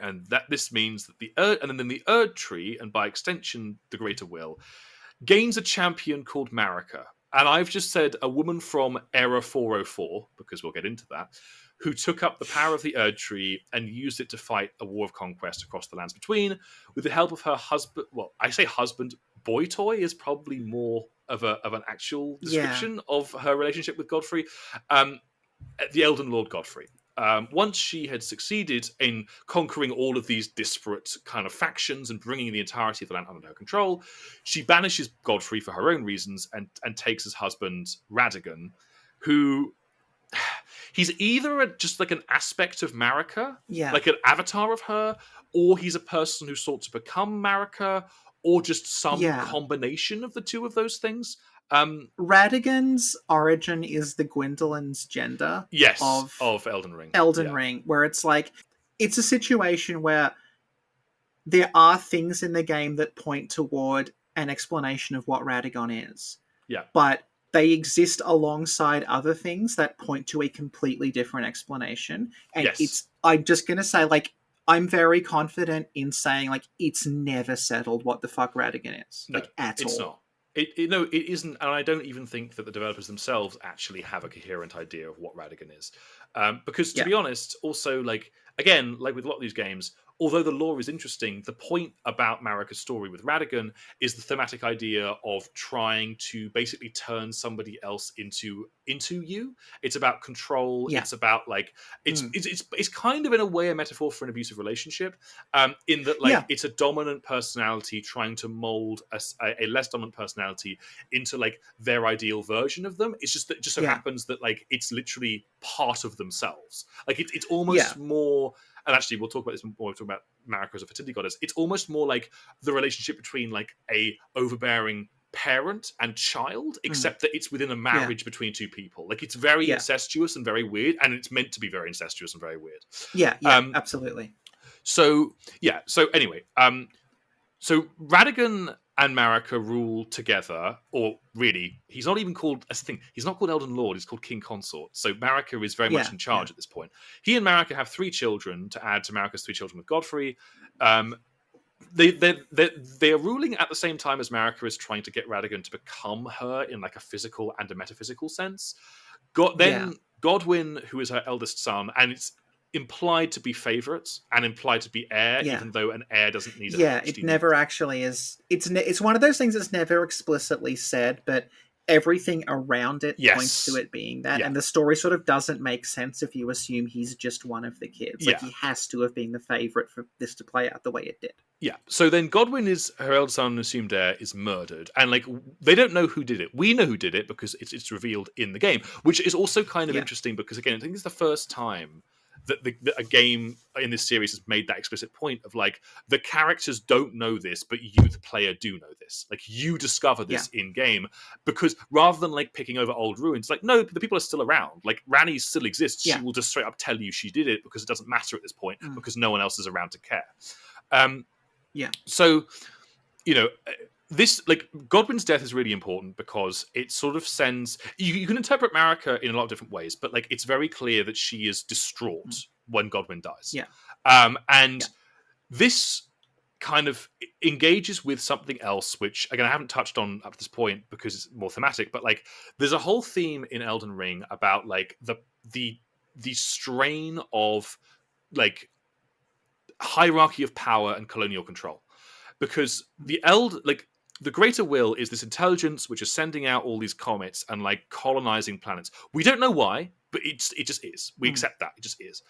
And that this means that the Erdtree, and by extension the Greater Will, gains a champion called Marika, And I've just said a woman from Era 404, because we'll get into that, who took up the power of the Erd Tree and used it to fight a war of conquest across the lands between, with the help of her husband. Well, I say husband, boy toy is probably more of an actual Yeah. description of her relationship with Godfrey. The Elden Lord Godfrey. Once she had succeeded in conquering all of these disparate kind of factions and bringing the entirety of the land under her control, she banishes Godfrey for her own reasons and takes as husband Radagon, who he's either just like an aspect of Marika, Yeah. like an avatar of her, or he's a person who sought to become Marika, or just some Yeah. combination of the two of those things. Radigan's origin is the Gwendolyn's gender Yes, of of Elden Ring. Elden Yeah. Ring, where it's like, it's a situation where there are things in the game that point toward an explanation of what Radagon is, Yeah. but they exist alongside other things that point to a completely different explanation. And Yes. I'm just going to say, like, I'm very confident in saying, like, it's never settled what the fuck Radigan is, No, like, at it's all. not. No, it isn't, and I don't even think that the developers themselves actually have a coherent idea of what Radigan is. Because to Yeah. be honest, also like again, like with a lot of these games, although the lore is interesting, the point about Marika's story with Radigan is the thematic idea of trying to basically turn somebody else into you. It's about control. Yeah. It's about like Mm. it's kind of in a way a metaphor for an abusive relationship, in that like Yeah. it's a dominant personality trying to mold a less dominant personality into like their ideal version of them. It's just that it just so Yeah. happens that like it's literally part of themselves. Like it's Yeah. almost more. And actually, we'll talk about this when we talk about Marika as a fertility goddess. It's almost more like the relationship between like a overbearing parent and child, Mm. except that it's within a Yeah. marriage between two people. Like it's very Yeah. incestuous and very weird, and it's meant to be very incestuous and very weird. Yeah. Yeah. Um, Absolutely. so yeah. So anyway, so Radigan and Marika rule together, or really, he's not even called. That's the thing. He's not called Elden Lord. He's called King Consort. So Marika is very much Yeah. in Yeah. charge at this point. He and Marika have 3 children to add to Marika's 3 children with Godfrey. Um, they are ruling at the same time as Marika is trying to get Radigan to become her in like a physical and a metaphysical sense. Yeah. Then Godwyn, who is her eldest son, and it's implied to be favorite and implied to be heir, Yeah. even though an heir doesn't need a Yeah. PhD. It never actually is. It's one of those things that's never explicitly said, but everything around it points to Yes. it being that. Yeah. And the story sort of doesn't make sense if you assume he's just one of the kids. Like, Yeah. he has to have been the favorite for this to play out the way it did. Yeah. So then Godwyn is her eldest son, assumed heir, is murdered, and like they don't know who did it. We know who did it because it's revealed in the game, which is also kind of Yeah. interesting because again, I think it's the first time that a game in this series has made that explicit point of like the characters don't know this, but you, the player, do know this. Like you discover this in game because rather than like picking over old ruins, like no, the people are still around. Like Rani still exists. Yeah. She will just straight up tell you she did it because it doesn't matter at this point Mm. because no one else is around to care. Yeah. So, you know, this like Godwyn's death is really important because it sort of sends you can interpret Marika in a lot of different ways, but like it's very clear that she is distraught when Godwyn dies. Yeah. And this kind of engages with something else, which again I haven't touched on up to this point because it's more thematic, but like there's a whole theme in Elden Ring about like the strain of like hierarchy of power and colonial control, because the greater will is this intelligence which is sending out all these comets and like colonizing planets. We don't know why, but it just is. We accept that it just is.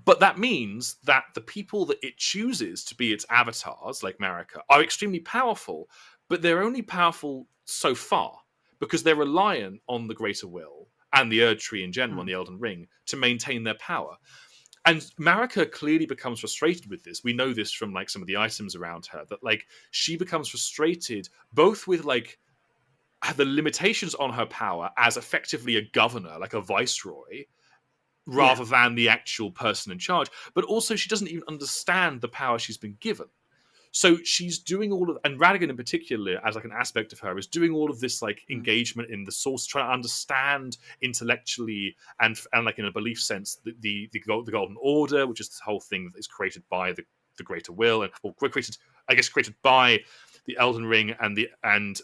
But that means that the people that it chooses to be its avatars, like Marika, are extremely powerful, but they're only powerful so far because they're reliant on the greater will and the Erd Tree in general and the Elden Ring to maintain their power. And Marika clearly becomes frustrated with this. We know this from like some of the items around her, that like she becomes frustrated both with like the limitations on her power as effectively a governor, like a viceroy, rather than the actual person in charge, but also she doesn't even understand the power she's been given. So she's doing all of, and Radigan in particular, as like an aspect of her, is doing all of this like engagement in the source, trying to understand intellectually and like in a belief sense the Golden Order, which is this whole thing that is created by the Greater Will, and or created by the Elden Ring and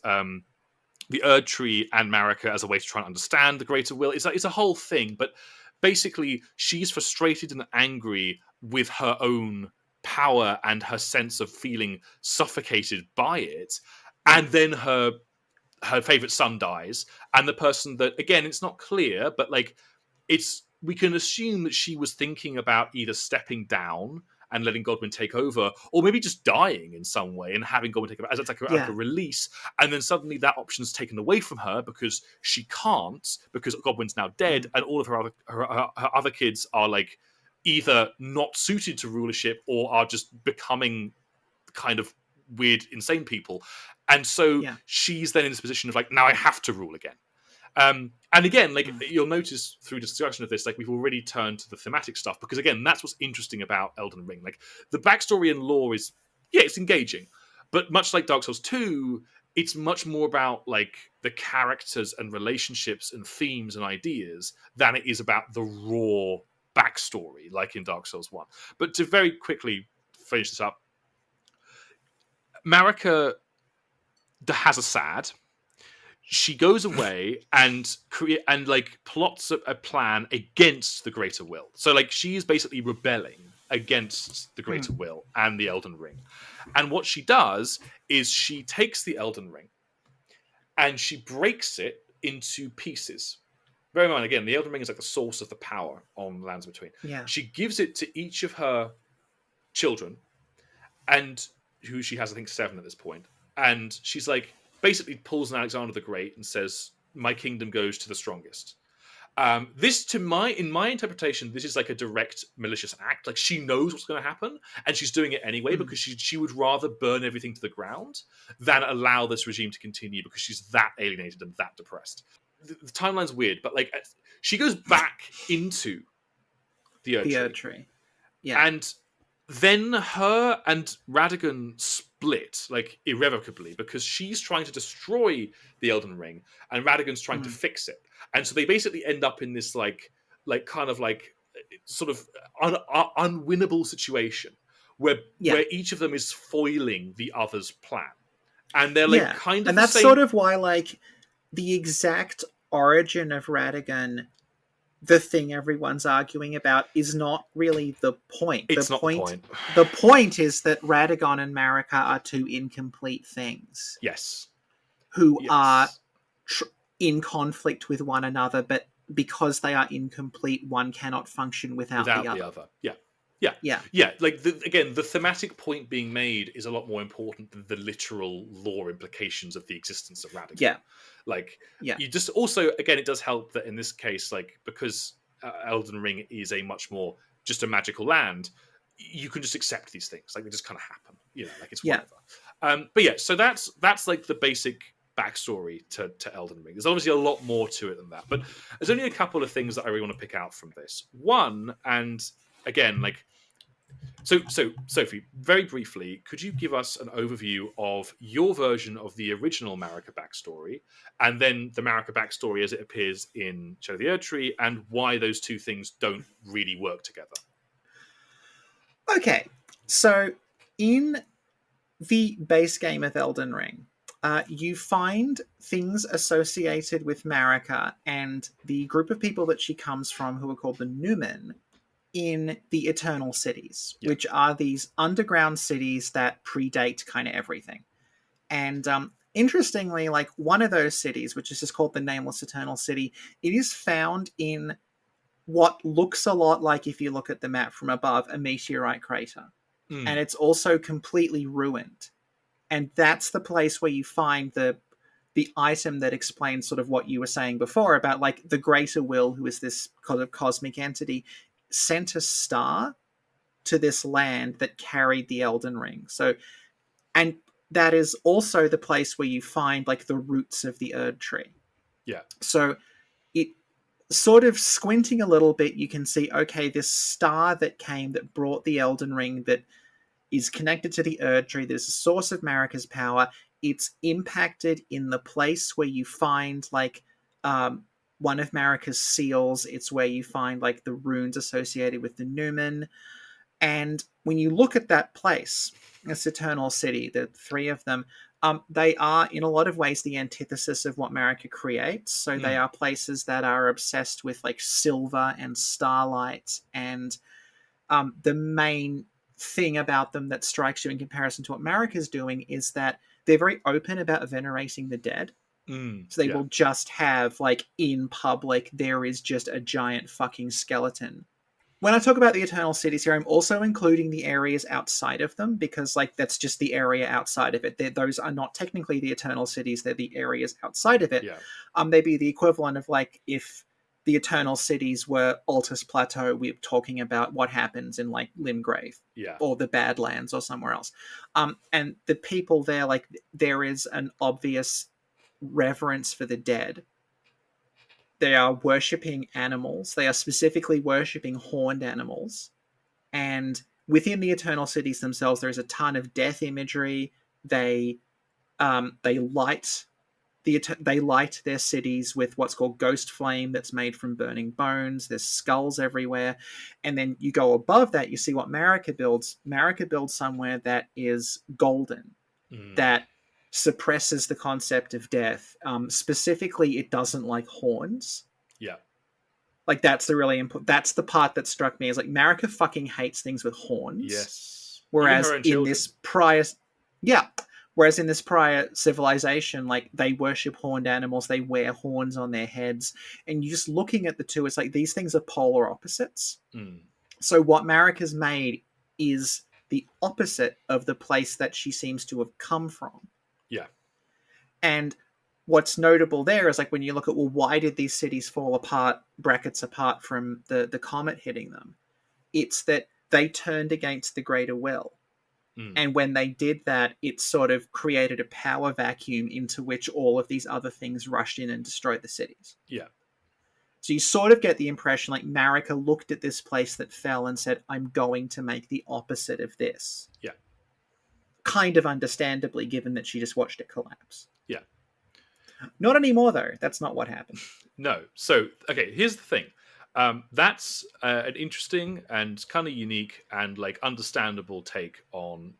the Erd Tree and Marika as a way to try and understand the greater will. It's a whole thing, but basically she's frustrated and angry with her own power and her sense of feeling suffocated by it. And then her favorite son dies, and the person that, again, it's not clear, but like we can assume that she was thinking about either stepping down and letting Godwin take over, or maybe just dying in some way and having Godwin take over as like a release. And then suddenly that option's taken away from her because she can't, because Godwin's now dead, and all of her other kids are like either not suited to rulership or are just becoming kind of weird, insane people. And so she's then in this position of like, now I have to rule again. And again, like you'll notice through discussion of this, like we've already turned to the thematic stuff, because again, that's what's interesting about Elden Ring. Like the backstory and lore is, it's engaging, but much like Dark Souls 2, it's much more about like the characters and relationships and themes and ideas than it is about the raw backstory, like in Dark Souls 1. But to very quickly finish this up, Marika has a sad. She goes away and like plots a plan against the greater will. So like she's basically rebelling against the greater will and the Elden Ring. And what she does is she takes the Elden Ring and she breaks it into pieces. Bear in mind, again, the Elden Ring is like the source of the power on Lands Between. Yeah. She gives it to each of her children, and who she has, I think, 7 at this point. And she's like, basically pulls an Alexander the Great and says, my kingdom goes to the strongest. This, in my interpretation, this is like a direct malicious act. Like she knows what's going to happen, and she's doing it anyway because she would rather burn everything to the ground than allow this regime to continue, because she's that alienated and that depressed. The timeline's weird, but like she goes back into the Erd Tree. Yeah. And then her and Radagon split, like, irrevocably, because she's trying to destroy the Elden Ring and Radagon's trying to fix it. And so they basically end up in this, like kind of like, sort of unwinnable situation where each of them is foiling the other's plan. And they're, like, kind of and that's sort of why, like, the exact origin of Radagon, the thing everyone's arguing about, is not really the point. It's not the point. The point is that Radagon and Marika are two incomplete things. Yes. Who are in conflict with one another, but because they are incomplete, one cannot function without the other. Yeah. Like, again, the thematic point being made is a lot more important than the literal lore implications of the existence of Radagon. You just also, again, it does help that in this case, like, because Elden Ring is a much more just a magical land, you can just accept these things. Like, they just kind of happen. Like, it's whatever. But so that's like the basic backstory to Elden Ring. There's obviously a lot more to it than that, but there's only a couple of things that I really want to pick out from this. One, and again, like, so Sophie, very briefly, could you give us an overview of your version of the original Marika backstory, and then the Marika backstory as it appears in Shadow of the Erd Tree, and why those two things don't really work together? Okay, so in the base game of Elden Ring, you find things associated with Marika and the group of people that she comes from, who are called the Numen, in the Eternal Cities, which are these underground cities that predate kind of everything. And interestingly, like, one of those cities, which is just called the Nameless Eternal City, it is found in what looks a lot like, if you look at the map from above, a meteorite crater. And it's also completely ruined. And that's the place where you find the item that explains sort of what you were saying before about, like, the greater will, who is this kind of cosmic entity, sent a star to this land that carried the Elden Ring. So, and that is also the place where you find, like, the roots of the Erd Tree. Yeah. So it sort of, squinting a little bit, you can see, okay, this star that came that brought the Elden Ring, that is connected to the Erd Tree, that is a source of Marika's power. It's impacted in the place where you find, like, one of Marika's seals. It's where you find, like, the runes associated with the Numen. And when you look at that place, this Eternal City, the three of them, They are, in a lot of ways, the antithesis of what Marika creates. So they Mm. are places that are obsessed with like silver and starlight, and the main thing about them that strikes you in comparison to what Marika's doing is that they're very open about venerating the dead. Mm. So they Yeah. will just have, like, in public, there is just a giant fucking skeleton. When I talk about the Eternal Cities here, I'm also including the areas outside of them because, like, that's just the area outside of it. Those are not technically the Eternal Cities; they're the areas outside of it. Yeah. They'd be the equivalent of, like, if the Eternal Cities were Altus Plateau. We're talking about what happens in, like, Limgrave Yeah. or the Badlands or somewhere else. And the people there, like, there is an obvious reverence for the dead. They are worshipping animals. They are specifically worshipping horned animals. And within the Eternal Cities themselves, there is a ton of death imagery. They light they light their cities with what's called ghost flame that's made from burning bones. There's skulls everywhere. And then you go above that, you see what Marika builds. Marika builds somewhere that is golden, Mm. that suppresses the concept of death. Specifically, it doesn't like horns. Yeah. Like, that's the really important. That's the part that struck me, is like Marika fucking hates things with horns. Yes. Even her Whereas own in this children. prior, yeah, whereas in this prior civilization, like, they worship horned animals, they wear horns on their heads, and you just looking at the two, it's like these things are polar opposites. Mm. So what Marika's made is the opposite of the place that she seems to have come from. Yeah. And what's notable there is, like, when you look at, well, why did these cities fall apart, brackets apart from the comet hitting them? It's that they turned against the greater will. Mm. And when they did that, it sort of created a power vacuum into which all of these other things rushed in and destroyed the cities. Yeah. So you sort of get the impression, like, Marika looked at this place that fell and said, I'm going to make the opposite of this. Yeah. Kind of understandably, given that she just watched it collapse. Yeah. Not anymore, though. That's not what happened. No. So, okay, here's the thing. That's an interesting and kind of unique and like understandable take on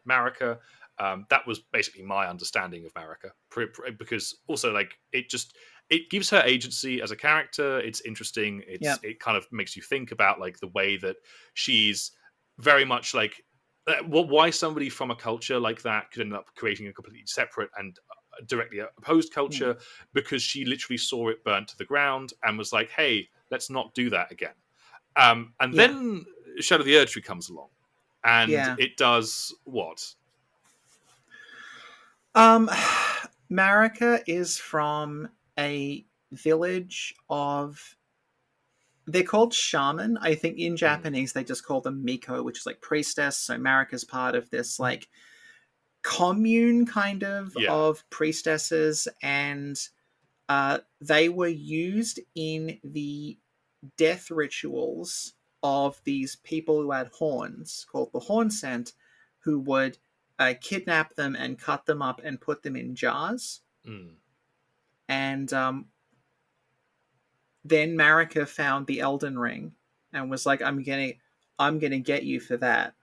Marika. That was basically my understanding of Marika, because also like it gives her agency as a character. It's interesting. Yeah. It kind of makes you think about like the way that she's very much like why somebody from a culture like that could end up creating a completely separate and directly opposed culture, because she literally saw it burnt to the ground and was like, hey, let's not do that again. And Yeah. then Shadow of the Erdtree comes along and Yeah. it does what? Marika is from a village of, they're called shaman. I think in Japanese they just call them miko, which is like priestess. So Marika's part of this like commune kind Yeah. of priestesses, and they were used in the death rituals of these people who had horns, called the horn scent, who would kidnap them and cut them up and put them in jars. Mm. And then Marika found the Elden Ring and was like, I'm gonna get you for that.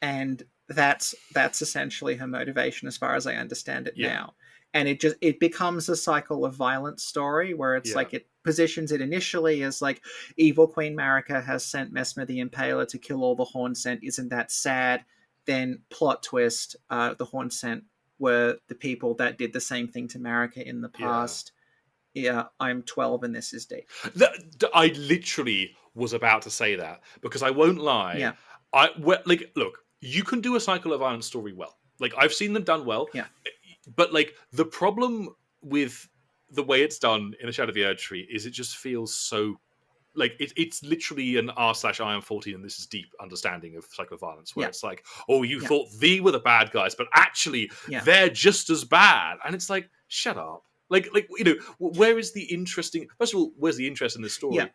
And that's essentially her motivation, as far as I understand it Yeah. now. And it becomes a cycle of violence story where it's Yeah. like, it positions it initially as like, evil Queen Marika has sent Mesmer the Impaler to kill all the Horn Scent. Isn't that sad? Then plot twist, the Horn Scent were the people that did the same thing to Marika in the past. Yeah, I'm 12 and this is deep. I literally was about to say that, because I won't lie. Yeah. Like, look, you can do a cycle of violence story well. Like, I've seen them done well. Yeah. But like, the problem with the way it's done in A Shadow of the Erdtree is it just feels so like it's literally an r/IM14 and this is deep understanding of cycle of violence, where Yeah. it's like, oh, you Yeah. thought they were the bad guys, but actually Yeah. they're just as bad. And it's like, shut up. Like, you know, where is the interesting? First of all, where's the interest in this story? Yeah.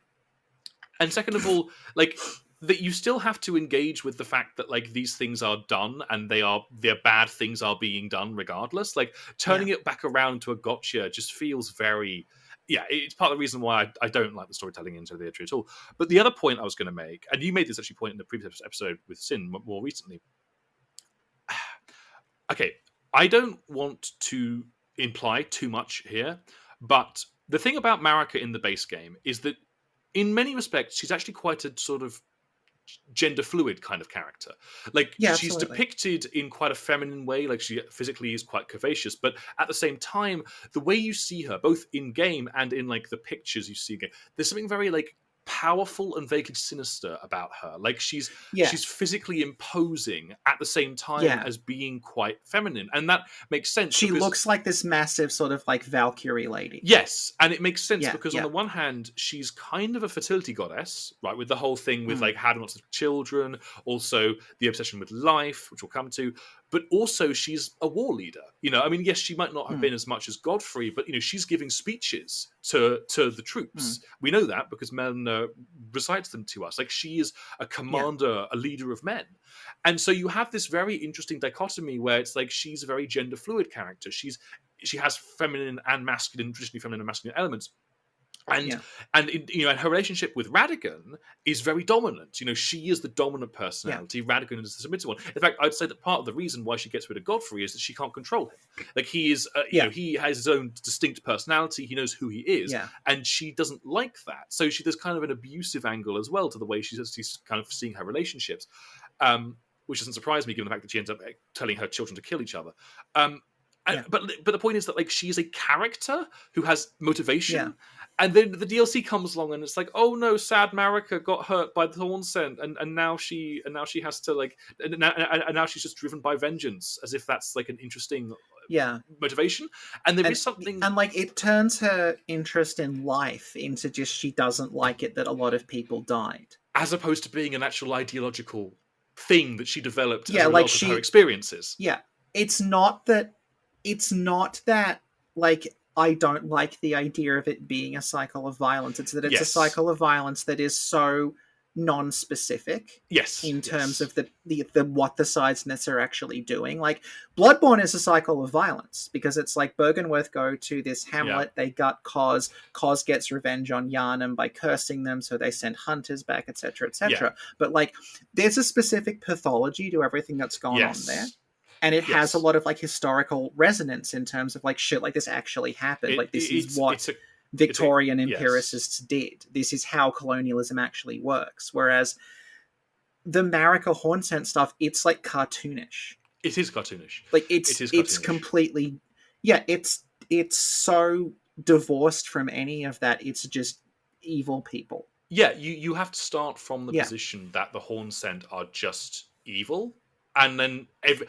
And second of all, like, that you still have to engage with the fact that like these things are done and their bad things are being done regardless. Like, turning it back around to a gotcha just feels very, yeah, it's part of the reason why I don't like the storytelling into the Erdtree at all. But the other point I was going to make, and you made this actually point in the previous episode with Sin more recently, okay, I don't want to imply too much here, but the thing about Marika in the base game is that in many respects she's actually quite a sort of gender fluid kind of character. Like Yeah, she's absolutely. depicted in quite a feminine way, like she physically is quite curvaceous, but at the same time, the way you see her, both in game and in like the pictures you see again, there's something very like powerful and vaguely sinister about her. Like Yeah, she's physically imposing at the same time yeah. as being quite feminine. And that makes sense She because looks like this massive sort of like Valkyrie lady. yes, and it makes sense Yeah, because on yeah. the one hand, she's kind of a fertility goddess, right? With the whole thing with Mm, like having lots of children, also the obsession with life, which we'll come to, but also she's a war leader. You know, I mean, yes, she might not have mm, been as much as Godfrey, but you know, she's giving speeches to the mm. troops. We know that because Melina recites them to us. Like she is a Yeah, commander, a leader of men. And so you have this very interesting dichotomy where it's like she's a very gender fluid character. She has feminine and masculine, traditionally feminine and masculine elements. And yeah, you know, and her relationship with Radigan is very dominant. You know, she is the dominant yeah, personality. Radigan is the submissive one. In fact, I'd say that part of the reason why she gets rid of Godfrey is that she can't control him. Like he is, you know, yeah, he has his own distinct personality. He knows who he is, yeah, and she doesn't like that. So there's kind of an abusive angle as well to the way she's kind of seeing her relationships. Which doesn't surprise me given the fact that she ends up telling her children to kill each other. Um, yeah, but the point is that like she is a character who has yeah. motivation, and then the DLC comes along and it's like, oh no, sad Marika got hurt by the thorn scent, and now she has to like and now she's just driven by vengeance, as if that's like an interesting Yeah. motivation. And there And is something, and like it turns her interest in life into just she doesn't like it that a lot of people died. as opposed to being an actual ideological thing that she developed as Yeah, a like result of her she experiences. yeah. It's not that like I don't like the idea of it being a cycle of violence. It's that it's a Yes, cycle of violence that is so non-specific yes, in terms yes, of the what the sides in this are actually doing. Like Bloodborne is a cycle of violence because it's like Bergenworth go to this yeah, hamlet, they gut Cos gets revenge on Yharnam by cursing them, so they send hunters back, etc., yeah, etc. But like there's a specific pathology to everything that's gone on there. yes, And it has a yes. lot of like historical resonance in terms of like shit like this actually happened. Like this is what It's a Victorian yes. empiricists did. This is how colonialism actually works. Whereas the Marika Hornsent stuff, it's like cartoonish. It is cartoonish. Like It is it's cartoonish. completely yeah, it's so divorced from any of that. It's just evil people. Yeah, you have to start from the Yeah. position that the Horn Sent are just evil,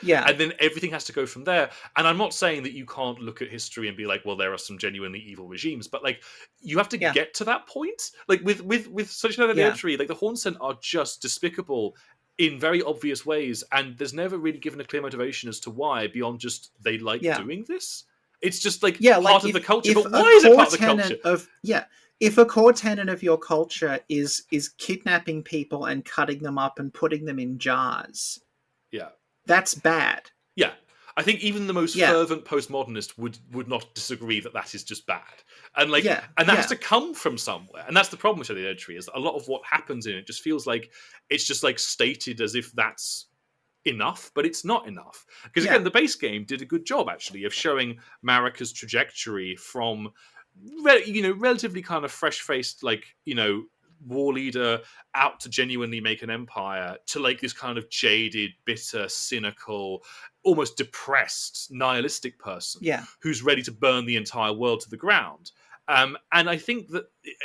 Yeah. and then everything has to go from there. And I'm not saying that you can't look at history and be like, well, there are some genuinely evil regimes, but like you have to Yeah. get to that point. Like with such an Yeah. entry, like the Horn Sent are just despicable in very obvious ways, and there's never really given a clear motivation as to why beyond just they like Yeah. doing this. It's just like Yeah, part like of the culture, if but a why is it core part of the culture? tenet of yeah, if a core tenet of your culture is kidnapping people and cutting them up and putting them in jars, Yeah. that's bad. Yeah, I think even the most Yeah, fervent postmodernist would not disagree that that is just bad, and like, yeah, and that has yeah, to come from somewhere, and that's the problem with the entry is that a lot of what happens in it just feels like it's just like stated as if that's enough, but it's not enough. Because yeah, again, the base game did a good job actually of showing Marika's trajectory from, you know, relatively kind of fresh faced, like, you know, war leader out to genuinely make an empire to like this kind of jaded, bitter, cynical, almost depressed, nihilistic person yeah, who's ready to burn the entire world to the ground. And I think that,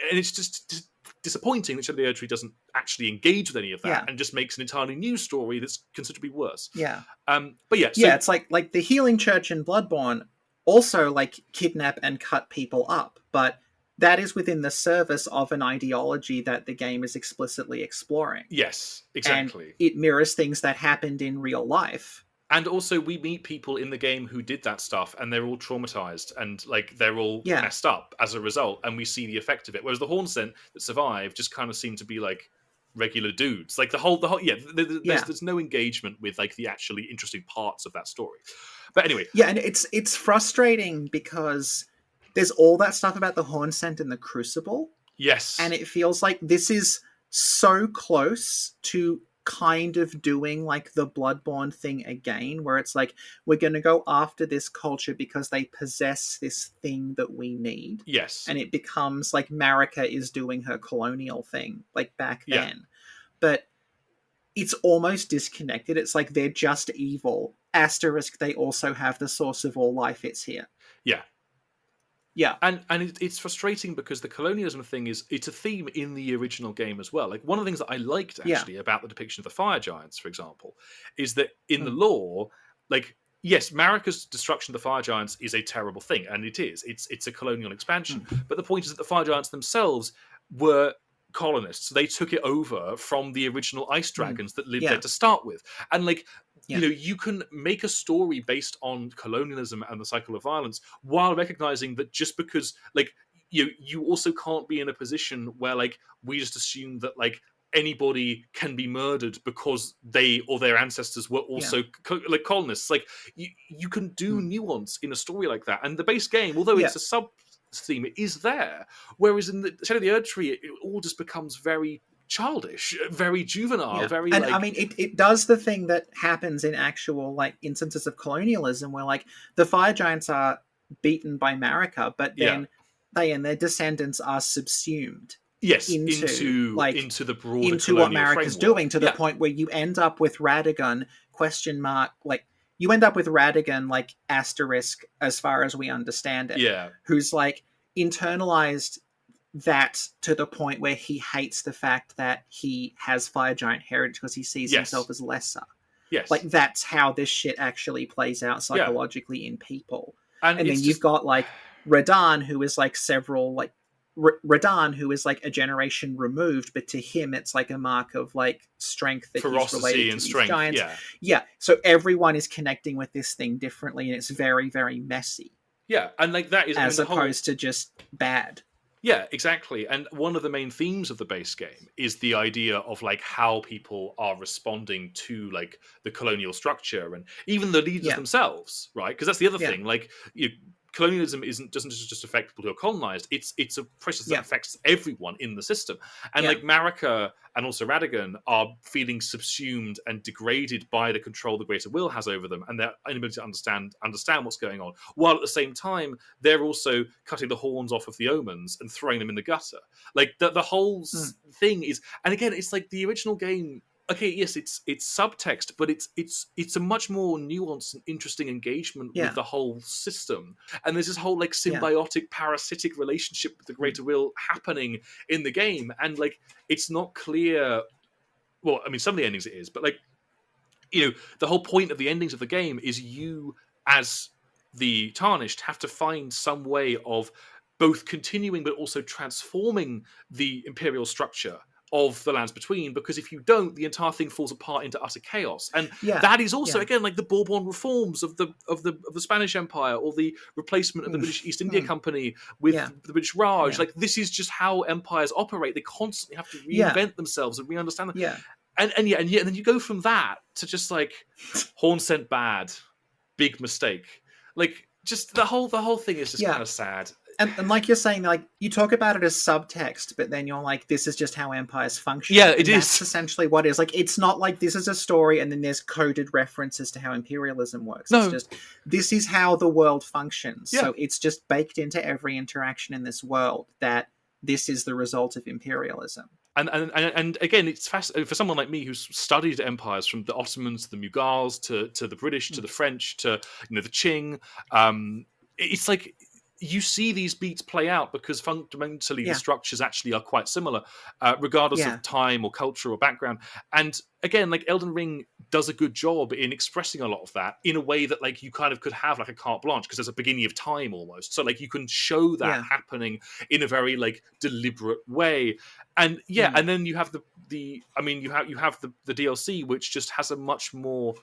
and it's just disappointing that Shadow of the Erdtree doesn't actually engage with any of that yeah, and just makes an entirely new story that's considerably worse. yeah, But yeah, so yeah. It's like the Healing Church in Bloodborne also like kidnap and cut people up, but that is within the service of an ideology that the game is explicitly exploring, yes, and exactly. it mirrors things that happened in real life. And also, we meet people in the game who did that stuff, and they're all traumatized and like they're all Yeah, messed up as a result, and we see the effect of it. Whereas the Horn Scent that survived just kind of seem to be like regular dudes. Like the whole yeah. yeah. There's no engagement with like the actually interesting parts of that story. But anyway, Yeah, and it's frustrating because there's all that stuff about the horn scent in the Crucible, and yes, it feels like this is so close to kind of doing like the Bloodborne thing again, where it's like, we're going to go after this culture because they possess this thing that we need. Yes. And it becomes like Marika is doing her colonial thing, like back Yeah. then. But it's almost disconnected. It's like they're just evil. Asterisk, they also have the source of all life. It's here. Yeah. Yeah. And it's frustrating because the colonialism thing it's a theme in the original game as well. Like, one of the things that I liked actually about the depiction of the fire giants, for example, is that in the lore, like, yes, Marika's destruction of the fire giants is a terrible thing, and it is. It's a colonial expansion. But the point is that the fire giants themselves were colonists. They took it over from the original ice dragons that lived there to start with. And like, you know, you can make a story based on colonialism and the cycle of violence while recognizing that just because, like, you also can't be in a position where, like, we just assume that, like, anybody can be murdered because they or their ancestors were also like colonists. Like, you can do nuance in a story like that, and the base game, although it's a sub theme, it is there. Whereas in the Shadow of the Erd Tree, it all just becomes very childish, very juvenile, very and like. I mean, it does the thing that happens in actual like instances of colonialism, where like the fire giants are beaten by Marika, but then they and their descendants are subsumed. Yes, into the broader into what colonial Marika's framework. doing, to the point where you end up with Radagon like you end up with Radagon like asterisk, as far as we understand it, who's like internalized that to the point where he hates the fact that he has fire giant heritage because he sees himself as lesser. Yes, like that's how this shit actually plays out psychologically in people. And then you've got like Radahn, who is like several like Radahn, who is like a generation removed, but to him it's like a mark of like strength that ferocity he's related and to strength. These giants. So everyone is connecting with this thing differently, and it's very, very messy. And like that is, as opposed to just bad. Yeah, exactly. And one of the main themes of the base game is the idea of like how people are responding to like the colonial structure, and even the leaders themselves, right? Because that's the other thing. Like, colonialism doesn't just affect people who are colonized. It's a process that affects everyone in the system. And like Marika and also Radagon are feeling subsumed and degraded by the control the Greater Will has over them, and their inability to understand what's going on. While at the same time, they're also cutting the horns off of the omens and throwing them in the gutter. Like the whole thing is, and again, it's like the original game. Okay, yes, it's subtext, but it's a much more nuanced and interesting engagement with the whole system. And there's this whole like symbiotic, parasitic relationship with the Greater Will happening in the game, and like it's not clear. Well, I mean, some of the endings it is, but like, the whole point of the endings of the game is you, as the Tarnished, have to find some way of both continuing but also transforming the imperial structure of the Lands Between, because if you don't, the entire thing falls apart into utter chaos. And that is also again like the Bourbon reforms of the Spanish Empire, or the replacement of the British East India Company with the British Raj. Like, this is just how empires operate. They constantly have to reinvent themselves and re-understand them. And then you go from that to just like horn sent bad, big mistake. Like, just the whole thing is just kind of sad. And like you're saying, like, you talk about it as subtext, but then you're like, this is just how empires function. Yeah, it is. That's essentially what it is. Like, it's not like this is a story and then there's coded references to how imperialism works. No. It's just, this is how the world functions. So it's just baked into every interaction in this world that this is the result of imperialism. And again, it's fascinating for someone like me who's studied empires from the Ottomans to the Mughals to the British to the French to the Qing. It's like you see these beats play out because fundamentally the structures actually are quite similar, regardless of time or culture or background. And again, like, Elden Ring does a good job in expressing a lot of that in a way that like you kind of could have like a carte blanche, because there's a beginning of time almost. So like you can show that happening in a very like deliberate way. And and then you have the DLC, which just has a much more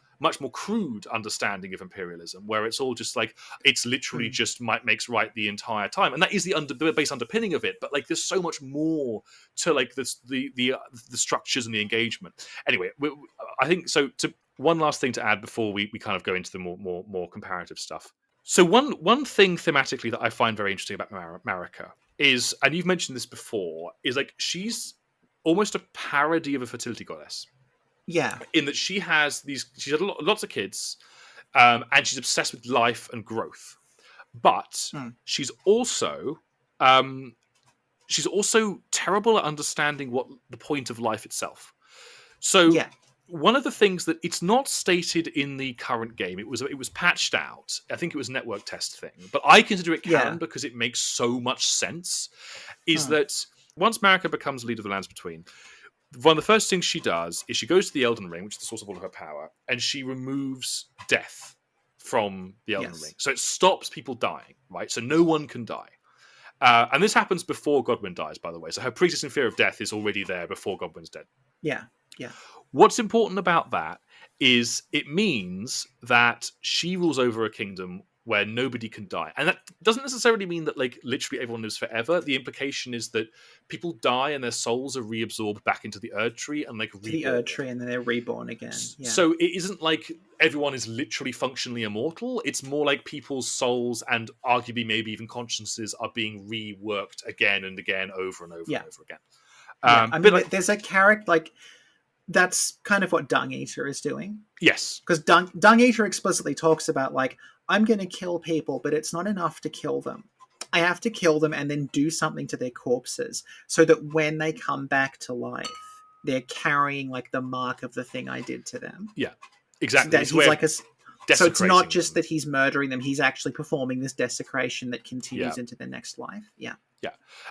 crude understanding of imperialism, where it's all just like it's literally just might makes right the entire time, and that is the base underpinning of it. But like, there's so much more to like the structures and the engagement. Anyway, I think so. To one last thing to add before we kind of go into the more comparative stuff. So one thing thematically that I find very interesting about Marika is, and you've mentioned this before, is like she's almost a parody of a fertility goddess. Yeah. in that she has lots of kids, and she's obsessed with life and growth. But Mm. she's also um, terrible at understanding what the point of life itself. So Yeah. one of the things that it's not stated in the current game, it was patched out. I think it was a network test thing, but I consider it canon Yeah. because it makes so much sense. Is Mm. that once Marika becomes leader of the Lands Between, one of the first things she does is she goes to the Elden Ring, which is the source of all of her power, and she removes death from the Elden Ring. Yes. So it stops people dying, right? So no one can die. And this happens before Godwyn dies, by the way. So her pre-existing fear of death is already there before Godwyn's dead. Yeah. Yeah. What's important about that is it means that she rules over a kingdom where nobody can die. And that doesn't necessarily mean that like literally everyone lives forever. The implication is that people die and their souls are reabsorbed back into the Erd Tree and like To the reborn. Erd Tree, and then they're reborn again. Yeah. So it isn't like everyone is literally functionally immortal. It's more like people's souls and arguably maybe even consciences are being reworked again and again over and over Yeah. and over again. Yeah. I But mean, like, there's a character like that's kind of what Dung Eater is doing. yes, Because Dung Eater explicitly talks about like, I'm going to kill people, but it's not enough to kill them. I have to kill them and then do something to their corpses so that when they come back to life, they're carrying like the mark of the thing I did to them. yeah, So exactly. that It's he's where like a. So it's not desecrating just them. that he's murdering them; he's actually performing this desecration that continues Yeah. into their next life. Yeah. Yeah.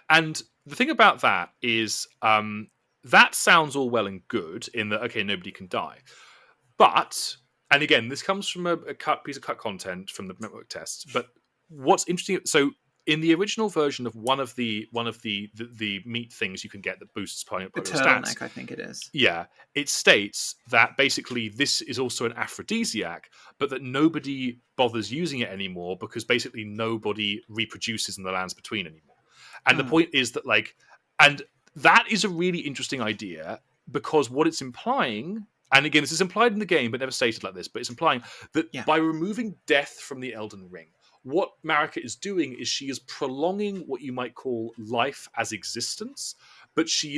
And the thing about that is that sounds all well and good in that, okay, nobody can die. But, and again, this comes from a piece of cut content from the network tests. But what's interesting, so in the original version of one of the meat things you can get that boosts part The of your stats, turtleneck, I think it is. yeah, it states that basically this is also an aphrodisiac, but that nobody bothers using it anymore because basically nobody reproduces in the Lands Between anymore. And the Mm. point is that, like, and that is a really interesting idea because what it's implying, and again, this is implied in the game but never stated like this, but it's implying that Yeah. by removing death from the Elden Ring, what Marika is doing is she is prolonging what you might call life as existence, but she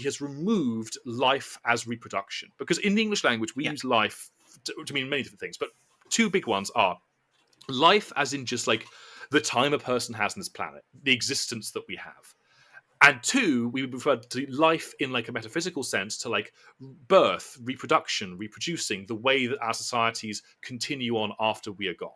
has removed life as reproduction. Because in the English language, we Yeah. use life to mean many different things, but two big ones are life as in just like the time a person has on this planet, the existence that we have. And two, we would refer to life in like a metaphysical sense to like birth, reproduction, reproducing, the way that our societies continue on after we are gone.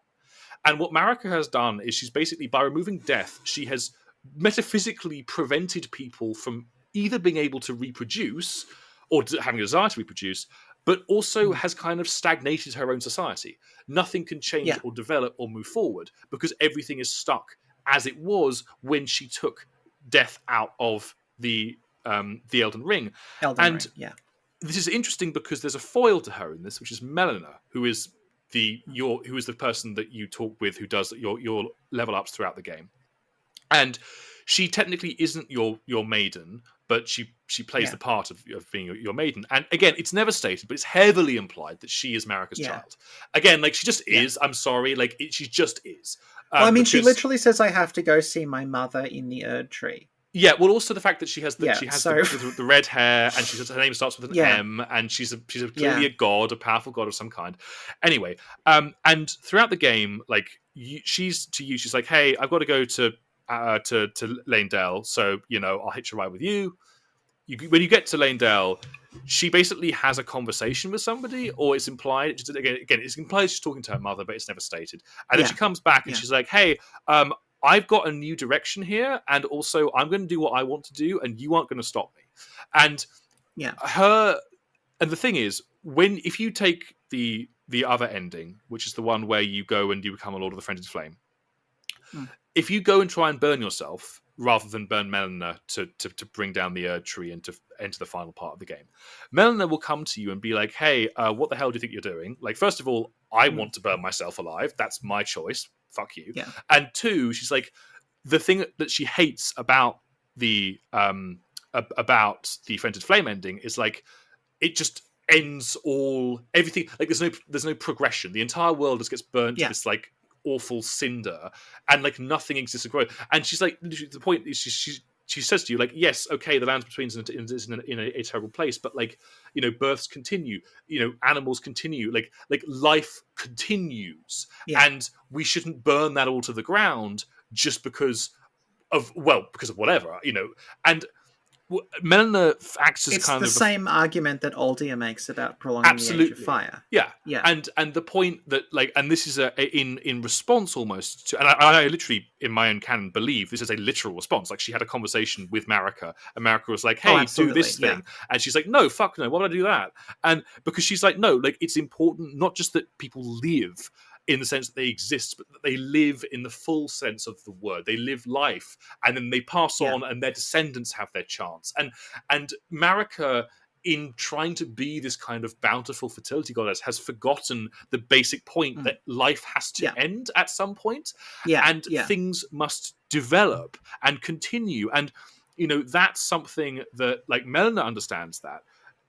And what Marika has done is she's basically, by removing death, she has metaphysically prevented people from either being able to reproduce or having a desire to reproduce, but also Mm. has kind of stagnated her own society. Nothing can change Yeah. or develop or move forward because everything is stuck as it was when she took death out of the Elden Ring. Elden And Ring. Yeah. this is interesting because there's a foil to her in this, which is Melina, who is the person that you talk with, who does your level ups throughout the game, and she technically isn't your maiden, but she plays Yeah. the part of being your maiden. And again, it's never stated, but it's heavily implied that she is Marika's Yeah. child. Again, like she just Yeah. is. I'm sorry, like she just is. Well, I mean, she Because literally says, "I have to go see my mother in the Erd Tree." yeah, well, also the fact that she has Yeah, so- the red hair, and her name starts with an Yeah. M, and she's clearly Yeah. a god, a powerful god of some kind. Anyway, and throughout the game, like she's like, hey, I've got to go to Lanedale, so I'll hitch a ride with you. When you get to Lanedale, she basically has a conversation with somebody, or it's implied. Again, it's implied she's talking to her mother, but it's never stated. And then Yeah. she comes back and Yeah. she's like, "Hey, I've got a new direction here, and also I'm going to do what I want to do, and you aren't going to stop me." And Yeah. and the thing is, if you take the other ending, which is the one where you go and you become a Lord of the Frenzied Flame, Mm. if you go and try and burn yourself rather than burn Melina to bring down the Erd Tree and to enter the final part of the game, Melina will come to you and be like, "Hey, what the hell do you think you're doing? Like, first of all, I want to burn myself alive. That's my choice. Fuck you." Yeah. And two, she's like, the thing that she hates about the Frenzied Flame ending is like it just ends everything. Like there's no progression. The entire world just gets burnt to this like awful cinder, and like nothing exists to grow. And she's like, the point is she says to you, like, yes, okay, the land between is in a terrible place, but like, births continue, animals continue, like life continues, Yeah. and we shouldn't burn that all to the ground just because of whatever, and Melina acts as It's kind the of same argument that Aldia makes about prolonging the Age of absolutely, Fire. yeah. Yeah. And the point that, like, and this is in response almost to, and I literally in my own canon believe this is a literal response. Like, she had a conversation with Marika, and Marika was like, Oh, "Hey, do absolutely. this Yeah. thing," and she's like, "No, fuck no, why would I do that?" And because she's like, "No, like, it's important not just that people live in the sense that they exist, but that they live in the full sense of the word. They live life, and then they pass Yeah. on, and their descendants have their chance." And Marika, in trying to be this kind of bountiful fertility goddess, has forgotten the basic point that life has to Yeah. end at some point, Yeah. and Yeah. things must develop and continue. And that's something that, like, Melina understands that.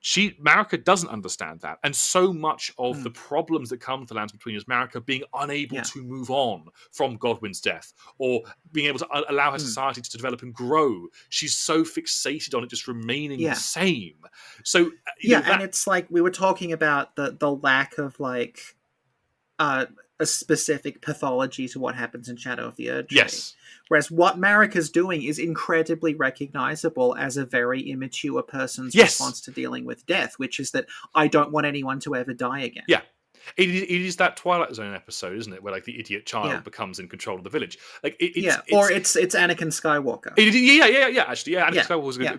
Marika doesn't understand that, and so much of the problems that come to the Lands Between is Marika being unable Yeah. to move on from Godwyn's death, or being able to allow her society to develop and grow. She's so fixated on it just remaining the same. So and it's like we were talking about the lack of like a specific pathology to what happens in Shadow of the Erdtree. Yes. Whereas what Marika's doing is incredibly recognizable as a very immature person's Yes. response to dealing with death, which is that I don't want anyone to ever die again. Yeah. It is that Twilight Zone episode, isn't it, where like the idiot child becomes in control of the village? Like or it's Anakin Skywalker. Actually, Anakin Skywalker was a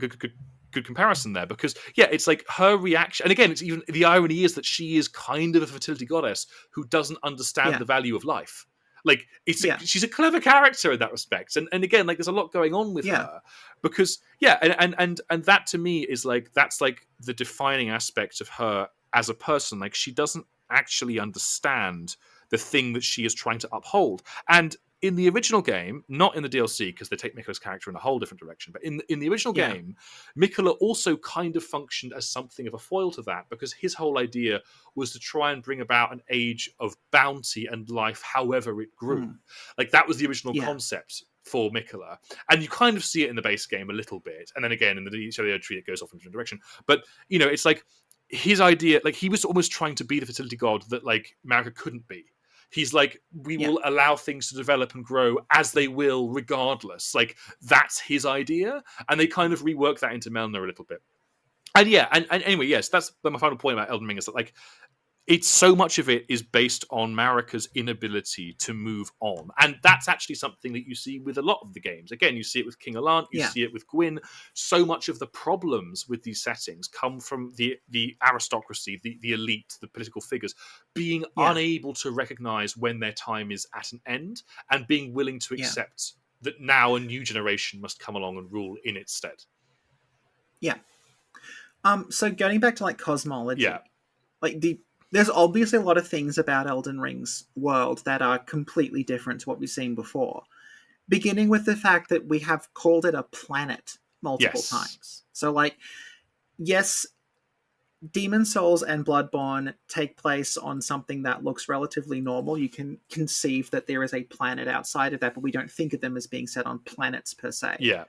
good comparison there, because it's like her reaction, and again, it's even the irony is that she is kind of a fertility goddess who doesn't understand the value of life. Like, she's a clever character in that respect, and again, like, there's a lot going on with her, because and that to me is like, that's like the defining aspect of her as a person. Like, she doesn't actually understand the thing that she is trying to uphold. And in the original game, not in the DLC, because they take Miquella's character in a whole different direction, but in the original game, Miquella also kind of functioned as something of a foil to that, because his whole idea was to try and bring about an age of bounty and life however it grew. Like, that was the original concept for Miquella. And you kind of see it in the base game a little bit, and then again in the Shadow of the Erdtree it goes off in a different direction. But it's like his idea, like, he was almost trying to be the fertility god that, like, Marika couldn't be. He's like, we will allow things to develop and grow as they will, regardless. Like, that's his idea, and they kind of rework that into Melina a little bit. And and anyway, yes, that's my final point about Elden Ring, is that, like, it's so much of it is based on Marika's inability to move on. And that's actually something that you see with a lot of the games. Again, you see it with King Allant, you see it with Gwyn. So much of the problems with these settings come from the aristocracy, the elite, the political figures, being unable to recognize when their time is at an end, and being willing to accept that now a new generation must come along and rule in its stead. Yeah. So going back to, like, cosmology, like, there's obviously a lot of things about Elden Ring's world that are completely different to what we've seen before. Beginning with the fact that we have called it a planet multiple times. So, like, yes, Demon Souls and Bloodborne take place on something that looks relatively normal. You can conceive that there is a planet outside of that, but we don't think of them as being set on planets per se. Yeah.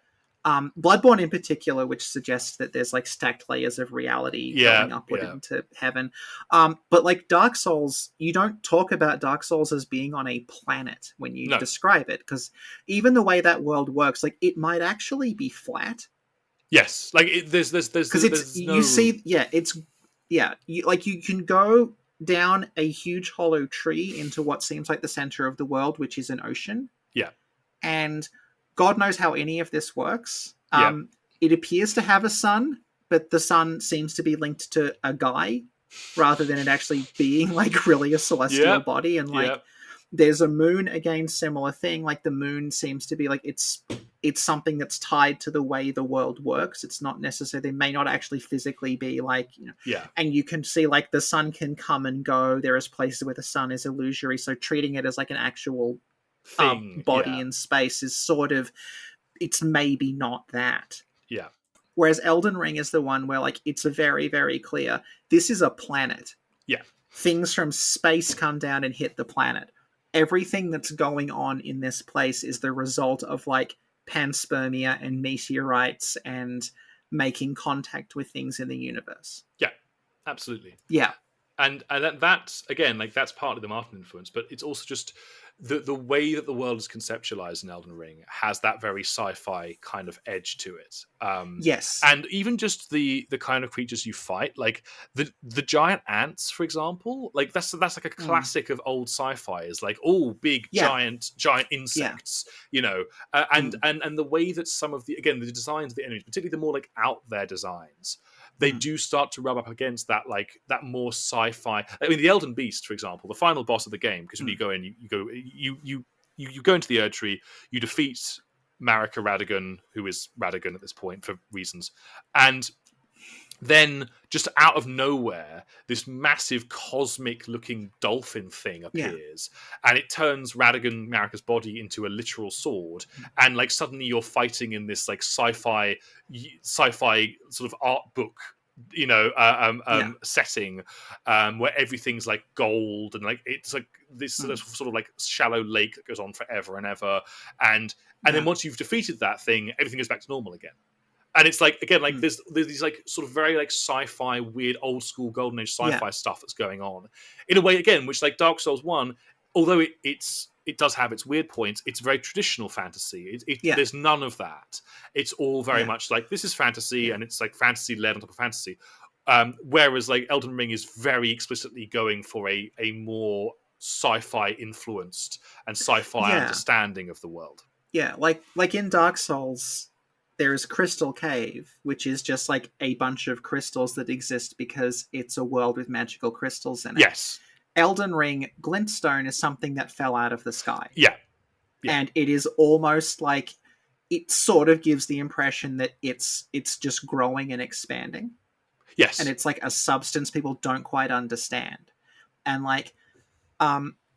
Bloodborne in particular, which suggests that there's like stacked layers of reality going upward into heaven. But like Dark Souls, you don't talk about Dark Souls as being on a planet when you describe it, because even the way that world works, like, it might actually be flat. Yes, like, there's you see, you can go down a huge hollow tree into what seems like the center of the world, which is an ocean. Yeah, and God knows how any of this works. It appears to have a sun, but the sun seems to be linked to a guy rather than it actually being, like, really a celestial body. And, like, there's a moon, again, similar thing. Like, the moon seems to be, like, it's something that's tied to the way the world works. It's not necessarily, they may not actually physically be, like, and you can see, like, the sun can come and go. There is places where the sun is illusory. So treating it as, like, an actual body in space is sort of, it's maybe not that. Yeah. Whereas Elden Ring is the one where, like, it's a very, very clear, this is a planet. Yeah. Things from space come down and hit the planet. Everything that's going on in this place is the result of, like, panspermia and meteorites and making contact with things in the universe. Yeah, absolutely. Yeah. And that's again, like, that's partly the Martin influence, but it's also just the way that the world is conceptualized in Elden Ring has that very sci-fi kind of edge to it. Yes. And even just the kind of creatures you fight, like the giant ants, for example, like that's like a classic of old sci-fi, is like all big Yeah. giant Yeah. insects, you know, and the way that some of the designs of the enemies, particularly the more like out there designs, they do start to rub up against that, like that more sci-fi. I mean, the Elden Beast, for example, the final boss of the game, because when you go in, you go into the Erd Tree, you defeat Marika Radigan, who is Radigan at this point for reasons, and then just out of nowhere, this massive cosmic-looking dolphin thing Yeah. appears, and it turns Marika's body into a literal sword, and like suddenly you're fighting in this like sci-fi sort of art book, Yeah. setting, where everything's like gold, and like it's like this sort of like shallow lake that goes on forever and ever, and then once you've defeated that thing, everything goes back to normal again. And it's like, again, like there's these like sort of very like sci-fi, weird, old school golden age sci-fi stuff that's going on in a way, again, which like Dark Souls 1, although it does have its weird points, it's very traditional fantasy. There's none of that. It's all very much like, this is fantasy, and it's like fantasy led on top of fantasy. Whereas like Elden Ring is very explicitly going for a more sci-fi influenced and sci-fi understanding of the world. Yeah, like in Dark Souls, there's Crystal Cave, which is just like a bunch of crystals that exist because it's a world with magical crystals in it. Yes. Elden Ring, glintstone is something that fell out of the sky. Yeah. And it is almost like, it sort of gives the impression that it's just growing and expanding. Yes. And it's like a substance people don't quite understand. And like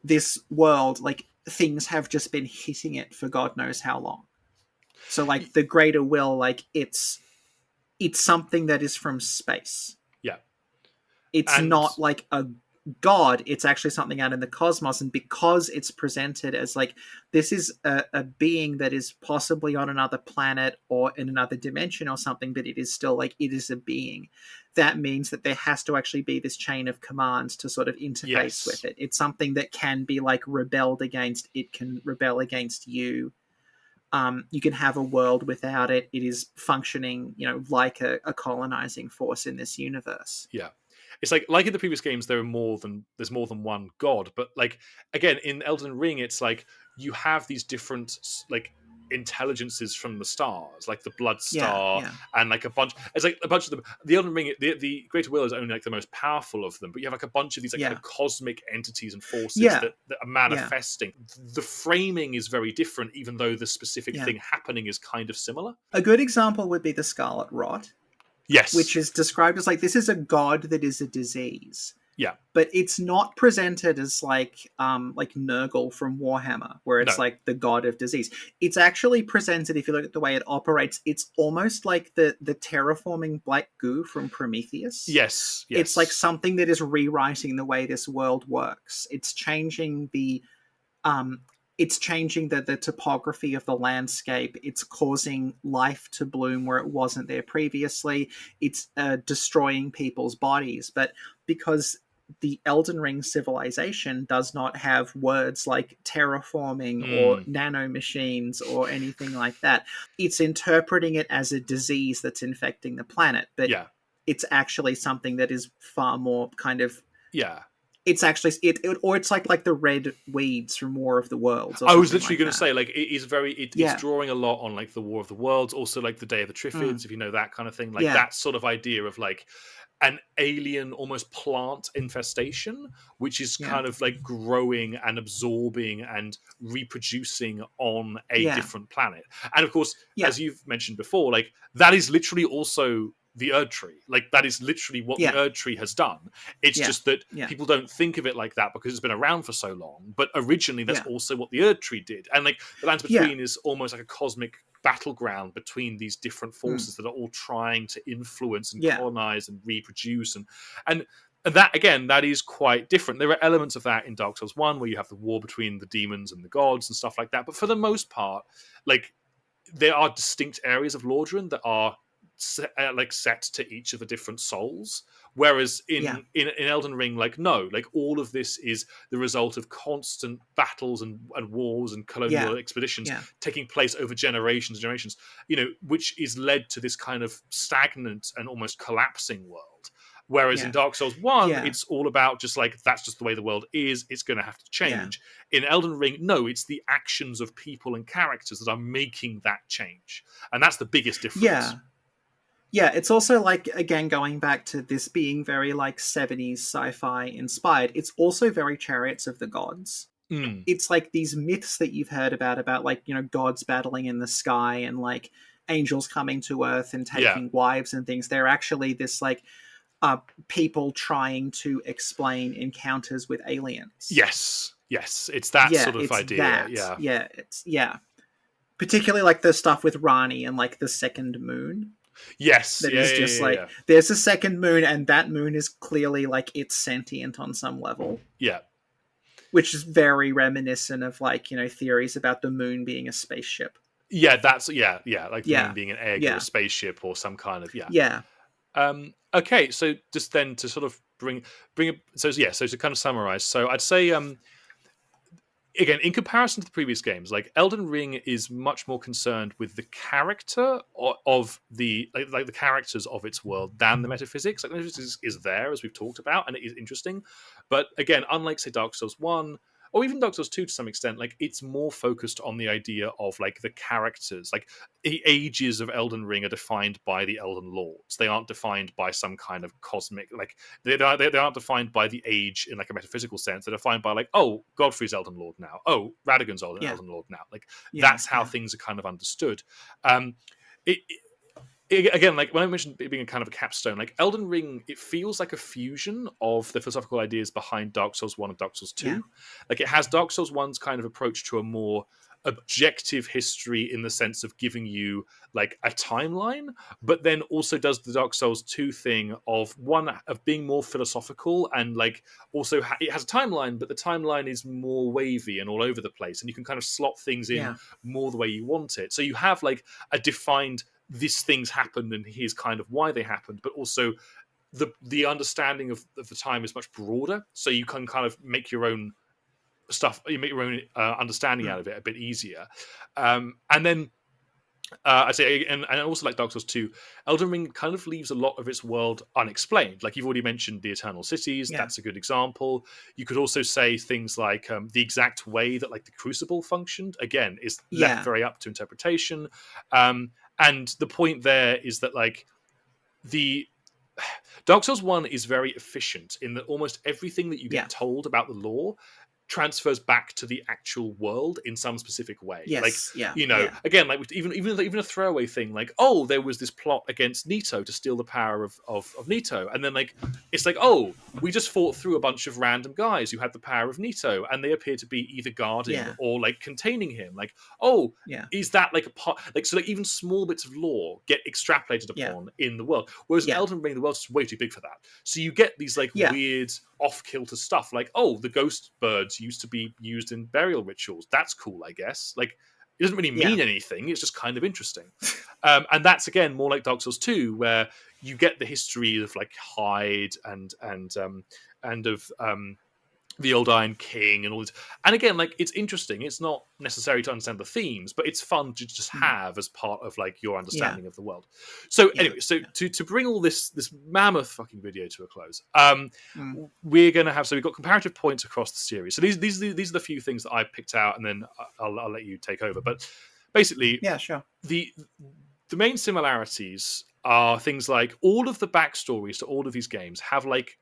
this world, like things have just been hitting it for God knows how long. So like the greater will, like it's something that is from space. Yeah. It's not like a god, it's actually something out in the cosmos, and because it's presented as like this is a being that is possibly on another planet or in another dimension or something, but it is still like, it is a being. That means that there has to actually be this chain of commands to sort of interface with it. It's something that can be like rebelled against. It can rebel against you. You can have a world without it. It is functioning, like a colonizing force in this universe. Yeah. It's like in the previous games, there's more than one god, but like again in Elden Ring, it's like you have these different like intelligences from the stars, like the Blood Star, and like a bunch. It's like a bunch of them. The Elden Ring, the Greater Will is only like the most powerful of them, but you have like a bunch of these like kind of cosmic entities and forces that are manifesting. The framing is very different, even though the specific thing happening is kind of similar. A good example would be the Scarlet Rot. Yes. Which is described as like, this is a god that is a disease. Yeah. But it's not presented as like Nurgle from Warhammer, where it's like the god of disease. It's actually presented, if you look at the way it operates, it's almost like the terraforming black goo from Prometheus. Yes. It's like something that is rewriting the way this world works. It's changing the topography of the landscape. It's causing life to bloom where it wasn't there previously. It's destroying people's bodies. But because the Elden Ring civilization does not have words like terraforming or nanomachines or anything like that, it's interpreting it as a disease that's infecting the planet. But it's actually something that is far more kind of... It's actually or it's like the red weeds from War of the Worlds. I was literally going to say, like, it is very it's drawing a lot on like the War of the Worlds, also like the Day of the Triffids, if you know that kind of thing, like that sort of idea of like an alien, almost plant infestation, which is kind of like growing and absorbing and reproducing on a different planet. And of course, as you've mentioned before, like that is literally also the Erd Tree. Like that is literally what the Erd Tree has done. It's just that people don't think of it like that because it's been around for so long. But originally, that's also what the Erd Tree did. And like the Lands Between is almost like a cosmic battleground between these different forces that are all trying to influence and colonize and reproduce, and that, again, that is quite different. There are elements of that in Dark Souls 1 where you have the war between the demons and the gods and stuff like that, but for the most part, like there are distinct areas of Lordran that are set to each of the different souls. Whereas Yeah. in Elden Ring, like no, like all of this is the result of constant battles and wars and colonial Yeah. expeditions Yeah. taking place over generations and generations, which is led to this kind of stagnant and almost collapsing world. Whereas in Yeah. Dark Souls 1, Yeah. it's all about just like, that's just the way the world is. It's going to have to Yeah. change. In Elden Ring, no, it's the actions of people and characters that are making that change. And that's the biggest difference. Yeah. Yeah, it's also like, again, going back to this being very like 70s sci-fi inspired, it's also very Chariots of the Gods. Mm. It's like these myths that you've heard about like, gods battling in the sky and like angels coming to earth and Yeah. taking wives and things. They're actually this like people trying to explain encounters with aliens. Yes. It's that Yeah, sort of it's idea. that. Yeah, it's particularly like the stuff with Rani and like the second moon. Yes. That is just like, Yeah. there's a second moon and that moon is clearly like it's sentient on some level. Yeah. Which is very reminiscent of like, theories about the moon being a spaceship. Yeah, that's like the moon being an egg or Yeah. a spaceship or some kind of Yeah. Okay, so just then to sort of bring it, so to kind of summarize, so I'd say again, in comparison to the previous games, like Elden Ring is much more concerned with the character of the like the characters of its world than the metaphysics. Like the metaphysics is there, as we've talked about, and it is interesting. But again, unlike say Dark Souls 1 or even Dark Souls 2 to some extent, like it's more focused on the idea of like the characters. Like the ages of Elden Ring are defined by the Elden Lords. They aren't defined by some kind of cosmic, like they aren't defined by the age in like a metaphysical sense. They're defined by like, oh, Godfrey's Elden Lord now. Oh, Radagon's Elden Lord now. Like that's how things are kind of understood. Again, like when I mentioned it being a kind of a capstone, like Elden Ring, it feels like a fusion of the philosophical ideas behind Dark Souls 1 and Dark Souls 2. Yeah. Like it has Dark Souls 1's kind of approach to a more objective history in the sense of giving you like a timeline, but then also does the Dark Souls 2 thing of being more philosophical and like also it has a timeline, but the timeline is more wavy and all over the place, and you can kind of slot things in more the way you want it. So you have like a defined, these things happened and here's kind of why they happened, but also the understanding of the time is much broader, so you can kind of make your own stuff, you make your own understanding out of it a bit easier. And then I say, and also like Dark Souls 2, Elden Ring kind of leaves a lot of its world unexplained. Like you've already mentioned the Eternal Cities, that's a good example. You could also say things like the exact way that like the Crucible functioned, again, is left very up to interpretation. And the point there is that like the Dark Souls 1 is very efficient in that almost everything that you get told about the lore transfers back to the actual world in some specific way. Again, like even a throwaway thing, like, oh, there was this plot against Nito to steal the power of Nito, and then like it's like, oh, we just fought through a bunch of random guys who had the power of Nito, and they appear to be either guarding or like containing him. Like, oh, is that like a part? Like, so like even small bits of lore get extrapolated upon in the world, whereas in Elden Ring, the world's just way too big for that. So you get these like weird off-kilter stuff, like, oh, the ghost birds used to be used in burial rituals. That's cool, I guess. Like, it doesn't really mean anything. It's just kind of interesting. And that's again more like Dark Souls 2, where you get the history of like Hyde and of the Old Iron King and all this. And again, like it's interesting. It's not necessary to understand the themes, but it's fun to just have as part of like your understanding of the world. So anyway, so to bring all this mammoth fucking video to a close, we're gonna have, so we've got comparative points across the series. So these are the few things that I picked out, and then I'll let you take over. But basically, the main similarities are things like all of the backstories to all of these games have like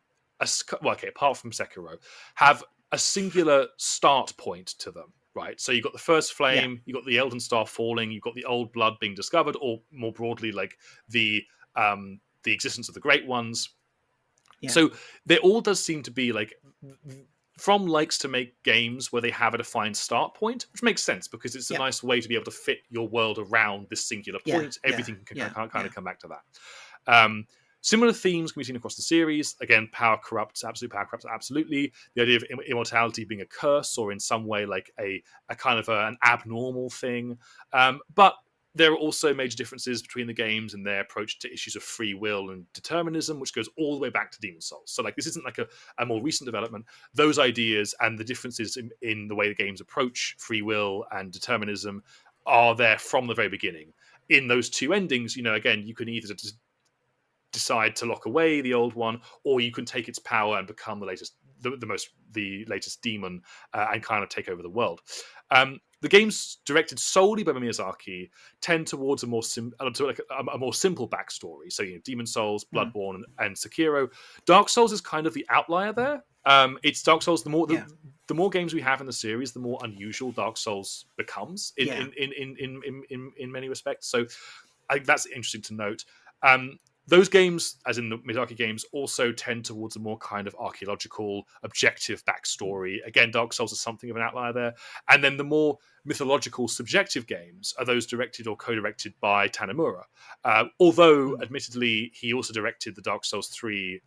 apart from Sekiro, have a singular start point to them, right? So you've got the first flame, you've got the Elden Star falling, you've got the old blood being discovered, or more broadly, like the existence of the Great Ones. So there all does seem to be like, From likes to make games where they have a defined start point, which makes sense because it's a nice way to be able to fit your world around this singular point. Everything can kind of come back to that. Similar themes can be seen across the series. Again, power corrupts, absolutely. The idea of immortality being a curse or in some way like a kind of an abnormal thing. But there are also major differences between the games and their approach to issues of free will and determinism, which goes all the way back to Demon's Souls. So, like, this isn't like a more recent development. Those ideas and the differences in the way the games approach free will and determinism are there from the very beginning. In those two endings, again, you can either decide to lock away the old one, or you can take its power and become the latest demon, and kind of take over the world. The games directed solely by Miyazaki tend towards a more simple backstory. So, Demon Souls, Bloodborne, and Sekiro. Dark Souls is kind of the outlier there. It's Dark Souls. The more games we have in the series, the more unusual Dark Souls becomes in many respects. So, I think that's interesting to note. Those games, as in the Miyazaki games, also tend towards a more kind of archaeological, objective backstory. Again, Dark Souls is something of an outlier there. And then the more mythological, subjective games are those directed or co-directed by Tanimura. Although, admittedly, he also directed the Dark Souls 3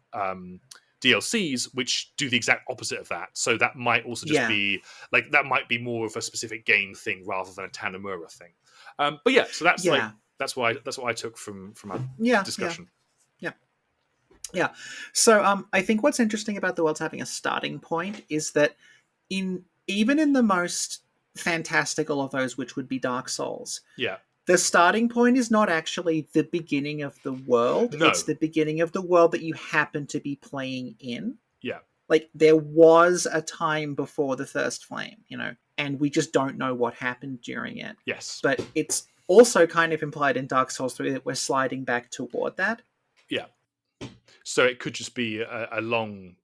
DLCs, which do the exact opposite of that. So that might also just be that might be more of a specific game thing rather than a Tanimura thing. But yeah, so that's that's what I took from our discussion. Yeah. So I think what's interesting about the world's having a starting point is that even in the most fantastical of those, which would be Dark Souls, the starting point is not actually the beginning of the world. No. It's the beginning of the world that you happen to be playing in. Yeah. Like, there was a time before the First Flame, and we just don't know what happened during it. Yes. But it's also kind of implied in Dark Souls 3 that we're sliding back toward that. Yeah. So it could just be a long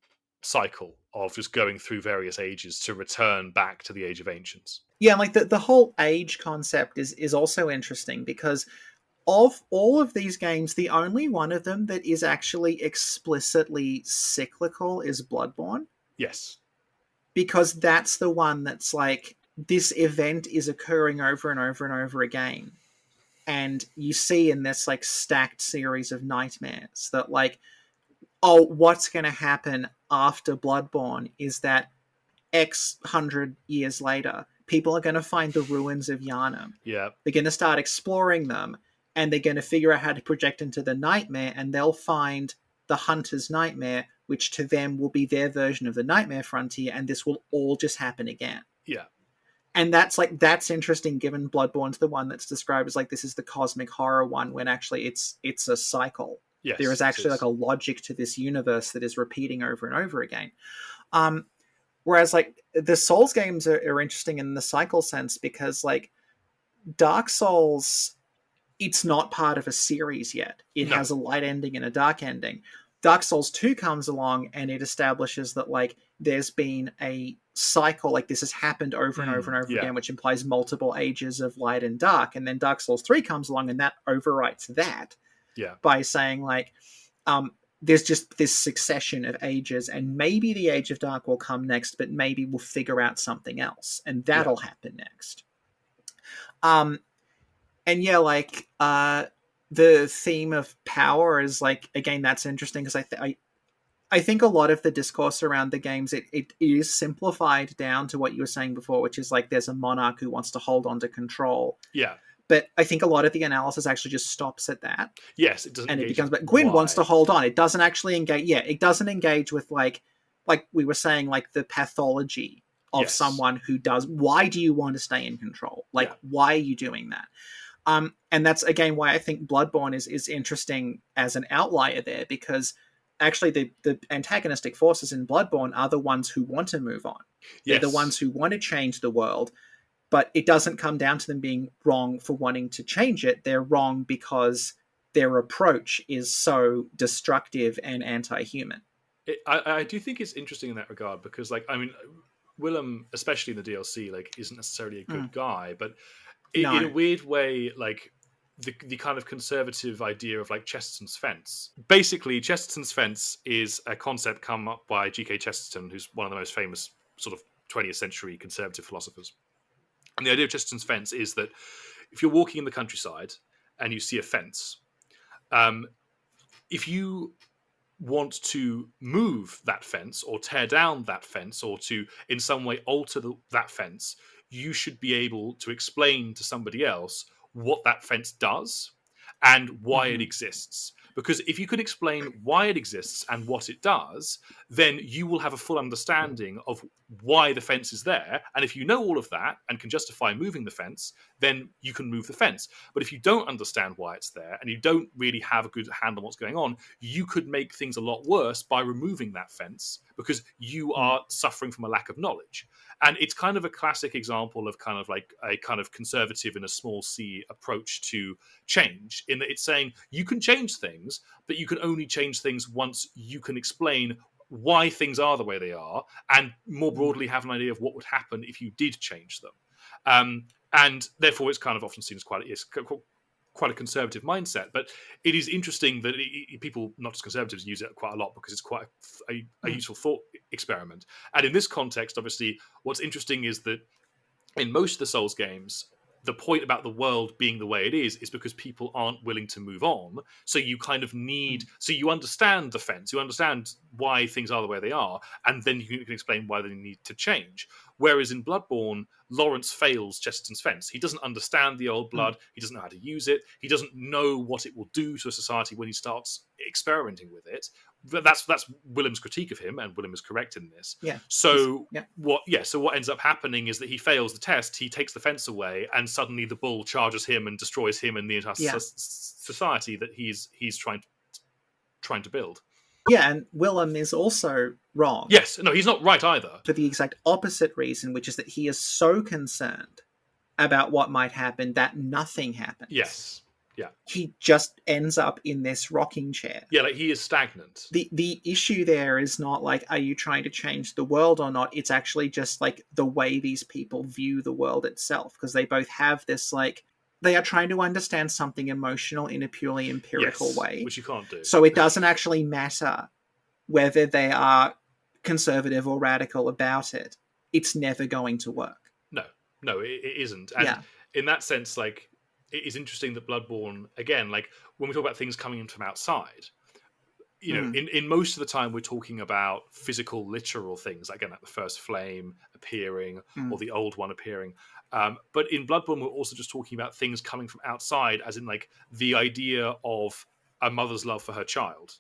cycle of just going through various ages to return back to the Age of Ancients. Yeah, and like the whole age concept is also interesting, because of all of these games, the only one of them that is actually explicitly cyclical is Bloodborne. Yes. Because that's the one that's like, this event is occurring over and over and over again. And you see in this like stacked series of nightmares that like, oh, what's going to happen after Bloodborne is that X hundred years later, people are going to find the ruins of Yharnam. Yeah. They're going to start exploring them, and they're going to figure out how to project into the nightmare, and they'll find the Hunter's Nightmare, which to them will be their version of the Nightmare Frontier, and this will all just happen again. Yeah. And that's interesting, given Bloodborne's the one that's described as like, this is the cosmic horror one, when actually it's a cycle. Yes, there is actually like a logic to this universe that is repeating over and over again. Whereas like the Souls games are interesting in the cycle sense, because like Dark Souls, it's not part of a series yet. It has a light ending and a dark ending. Dark Souls 2 comes along and it establishes that like there's been a cycle, like this has happened over and over and over again, which implies multiple ages of light and dark. And then Dark Souls 3 comes along and that overwrites that by saying like, there's just this succession of ages, and maybe the Age of Dark will come next, but maybe we'll figure out something else, and that'll happen next. And like the theme of power is like, again, that's interesting, because I think a lot of the discourse around the games, it is simplified down to what you were saying before, which is like, there's a monarch who wants to hold on to control. Yeah. But I think a lot of the analysis actually just stops at that. Yes, it doesn't. And it becomes, but Gwyn wants to hold on. It doesn't actually engage. Yeah, it doesn't engage with like we were saying, like the pathology of someone who does. Why do you want to stay in control? Like, why are you doing that? And that's again why I think Bloodborne is interesting as an outlier there, because actually the antagonistic forces in Bloodborne are the ones who want to move on. They're the ones who want to change the world. But it doesn't come down to them being wrong for wanting to change it. They're wrong because their approach is so destructive and anti-human. I do think it's interesting in that regard, because, like, I mean, Willem, especially in the DLC, like, isn't necessarily a good guy, but in a weird way, like, the kind of conservative idea of like Chesterton's fence. Basically, Chesterton's fence is a concept come up by G.K. Chesterton, who's one of the most famous sort of 20th century conservative philosophers. And the idea of Chesterton's fence is that if you're walking in the countryside and you see a fence, if you want to move that fence or tear down that fence or to in some way alter that fence, you should be able to explain to somebody else what that fence does and why it Mhm. exists. Because if you can explain why it exists and what it does, then you will have a full understanding of why the fence is there. And if you know all of that and can justify moving the fence, then you can move the fence. But if you don't understand why it's there and you don't really have a good handle on what's going on, you could make things a lot worse by removing that fence because you Mm. are suffering from a lack of knowledge. And it's kind of a classic example of kind of like a kind of conservative in a small c approach to change, in that it's saying you can change things, but you can only change things once you can explain why things are the way they are, and more broadly have an idea of what would happen if you did change them. And therefore, it's kind of often seen as quite a conservative mindset. But it is interesting that people, not just conservatives, use it quite a lot because it's quite a Mm. useful thought experiment. And in this context, obviously, what's interesting is that in most of the Souls games, the point about the world being the way it is because people aren't willing to move on. So you kind of need, Mm. so you understand the fence, you understand why things are the way they are, and then you can explain why they need to change. Whereas in Bloodborne, Lawrence fails Chesterton's fence. He doesn't understand the old Mm. blood. He doesn't know how to use it. He doesn't know what it will do to a society when he starts experimenting with it. But that's Willem's critique of him, and Willem is correct in this. Yeah. So Yeah. so what ends up happening is that he fails the test, he takes the fence away, and suddenly the bull charges him and destroys him and the entire Yeah. society that he's trying to build. Yeah, and Willem is also wrong Yes, no, he's not right either. for the exact opposite reason, which is that he is so concerned about what might happen that nothing happens. Yes, yeah, He just ends up in this rocking chair. yeah, like he is stagnant. The issue there is not like, are you trying to change the world or not? It's actually just like the way these people view the world itself, because they both have this like, they are trying to understand something emotional in a purely empirical way. Which you can't do. So it doesn't actually matter whether they are conservative or radical about it. It's never going to work. No, it isn't. And in that sense, like, it is interesting that Bloodborne, again, like when we talk about things coming in from outside, you know, in most of the time we're talking about physical, literal things, like, again, like the first flame appearing or the old one appearing. But in Bloodborne, we're also just talking about things coming from outside, as in like the idea of a mother's love for her child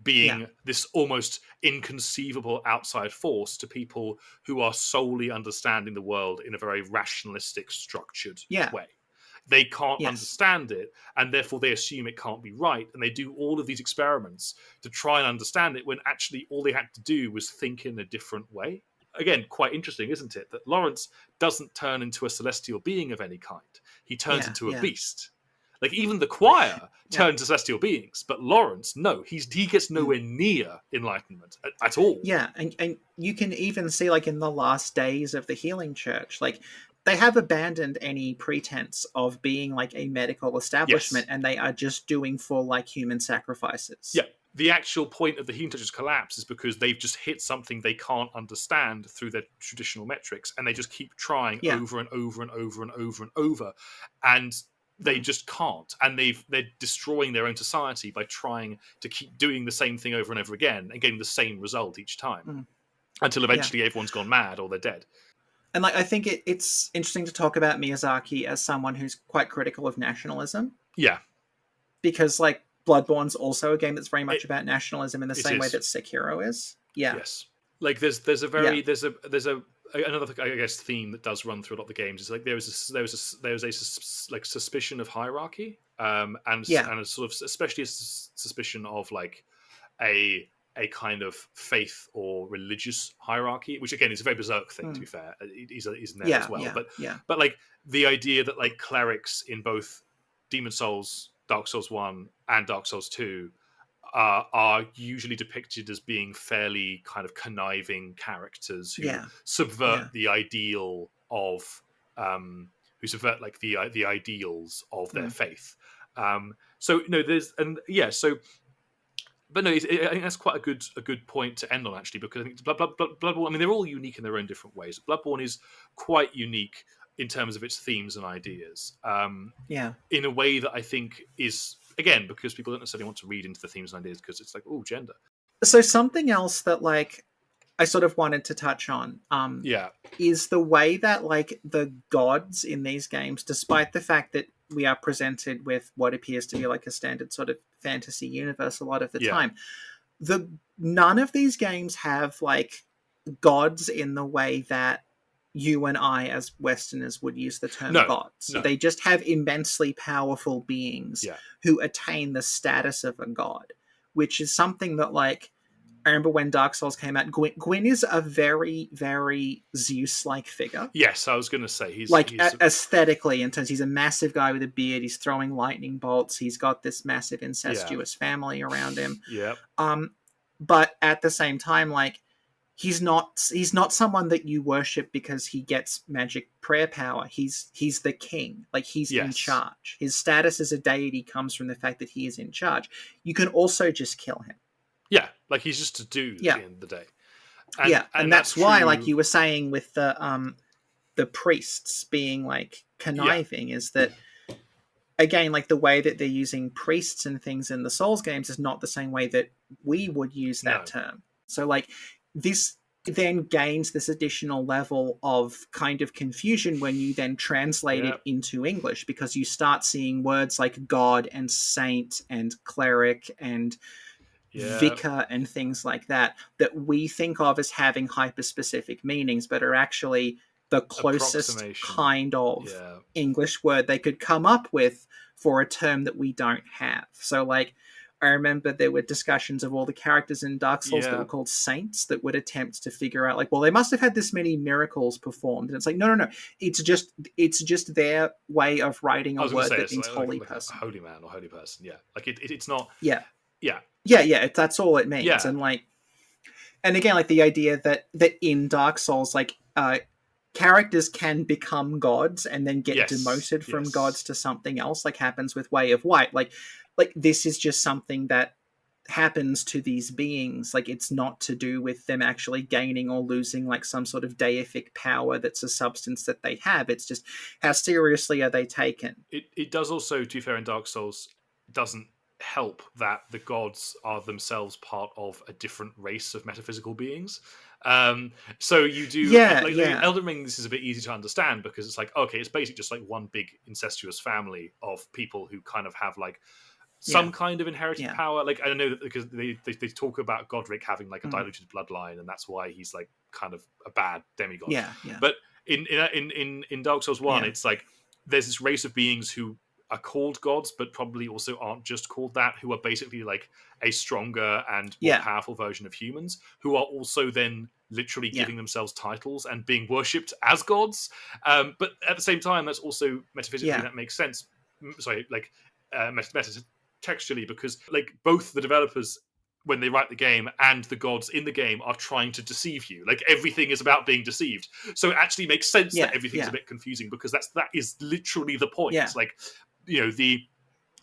being this almost inconceivable outside force to people who are solely understanding the world in a very rationalistic, structured way. They can't understand it, and therefore they assume it can't be right, and they do all of these experiments to try and understand it when actually all they had to do was think in a different way. Again, quite interesting, isn't it? That Lawrence doesn't turn into a celestial being of any kind. He turns into a beast. Like, even the choir turn to celestial beings, but Lawrence, no, he gets nowhere near enlightenment at all. Yeah, and you can even see, like, in the last days of the Healing Church, like, they have abandoned any pretense of being like a medical establishment, and they are just doing full like human sacrifices. Yeah, the actual point of the Healing Church's collapse is because they've just hit something they can't understand through their traditional metrics, and they just keep trying over and over and over and over and over, and they just can't, and they're destroying their own society by trying to keep doing the same thing over and over again and getting the same result each time until eventually everyone's gone mad or they're dead. And like, I think it's interesting to talk about Miyazaki as someone who's quite critical of nationalism. Yeah, because like Bloodborne's also a game that's very much about nationalism in the same way that Sekiro is. Yeah. Yes. Like there's a very there's another, I guess, theme that does run through a lot of the games is like there's a like suspicion of hierarchy, and a sort of especially a suspicion of like a kind of faith or religious hierarchy, which again is a very berserk thing. To be fair, is in there as well. But like the idea that like clerics in both Demon Souls, Dark Souls 1, and Dark Souls 2 are usually depicted as being fairly kind of conniving characters who subvert the ideal of who subvert like the ideals of their faith. So there's but no, I think that's quite a good point to end on, actually, because I think Bloodborne, I mean, they're all unique in their own different ways. Bloodborne is quite unique in terms of its themes and ideas, in a way that I think is, again, because people don't necessarily want to read into the themes and ideas because it's like, oh, gender. So something else that like I sort of wanted to touch on is the way that like the gods in these games, despite the fact that we are presented with what appears to be like a standard sort of fantasy universe a lot of the time. None of these games have like gods in the way that you and I as Westerners would use the term gods. No. They just have immensely powerful beings who attain the status of a god, which is something that, like, I remember when Dark Souls came out, Gwyn is a very, very Zeus-like figure. Yes, I was going to say he's aesthetically, in terms, he's a massive guy with a beard. He's throwing lightning bolts. He's got this massive incestuous family around him. Yeah. But at the same time, like, he's not someone that you worship because he gets magic prayer power. He's the king. Like, he's in charge. His status as a deity comes from the fact that he is in charge. You can also just kill him. Yeah, like he's just a dude at the end of the day. And that's why, like you were saying with the priests being like conniving, is that, again, like the way that they're using priests and things in the Souls games is not the same way that we would use that term. So like this then gains this additional level of kind of confusion when you then translate it into English, because you start seeing words like god and saint and cleric and vicar and things like that we think of as having hyper-specific meanings, but are actually the closest kind of English word they could come up with for a term that we don't have. So, like, I remember there were discussions of all the characters in Dark Souls that were called saints that would attempt to figure out, like, well, they must have had this many miracles performed. And it's like, no. It's just their way of writing a word that means holy person. Holy man or holy person, Like, it's not... Yeah, that's all it means. And, like... And again, like, the idea that in Dark Souls, like, characters can become gods and then get demoted from gods to something else, like happens with Way of White. Like this is just something that happens to these beings. Like, it's not to do with them actually gaining or losing like some sort of deific power that's a substance that they have. It's just, how seriously are they taken? It does also, to be fair, in Dark Souls, doesn't help that the gods are themselves part of a different race of metaphysical beings. So you do Elden Ring, this is a bit easy to understand because it's like, okay, it's basically just like one big incestuous family of people who kind of have like some kind of inherited power. Like, I know that because they talk about Godric having like a diluted bloodline, and that's why he's like kind of a bad demigod. But in Dark Souls 1, it's like there's this race of beings who are called gods, but probably also aren't just called that, who are basically like a stronger and more powerful version of humans, who are also then literally giving themselves titles and being worshipped as gods. But at the same time, that's also metaphysically, that makes sense. Sorry, like metatextually, because like both the developers, when they write the game, and the gods in the game are trying to deceive you. Like, everything is about being deceived. So it actually makes sense that everything's a bit confusing, because that is literally the point. Like, you know,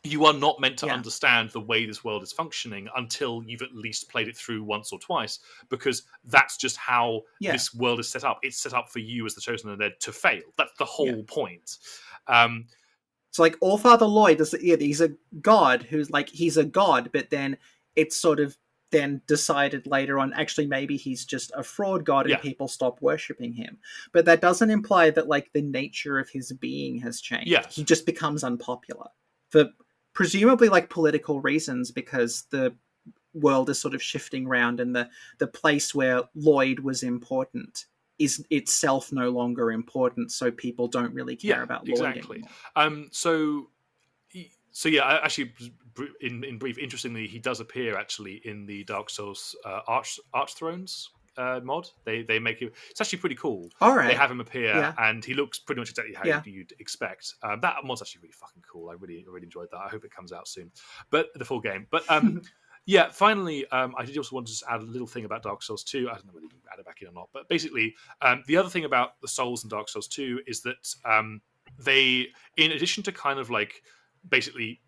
you are not meant to understand the way this world is functioning until you've at least played it through once or twice, because that's just how this world is set up. It's set up for you as the chosen undead to fail. That's the whole point. So, like, Allfather Lloyd, he's a god who's like, he's a god, but then it's sort of then decided later on, actually, maybe he's just a fraud god and people stop worshipping him. But that doesn't imply that, like, the nature of his being has changed. He just becomes unpopular for presumably, like, political reasons, because the world is sort of shifting around, and the place where Lloyd was important is itself no longer important, so people don't really care about Lloyd anymore. So yeah, actually, in brief, interestingly, he does appear actually in the Dark Souls Archthrones mod. They make it. It's actually pretty cool. All right. They have him appear, and he looks pretty much exactly how you'd expect. That mod's actually really fucking cool. I really enjoyed that. I hope it comes out soon. But the full game. But yeah, finally, I did also want to just add a little thing about Dark Souls 2. I don't know whether you can add it back in or not. But basically, the other thing about the Souls and Dark Souls 2 is that they, in addition to kind of like basically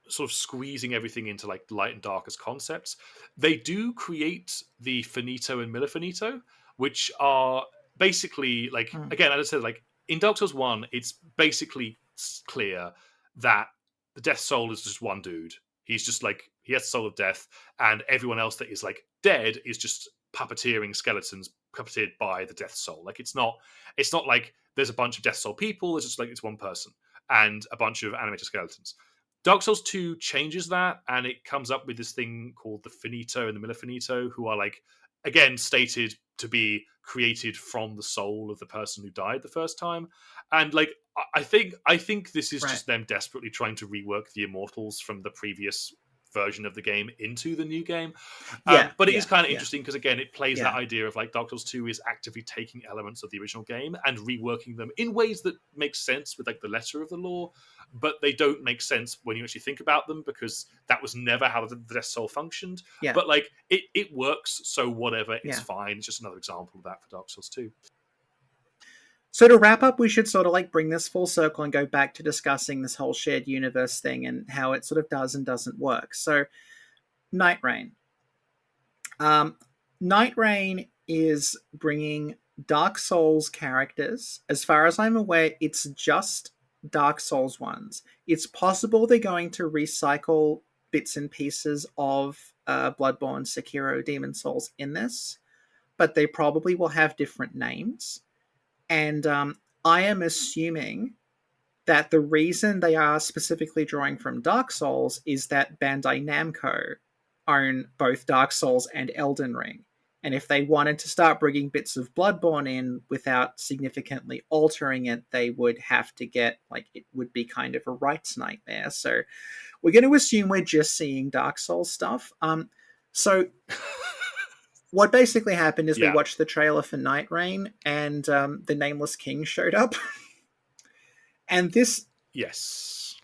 sort of squeezing everything into like light and dark as concepts, they do create the finito and millefinito, which are basically like, again, as I said, like in Dark Souls 1, it's basically clear that the Death Soul is just one dude. He's just like, he has the soul of death, and everyone else that is like dead is just puppeteering skeletons puppeteered by the Death Soul. Like, it's not like there's a bunch of Death Soul people. It's just like, it's one person. and a bunch of animated skeletons. Dark Souls 2 changes that, and it comes up with this thing called the Finito and the Miller Finito, who are like, again, stated to be created from the soul of the person who died the first time. And like, I think this is Right. just them desperately trying to rework the immortals from the previous version of the game into the new game. Yeah. But it is Yeah. kind of Yeah. interesting because, again, it plays that Yeah. idea of like Dark Souls 2 is actively taking elements of the original game and reworking them in ways that make sense with like the letter of the law, but they don't make sense when you actually think about them because that was never how the Death Soul functioned. Yeah. But like it works, so whatever, it's Yeah. fine. It's just another example of that for Dark Souls 2. So to wrap up, we should sort of like bring this full circle and go back to discussing this whole shared universe thing and how it sort of does and doesn't work. So, Nightreign. Nightreign is bringing Dark Souls characters. As far as I'm aware, it's just Dark Souls ones. It's possible they're going to recycle bits and pieces of Bloodborne, Sekiro, Demon Souls in this, but they probably will have different names. And I am assuming that the reason they are specifically drawing from Dark Souls is that Bandai Namco own both Dark Souls and Elden Ring. And if they wanted to start bringing bits of Bloodborne in without significantly altering it, they would have to get, like, it would be kind of a rights nightmare. So we're going to assume we're just seeing Dark Souls stuff. So what basically happened is we watched the trailer for Nightreign, and the Nameless King showed up. And this... Yes.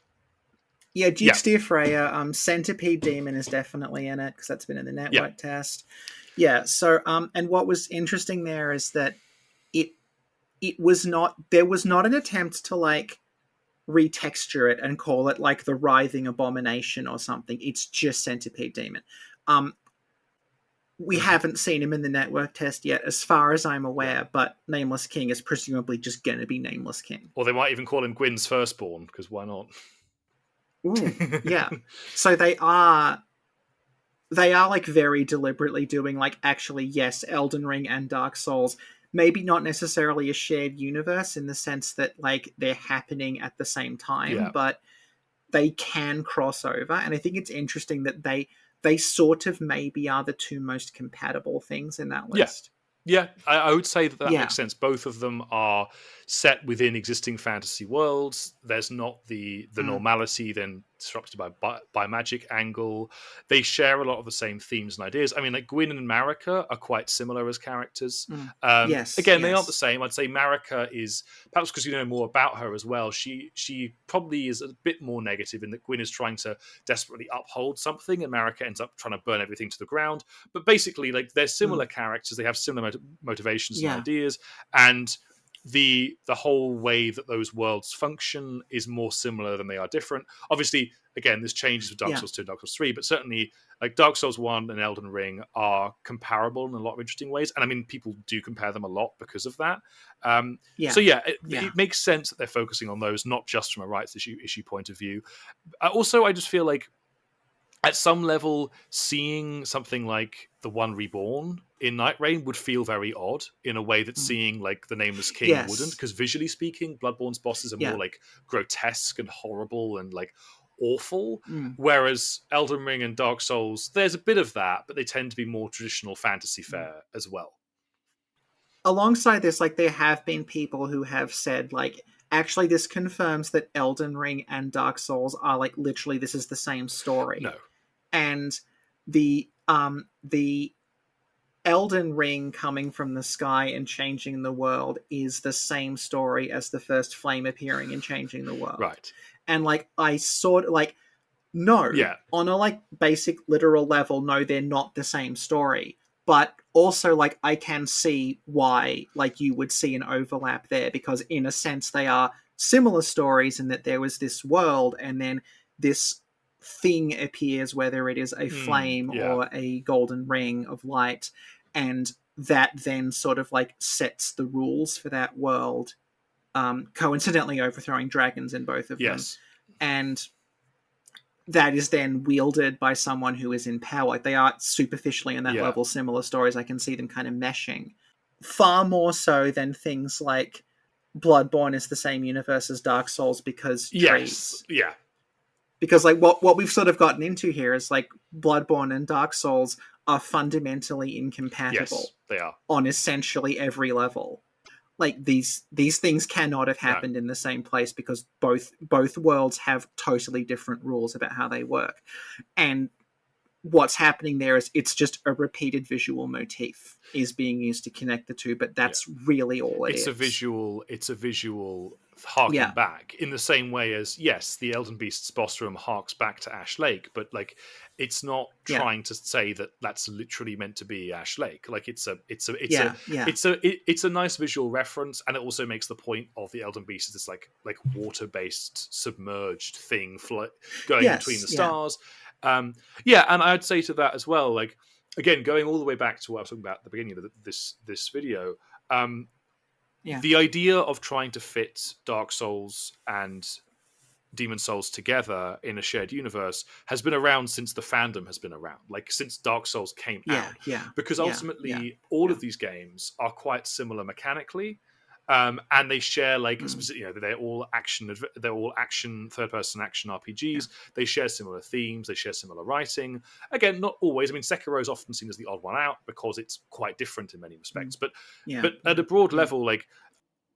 Yeah, Dukes Dear Freya, Centipede Demon is definitely in it, because that's been in the network test. Yeah, so, and what was interesting there is that it was not... There was not an attempt to, like, retexture it and call it, like, the Writhing Abomination or something. It's just Centipede Demon. We haven't seen him in the network test yet, as far as I'm aware, but Nameless King is presumably just going to be Nameless King. Or they might even call him Gwyn's firstborn, because why not? Ooh, yeah. So they are like very deliberately doing like, actually, yes, Elden Ring and Dark Souls, maybe not necessarily a shared universe in the sense that like they're happening at the same time, but they can cross over. And I think it's interesting that they sort of maybe are the two most compatible things in that list. Yeah, I would say that makes sense. Both of them are set within existing fantasy worlds. There's not the normality then disrupted by magic angle. They share a lot of the same themes and ideas. I mean, like Gwyn and Marika are quite similar as characters. Again, they aren't the same. I'd say Marika is, perhaps because you know more about her as well, she probably is a bit more negative in that Gwyn is trying to desperately uphold something and Marika ends up trying to burn everything to the ground. But basically, like, they're similar characters. They have similar motivations and ideas, and the whole way that those worlds function is more similar than they are different. Obviously, again, this changes with Dark Souls 2 and Dark Souls 3, but certainly like Dark Souls 1 and Elden Ring are comparable in a lot of interesting ways. And I mean, people do compare them a lot because of that. So it makes sense that they're focusing on those, not just from a rights issue point of view. Also, I just feel like at some level, seeing something like the One Reborn in Nightreign would feel very odd in a way that seeing like the Nameless King wouldn't, because visually speaking, Bloodborne's bosses are more like grotesque and horrible and like awful, whereas Elden Ring and Dark Souls, there's a bit of that, but they tend to be more traditional fantasy fare as well. Alongside this, like, there have been people who have said, like, actually, this confirms that Elden Ring and Dark Souls are like literally this is the same story. No. And the Elden Ring coming from the sky and changing the world is the same story as the first flame appearing and changing the world. Right. And like, I sort of like, no, on a like basic literal level, no, they're not the same story. But also, like, I can see why, like, you would see an overlap there, because in a sense they are similar stories in that there was this world and then this thing appears, whether it is a flame or a golden ring of light, and that then sort of like sets the rules for that world, coincidentally overthrowing dragons in both of them. And that is then wielded by someone who is in power. Like, they are superficially on that level similar stories. I can see them kind of meshing far more so than things like Bloodborne is the same universe as Dark Souls because Yes, trees. yeah, Because like what we've sort of gotten into here is like Bloodborne and Dark Souls are fundamentally yes, incompatible they are. on essentially every level. Like these things cannot have No, happened in the same place because both worlds have totally different rules about how they work. And what's happening there is it's just a repeated visual motif is being used to connect the two, but yeah. that's really all it It's a is. visual harking Yeah, back in the same way as, yes, the Elden Beast's boss room harks back to Ash Lake, but like it's not yeah, trying to say that that's literally meant to be Ash Lake. Like yeah, yeah, it's a nice visual reference, and it also makes the point of the Elden Beast as this like water based submerged thing going between yes, the yeah, stars. Yeah, and I'd say to that as well, like again, going all the way back to what I was talking about at the beginning of this video. Um, yeah, the idea of trying to fit Dark Souls and Demon Souls together in a shared universe has been around since the fandom has been around, like since Dark Souls came yeah, out. yeah, Because yeah, yeah, ultimately, all yeah. of these games are quite similar mechanically, and they share like a Mm, specific. You know, they're all action, third-person action yeah. RPGs. They share similar themes. They share similar writing. Again, not always. I mean, Sekiro is often seen as the odd one out because it's quite different in many Mm, respects. But yeah, but at yeah, a broad yeah. level, like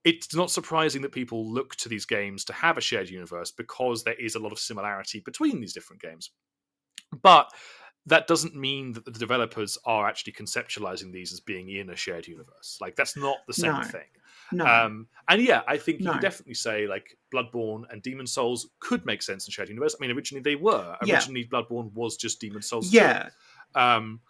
it's not surprising that people look to these games to have a shared universe because there is a lot of similarity between these different games. But that doesn't mean that the developers are actually conceptualizing these as being in a shared universe. Like that's not the same No, thing. no, And yeah, I think you could no. definitely say like Bloodborne and Demon Souls could make sense in shared universe. I mean, originally they were. Yeah, Originally, Bloodborne was just Demon Souls 2. yeah. Um,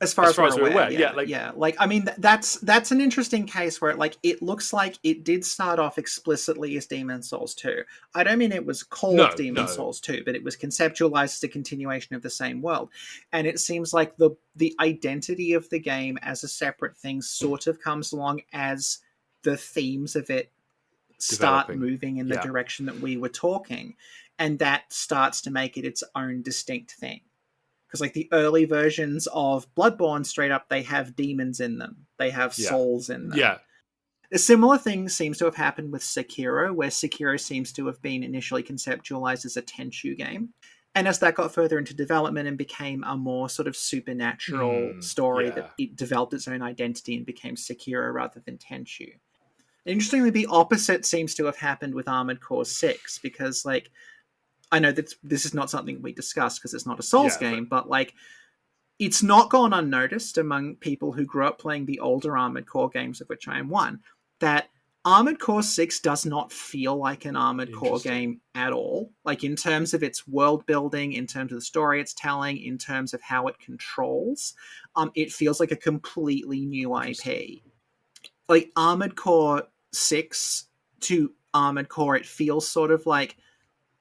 As far as as far we're as we're aware, aware, yeah, yeah, like yeah. Like, I mean, that's an interesting case where, like, it looks like it did start off explicitly as Demon Souls 2. I don't mean it was called no, Demon no, Souls 2, but it was conceptualized as a continuation of the same world. And it seems like the identity of the game as a separate thing sort of comes along as the themes of it start developing, moving in the yeah, direction that we were talking, and that starts to make it its own distinct thing. Because like the early versions of Bloodborne, straight up, they have demons in them, they have yeah, souls in them. yeah, A similar thing seems to have happened with Sekiro, where Sekiro seems to have been initially conceptualized as a Tenchu game. And as that got further into development and became a more sort of supernatural story, that yeah. it developed its own identity and became Sekiro rather than Tenchu. Interestingly, the opposite seems to have happened with Armored Core 6, because, like, I know that this is not something we discussed because it's not a Souls Yeah, but game, but, like, it's not gone unnoticed among people who grew up playing the older Armored Core games, of which I am one, that Armored Core 6 does not feel like an Armored Core interesting. game at all. Like, in terms of its world building, in terms of the story it's telling, in terms of how it controls, it feels like a completely new Interesting. IP. Like, Armored Core 6 to Armored Core, it feels sort of like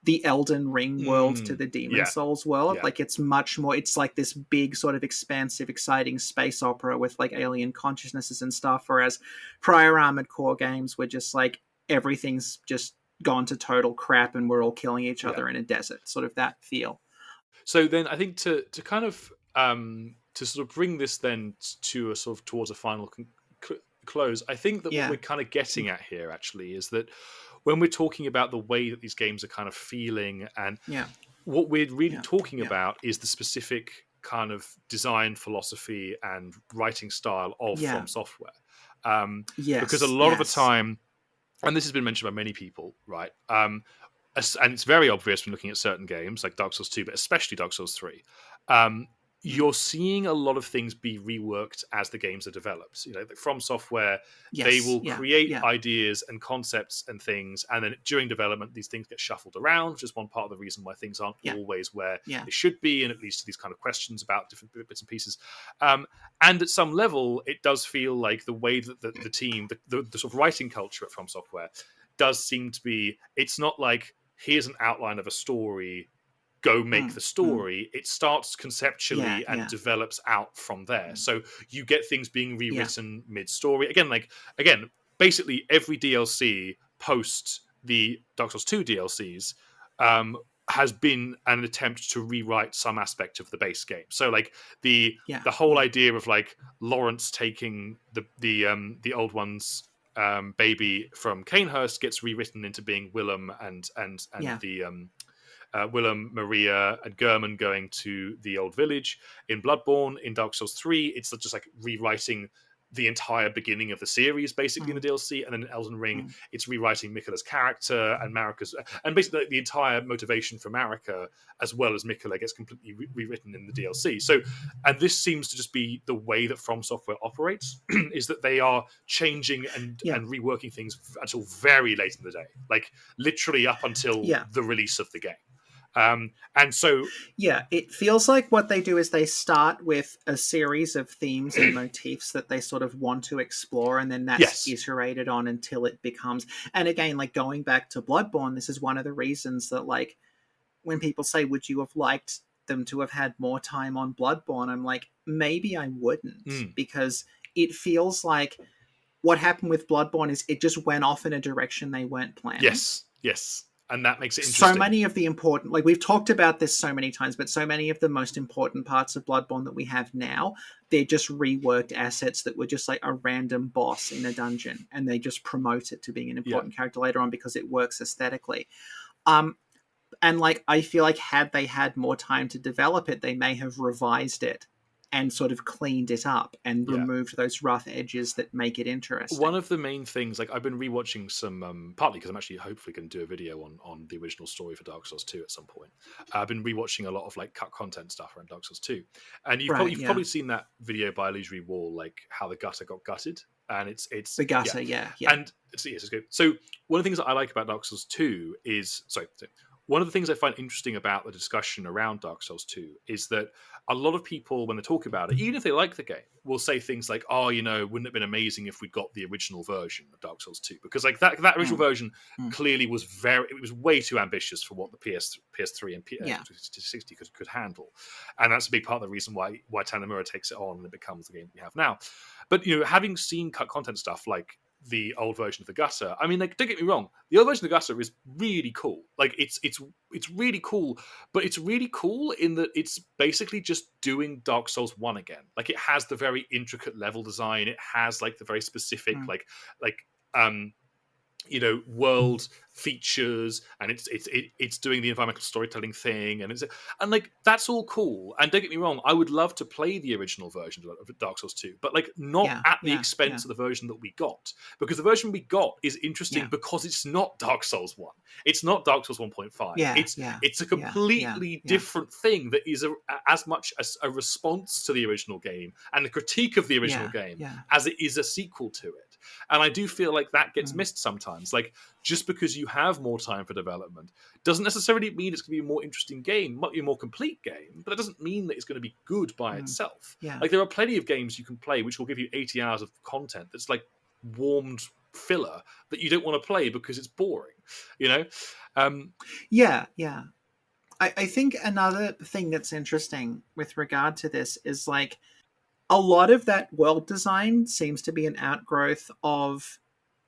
the Elden Ring world to the Demon Yeah, Souls world. yeah, Like, it's much more, it's like this big sort of expansive, exciting space opera with like alien consciousnesses and stuff. Whereas prior Armored Core games were just like everything's just gone to total crap and we're all killing each yeah. other in a desert. Sort of that feel. So then I think to kind of to sort of bring this then to a sort of towards a final close, I think that what Yeah. we're kind of getting at here actually is that when we're talking about the way that these games are kind of feeling, and Yeah. what we're really Yeah. talking Yeah. about is the specific kind of design philosophy and writing style of Yeah. From Software. Um, because a Yes. lot of the Yes. time, and this has been mentioned by many people, right? And it's very obvious when looking at certain games like Dark Souls 2, but especially Dark Souls 3. Um, Mm. you're seeing a lot of things be reworked as the games are developed. You know, From Software, they Yes. will Yeah. create Yeah. ideas and concepts and things, and then during development, these things get shuffled around, which is one part of the reason why things aren't Yeah. always where Yeah. they should be, and it leads to these kind of questions about different bits and pieces. And at some level, it does feel like the way that the team, the sort of writing culture at From Software, does seem to be. It's not like here's an outline of a story, go make Mm. the Mm. story. It starts Yeah. conceptually and Yeah. develops out from there. Mm. So you get things being Yeah. rewritten mid-story. Again, basically every DLC post the Dark Souls 2 DLCs um, has been an attempt to rewrite some aspect of the base game. So like the Yeah. the whole Yeah. idea of like Lawrence taking the old ones baby from Canehurst gets rewritten into being Willem and Yeah. the Willem, Maria, and German going to the old village. In Bloodborne, in Dark Souls 3, it's just like rewriting the entire beginning of the series, basically, in the DLC. And then in Elden Ring, it's rewriting Miquella's character and Marika's, and basically the entire motivation for Marika, as well as Miquella, gets completely rewritten in the DLC. So, and this seems to just be the way that From Software operates, is that they are changing and reworking things until very late in the day, like literally up until the release of the game. And so it feels like what they do is they start with a series of themes and motifs that they sort of want to explore, and then that's iterated on until it becomes, and again, like going back to Bloodborne, this is one of the reasons that, like, when people say, would you have liked them to have had more time on Bloodborne, I'm like, maybe I wouldn't, because it feels like what happened with Bloodborne is it just went off in a direction they weren't planning. Yes. And that makes it interesting. So many of the important, like, we've talked about this so many times, but so many of the most important parts of Bloodborne that we have now, they're just reworked assets that were just like a random boss in a dungeon, and they just promote it to being an important character later on because it works aesthetically. And like, I feel like had they had more time to develop it, they may have revised it and sort of cleaned it up and removed those rough edges that make it interesting. One of the main things, like, I've been rewatching some, partly because I'm actually hopefully going to do a video on the original story for Dark Souls 2 at some point. I've been rewatching a lot of like cut content stuff around Dark Souls 2, and you've probably seen that video by Illusory Wall, like how the gutter got gutted, and it's the gutter, and it's good. So one of the things that I like about Dark Souls 2 is one of the things I find interesting about the discussion around Dark Souls 2 is that a lot of people, when they talk about it, even if they like the game, will say things like, oh, you know, wouldn't it have been amazing if we'd got the original version of Dark Souls 2? Because like that original version clearly was it was way too ambitious for what the PS3 and PS60 could handle. And that's a big part of the reason why Tanamura takes it on and it becomes the game we have now. But, you know, having seen cut content stuff like the old version of the gutter, I mean, like, don't get me wrong, the old version of the gutter is really cool. Like, it's really cool, but it's really cool in that it's basically just doing Dark Souls 1 again. Like, it has the very intricate level design, it has like the very specific you know, world features, and it's doing the environmental storytelling thing, and like, that's all cool. And don't get me wrong, I would love to play the original version of Dark Souls 2, but like not at the expense of the version that we got, because the version we got is interesting because it's not Dark Souls 1, it's not Dark Souls 1.5. It's a completely different thing that is as much as a response to the original game and a critique of the original game as it is a sequel to it. And I do feel like that gets missed sometimes. Like, just because you have more time for development doesn't necessarily mean it's going to be a more interesting game. It might be a more complete game, but that doesn't mean that it's going to be good by itself. Like, there are plenty of games you can play which will give you 80 hours of content that's like warmed filler that you don't want to play because it's boring, you know? I think another thing that's interesting with regard to this is, like, a lot of that world design seems to be an outgrowth of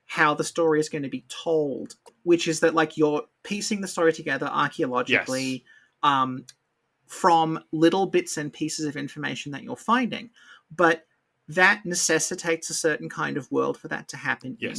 how the story is going to be told, which is that, like, you're piecing the story together archaeologically from little bits and pieces of information that you're finding. But that necessitates a certain kind of world for that to happen in.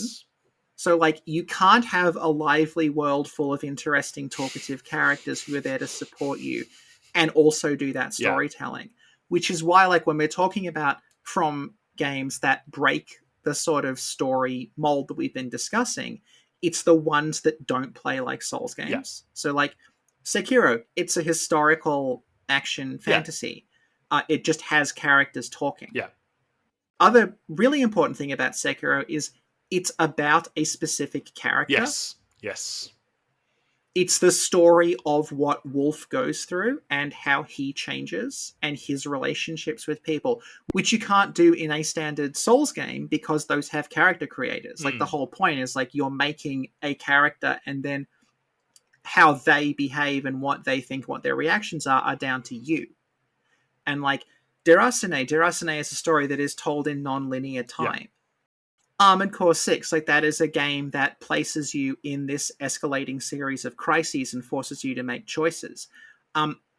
So, like, you can't have a lively world full of interesting, talkative characters who are there to support you and also do that storytelling. Which is why, like, when we're talking about From games that break the sort of story mold that we've been discussing, it's the ones that don't play like Souls games. So, like, Sekiro, it's a historical action fantasy. It just has characters talking. Other really important thing about Sekiro is it's about a specific character. It's the story of what Wolf goes through and how he changes and his relationships with people, which you can't do in a standard Souls game because those have character creators. Like, the whole point is, like, you're making a character, and then how they behave and what they think, what their reactions are down to you. And, like, Derasane is a story that is told in non-linear time. Armored Core 6, like, that is a game that places you in this escalating series of crises and forces you to make choices.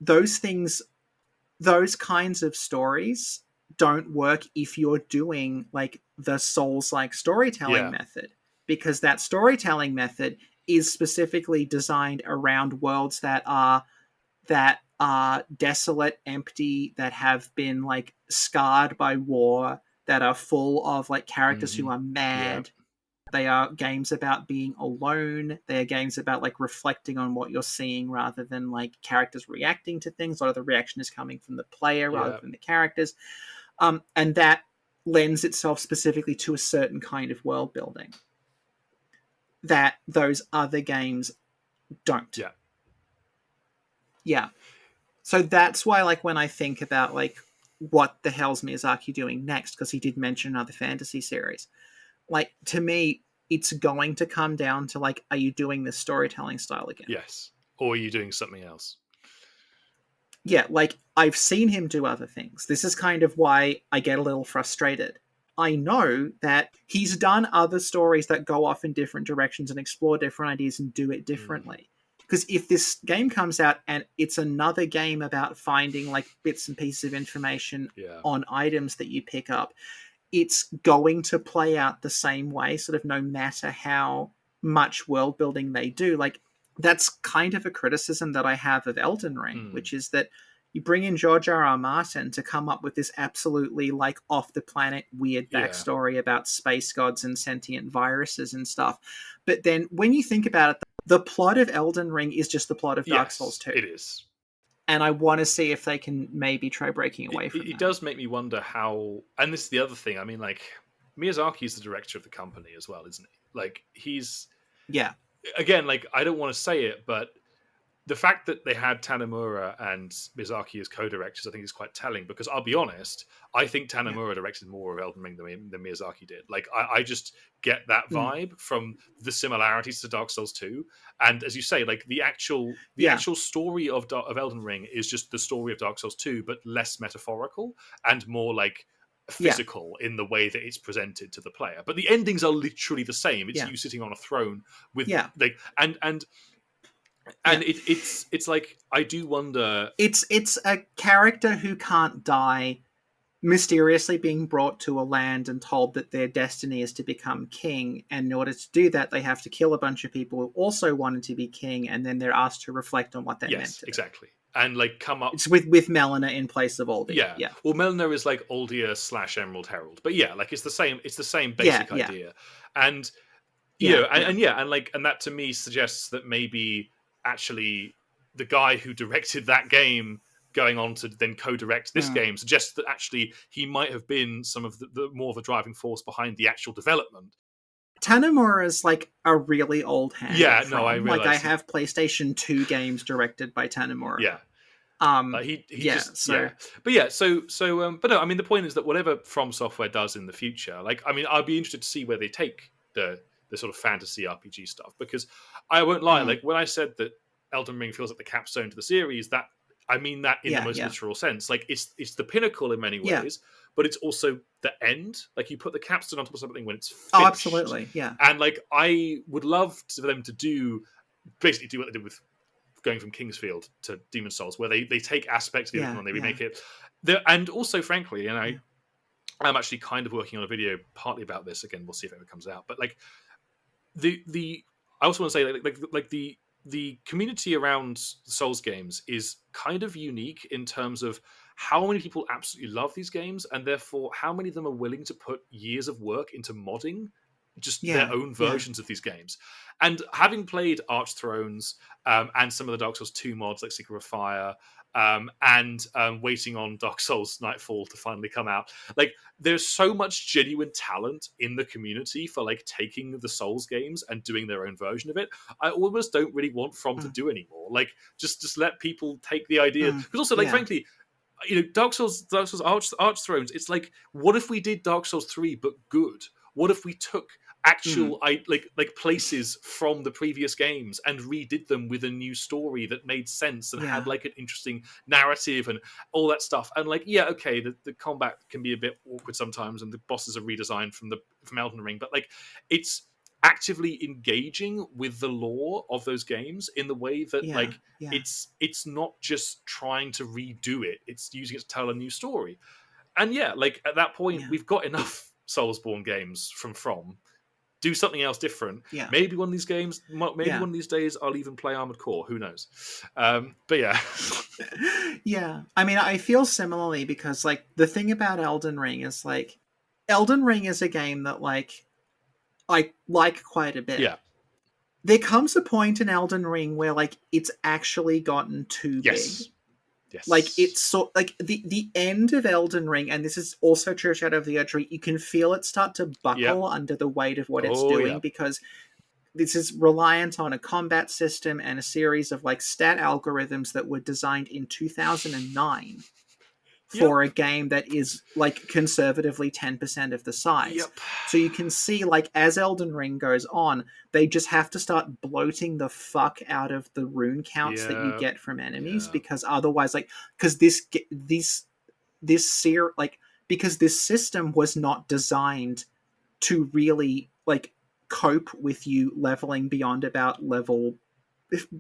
Those things, those kinds of stories don't work if you're doing like the Souls-like storytelling Yeah. method, because that storytelling method is specifically designed around worlds that are desolate, empty, that have been like scarred by war, that are full of like characters who Hmm. are Yeah. mad. They are games about being alone. They are games about like reflecting on what you're seeing rather than like characters reacting to things. A lot of the reaction is coming from the player rather Yeah. than the characters. And that lends itself specifically to a certain kind of world building that those other games don't. Yeah. Yeah. So that's why, like, when I think about like what the hell's Miyazaki doing next, because he did mention another fantasy series, like to me, it's going to come down to like, are you doing this storytelling style again? Yes. Or are you doing something else? Yeah, like I've seen him do other things. This is kind of why I get a little frustrated. I know that he's done other stories that go off in different directions and explore different ideas and do it Mm. differently. Because if this game comes out and it's another game about finding like bits and pieces of information Yeah. on items that you pick up, it's going to play out the same way, sort of no matter how much world building they do. Like, that's kind of a criticism that I have of Elden Ring, Mm. which is that you bring in George R.R. Martin to come up with this absolutely like off the planet weird Yeah. backstory about space gods and sentient viruses and stuff. But then when you think about it, the plot of Elden Ring is just the plot of Dark Souls Yes, 2. it is. And I want to see if they can maybe try breaking away from It that. does make me wonder how, and this is the other thing. I mean, like Miyazaki's the director of the company as well, isn't he? Like he's Yeah. again, like I don't want to say it, but the fact that they had Tanimura and Miyazaki as co-directors, I think, is quite telling. Because I'll be honest, I think Yeah. Tanimura directed more of Elden Ring than Miyazaki did. Like, I just get that Mm. vibe from the similarities to Dark Souls 2. And as you say, like the Yeah. actual story of Elden Ring is just the story of Dark Souls 2, but less metaphorical and more like Yeah. physical in the way that it's presented to the player. But the endings are literally the same. It's Yeah. you sitting on a throne with Yeah. like Yeah. and it's like I do wonder. It's a character who can't die mysteriously being brought to a land and told that their destiny is to become king, and in order to do that they have to kill a bunch of people who also wanted to be king, and then they're asked to reflect on what that meant Yes, to them. exactly, and like come up. It's with Melina in place of Aldia. Yeah, Yeah. well, Melina is like Aldia / Emerald Herald, but yeah, like it's the same. It's the same Yeah. basic Yeah. idea, and you Yeah. know, Yeah. and yeah, and that to me suggests that maybe actually the guy who directed that game going on to then co-direct this Mm. game suggests that actually he might have been some of the more of a driving force behind the actual development. Tanimura is like a really old hand Yeah, at no, I From. Like, I realize. have PlayStation 2 games directed by Tanimura. Yeah, like he Yeah, just so but yeah, but no, I mean the point is that whatever From Software does in the future, like I mean I'd be interested to see where they take the sort of fantasy RPG stuff, because I won't lie, mm, like when I said that Elden Ring feels like the capstone to the series, that I mean that in the yeah, most yeah. literal sense. Like it's the pinnacle in many Yeah. ways, but it's also the end. Like you put the capstone on top of something when it's Oh, finished, absolutely. Yeah. and like I would love for them to do basically do what they did with going from Kingsfield to Demon Souls, where they take aspects of the original Yeah, and they yeah. remake it. And also, frankly, and Yeah. I'm actually kind of working on a video partly about this. Again, we'll see if it ever comes out. But like the I also want to say like the community around Souls games is kind of unique in terms of how many people absolutely love these games, and therefore how many of them are willing to put years of work into modding just their Yeah. own Yeah. versions of these games. And having played Arch Thrones and some of the Dark Souls 2 mods like Secret of Fire, and waiting on Dark Souls Nightfall to finally come out, like there's so much genuine talent in the community for like taking the Souls games and doing their own version of it. I almost don't really want From to Mm, do anymore. Like just let people take the idea. mm, Because also, like yeah. frankly, Dark Souls Arch Thrones. It's like, what if we did Dark Souls 3 but good? What if we took Mm, actual like places from the previous games and redid them with a new story that made sense and had yeah. like an interesting narrative and all that stuff? And like, yeah, okay, the combat can be a bit awkward sometimes, and the bosses are redesigned from Elden Ring, but like, it's actively engaging with the lore of those games in the way that Yeah. like Yeah. it's not just trying to redo it, it's using it to tell a new story. And yeah, like at that point, Yeah. we've got enough Soulsborne games from. Do something else different. Yeah. Maybe one of these games, maybe Yeah. one of these days, I'll even play Armored Core. Who knows? But yeah, Yeah. I mean, I feel similarly because, like, the thing about Elden Ring is, like, Elden Ring is a game that, like, I like quite a bit. yeah, There comes a point in Elden Ring where, like, it's actually gotten too big. yes, Like, yes, it's so, like, the end of Elden Ring, and this is also true of Shadow of the Erdtree, you can feel it start to yeah, buckle under the weight of what it's oh yeah, doing, because this is reliant on a combat system and a series of, like, stat algorithms that were designed in 2009 yep, for a game that is, like, conservatively 10% of the size. yep, So you can see, like, as Elden Ring goes on, they just have to start bloating the fuck out of the rune counts that you yeah, get from enemies, yeah, because otherwise, like, because because this system was not designed to really, like, cope with you leveling beyond about level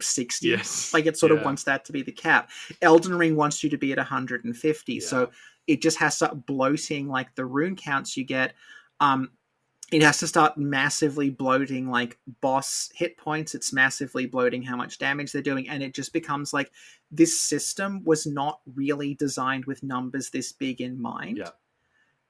60. yes, Like, it sort of yeah, wants that to be the cap. Elden Ring wants you to be at 150, yeah, so it just has to start bloating, like, the rune counts you get. It has to start massively bloating, like, boss hit points. It's massively bloating how much damage they're doing, and it just becomes like, this system was not really designed with numbers this big in yeah, mind.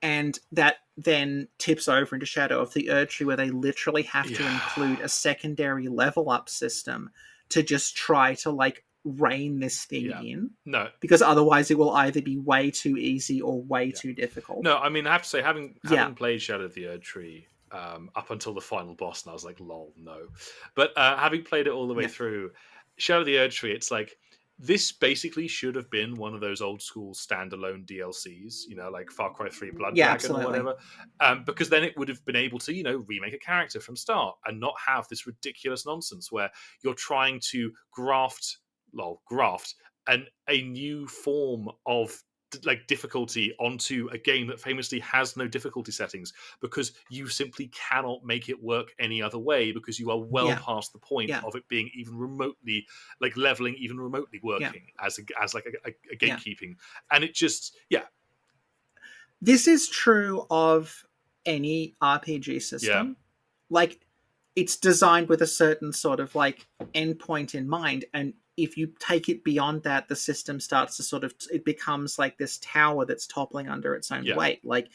And that then tips over into Shadow of the Erdtree, where they literally have to yeah, include a secondary level up system to just try to, like, rein this thing yeah. in, No, because otherwise it will either be way too easy or way yeah. too difficult. No, I mean, I have to say, Yeah. having played Shadow of the Erdtree up until the final boss, and I was like, lol, no. But having played it all the way Yeah. through, Shadow of the Erdtree, it's like this basically should have been one of those old school standalone DLCs, you know, like Far Cry 3 Blood Yeah, Dragon or absolutely. whatever, because then it would have been able to, you know, remake a character from start and not have this ridiculous nonsense where you're trying to graft a new form of like difficulty onto a game that famously has no difficulty settings, because you simply cannot make it work any other way, because you are well Yeah. past the point Yeah. of it being even remotely, like leveling even remotely Yeah. working as like a Yeah. gatekeeping. And it just, yeah, This is true of any RPG yeah, system. Like, it's designed with a certain sort of, like, endpoint in mind, and if you take it beyond that, the system starts to sort of, it becomes like this tower that's toppling under its own yeah, weight. Like,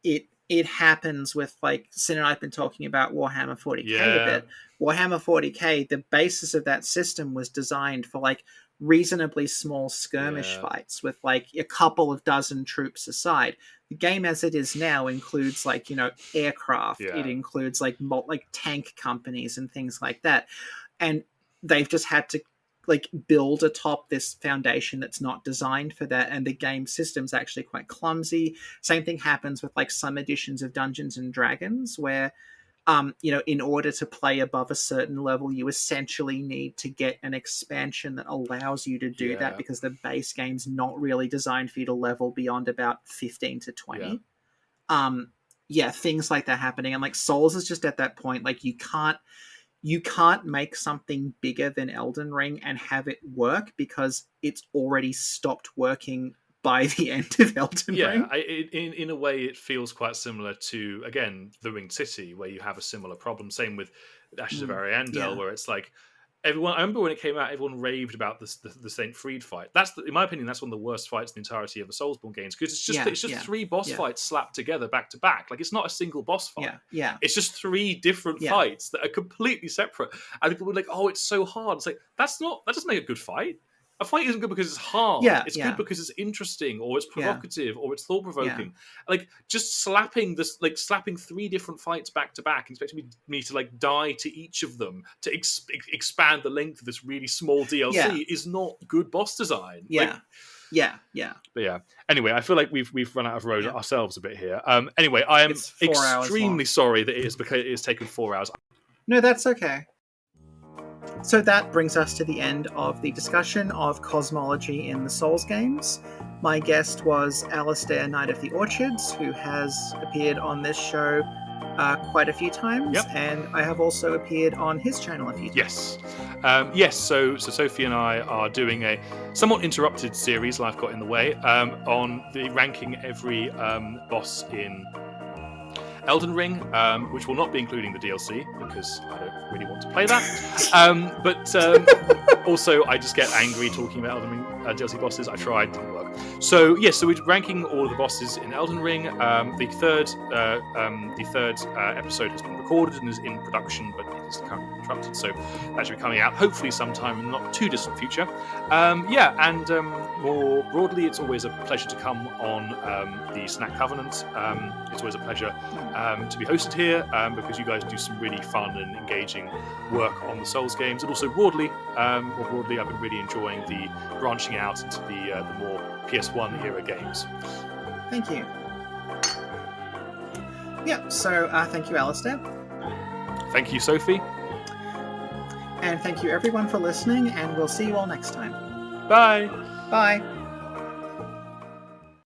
it happens with, like, Sin and I've been talking about Warhammer 40k a yeah, bit. Warhammer 40k, the basis of that system was designed for, like, reasonably small skirmish yeah, fights with, like, a couple of dozen troops aside. The game as it is now includes, like, you know, aircraft. It yeah, includes, like, like, tank companies and things like that, and they've just had to, like, build atop this foundation that's not designed for that, and the game system's actually quite clumsy. Same thing happens with, like, some editions of Dungeons and Dragons, where you know, in order to play above a certain level, you essentially need to get an expansion that allows you to do that, yeah, because the base game's not really designed for you to level beyond about 15 to yeah, 20. Um, yeah, things like that happening. And, like, Souls is just at that point, like, you can't make something bigger than Elden Ring and have it work, because it's already stopped working by the end of Elden yeah. Ring. In a way, it feels quite similar to, again, the Ringed City, where you have a similar problem. Same with Ashes of Ariandel, Yeah. where it's like everyone. I remember when it came out, everyone raved about the Saint Fried fight. In my opinion, that's one of the worst fights in the entirety of the Soulsborne games, because Yeah. it's just Yeah. three boss Yeah. fights slapped together back to back. Like, it's not a single boss fight. Yeah. Yeah. It's just three different Yeah. fights that are completely separate. And people were like, "Oh, it's so hard." It's like, that doesn't make a good fight. A fight isn't good because it's hard. Yeah. It's good Yeah. because it's interesting, or it's Yeah. provocative, or it's thought Yeah. provoking. Like, just slapping three different fights back to back, expecting me to like die to each of them to expand the length of this really small Yeah. DLC is not good boss design. Like, Yeah. Yeah. Yeah. but yeah. Anyway, I feel like we've run out of road Yeah. ourselves a bit here. Anyway, I am It's 4 hours long. extremely sorry that it has taken 4 hours. No, that's okay. So that brings us to the end of the discussion of cosmology in the Souls games. My guest was Alistair, Knight of the Orchards, who has appeared on this show quite a few times, and I have also appeared on his channel a few times. Yes. So Sophie and I are doing a somewhat interrupted series, life got in the way, on the ranking every boss in Elden Ring, which will not be including the DLC because I don't really want to play that. But also, I just get angry talking about Elden Ring DLC bosses. I tried, didn't work. So so we're ranking all of the bosses in Elden Ring. The third episode has been recorded and is in production, but it is currently interrupted. So that should be coming out hopefully sometime in the not too distant future. And more broadly, it's always a pleasure to come on the Snack Covenant. It's always a pleasure to be hosted here because you guys do some really fun and engaging work on the Souls games, and also more broadly, I've been really enjoying the branching out into the more PS1 era games. Thank you. Yeah, so thank you, Alistair. Thank you, Sophie. And thank you, everyone, for listening, and we'll see you all next time. Bye. Bye.